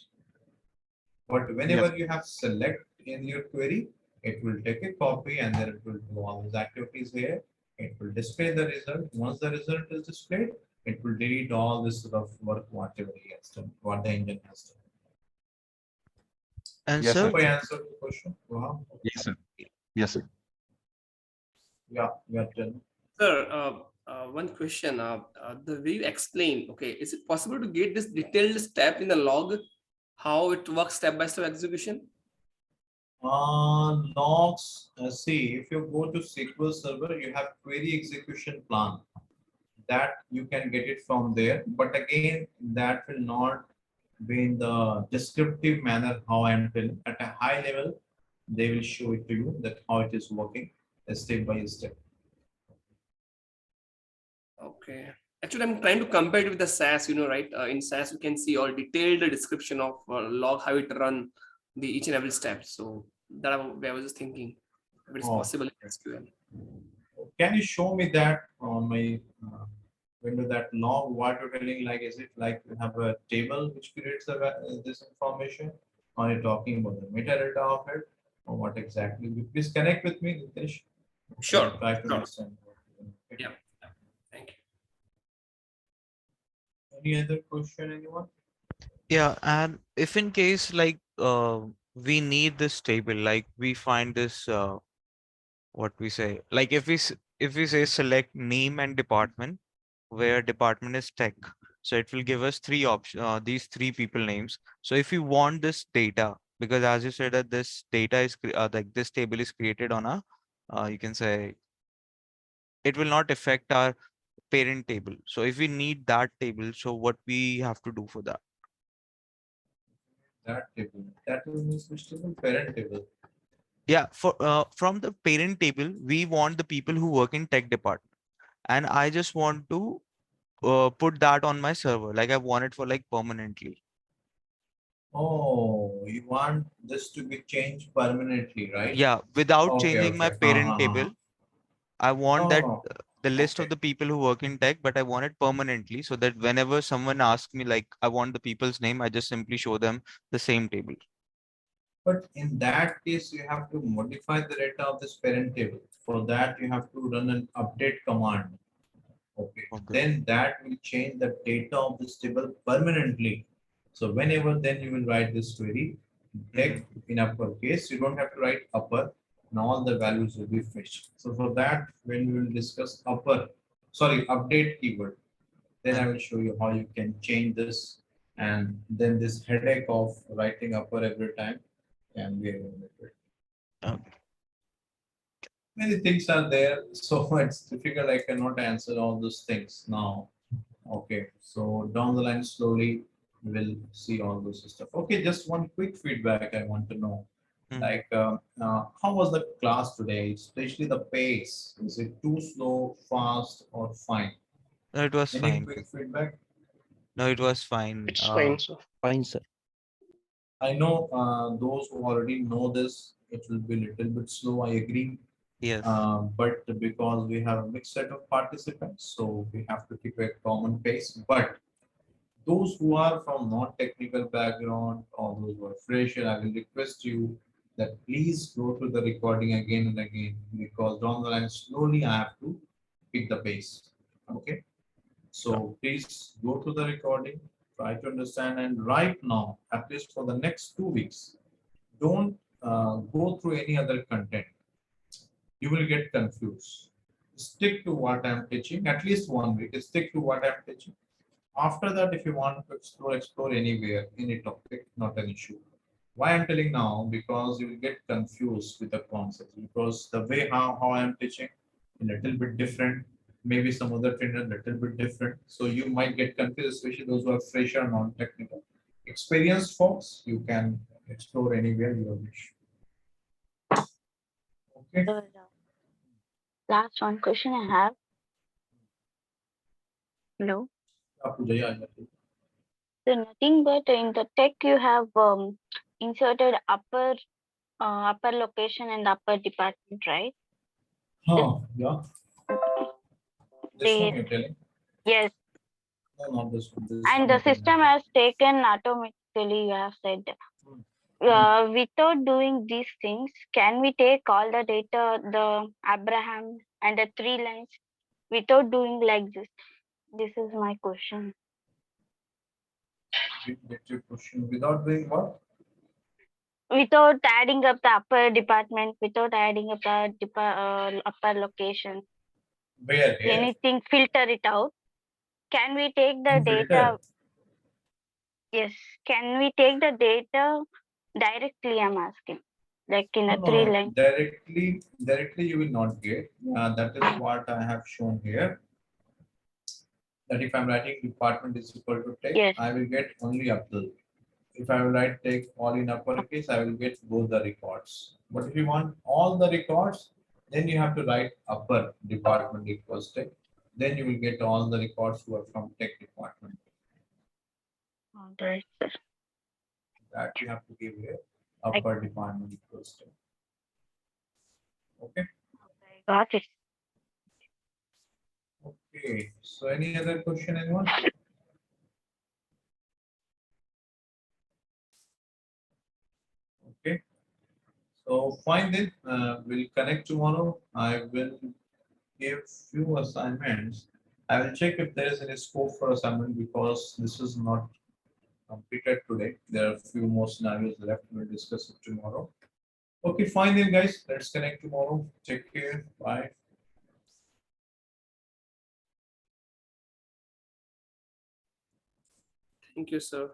A: But whenever you have select in your query, it will take a copy and then it will do all these activities here. It will display the result. Once the result is displayed, it will delete all this sort of work, whatever he has done, what the engine has done.
P: And
O: Yes,
P: sir,
O: sir.
A: Hope I answered the question.
O: Yes, sir. Yes, sir.
A: Yeah, done.
E: Sir, one question. The way you explain, okay, is it possible to get this detailed step in the log, how it works step by step execution?
A: Logs, see, if you go to SQL Server, you have query execution plan. That you can get it from there. But again, that will not be in the descriptive manner how I am telling. At a high level, they will show it to you that how it is working step by step.
E: Okay. Actually, I'm trying to compare it with the SAS, right? In SAS, you can see all detailed description of log, how it run, the each and every step. So that I was just thinking, if it's possible in SQL.
A: Can you show me that on my window, that log, what you're telling, like, is it like you have a table which creates this information? Or are you talking about the metadata of it? Or what exactly? Please connect with me, Nitish.
E: Sure.
A: Try to understand.
E: Yeah. Thank you.
A: Any other question, anyone?
P: yeah, and if in case like we need this table, like we find this what we say, like if we say select name and department, where department is tech, so it will give us three options, these three people names. So if you want this data, because as you said that this data is like this table is created on a you can say it will not affect our parent table. So if we need that table, so what we have to do for that?
A: That table. That table means which table? Parent table.
P: Yeah, for from the parent table, we want the people who work in tech department, and I just want to put that on my server. Like I want it for like permanently.
A: Oh, you want this to be changed permanently, right?
P: Yeah, without
A: Okay,
P: changing my
A: okay.
P: parent table, I want that
A: Oh,
P: the list of
A: okay.
P: the people who work in tech, but I want it permanently so that whenever someone asks me like I want the people's name, I just simply show them the same table.
A: But in that case, you have to modify the data of this parent table. For that, you have to run an update command. Okay. Then that will change the data of this table permanently. So whenever then you will write this query, tech in uppercase, you don't have to write upper, and all the values will be fetched. So for that, when we will discuss update keyword, then I will show you how you can change this and then this headache of writing upper every time can be eliminated.
P: Okay.
A: Many things are there, so it's difficult. I cannot answer all those things now. Okay, so down the line, slowly we'll see all those stuff. Okay, just one quick feedback I want to know. Like, how was the class today? Especially the pace. Is it too slow, fast, or fine?
P: No, it was
A: Any
P: fine.
A: quick feedback?
P: No, it was fine.
I: It's fine, sir. Fine, sir.
A: I know those who already know this, it will be a little bit slow. I agree.
P: Yes.
A: But because we have a mixed set of participants, so we have to keep a common pace. But those who are from non-technical background or those who are fresher, I will request you that please go to the recording again and again, because down the line slowly I have to pick the pace. Okay, so please go to the recording, try to understand, and right now, at least for the next 2 weeks, don't go through any other content. You will get confused. Stick to what I'm teaching, at least 1 week. Stick to what I'm teaching. After that, if you want to explore anywhere, any topic, not an issue. Why I'm telling now? Because you will get confused with the concepts. Because the way how I am teaching, a little bit different. Maybe some other trainer a little bit different. So you might get confused, especially those who are fresh or non-technical. Experienced folks, you can explore anywhere you wish. Okay.
G: So the last one question I have. Hello. So nothing but in the tech you have inserted upper location and upper department, right?
A: Yeah. This one
G: They,
A: you're telling?
G: yes.
A: No, not this one. This
G: And
A: one
G: the
A: you're telling.
G: system has taken automatically, you have said. Without doing these things, can we take all the data, the Abraham and the 3 lines without doing like this? This is my question.
A: Get your question without doing what?
G: Without adding up the upper department, without adding up the upper location.
A: Where?
G: Anything, filter it out. Can we take the data?
A: Filter.
G: Yes. Can we take the data directly? I'm asking, like in a
A: No,
G: 3
A: no,
G: line.
A: directly you will not get. That is what I have shown here. That if I'm writing department is equal to tech,
G: Yes.
A: I will get only Abdul. If I will write tech all in uppercase, I will get both the records. But if you want all the records, then you have to write upper department equals tech. Then you will get all the records who are from tech department.
G: Right.
A: That you have to give here upper department equals tech. Okay.
G: Got it.
A: Okay. So any other question, anyone? Okay. So fine then, we'll connect tomorrow. I will give few assignments. I will check if there is any scope for assignment because this is not completed today. There are a few more scenarios left. We'll discuss it tomorrow. Okay, fine then guys. Let's connect tomorrow. Take care. Bye.
E: Thank you, sir.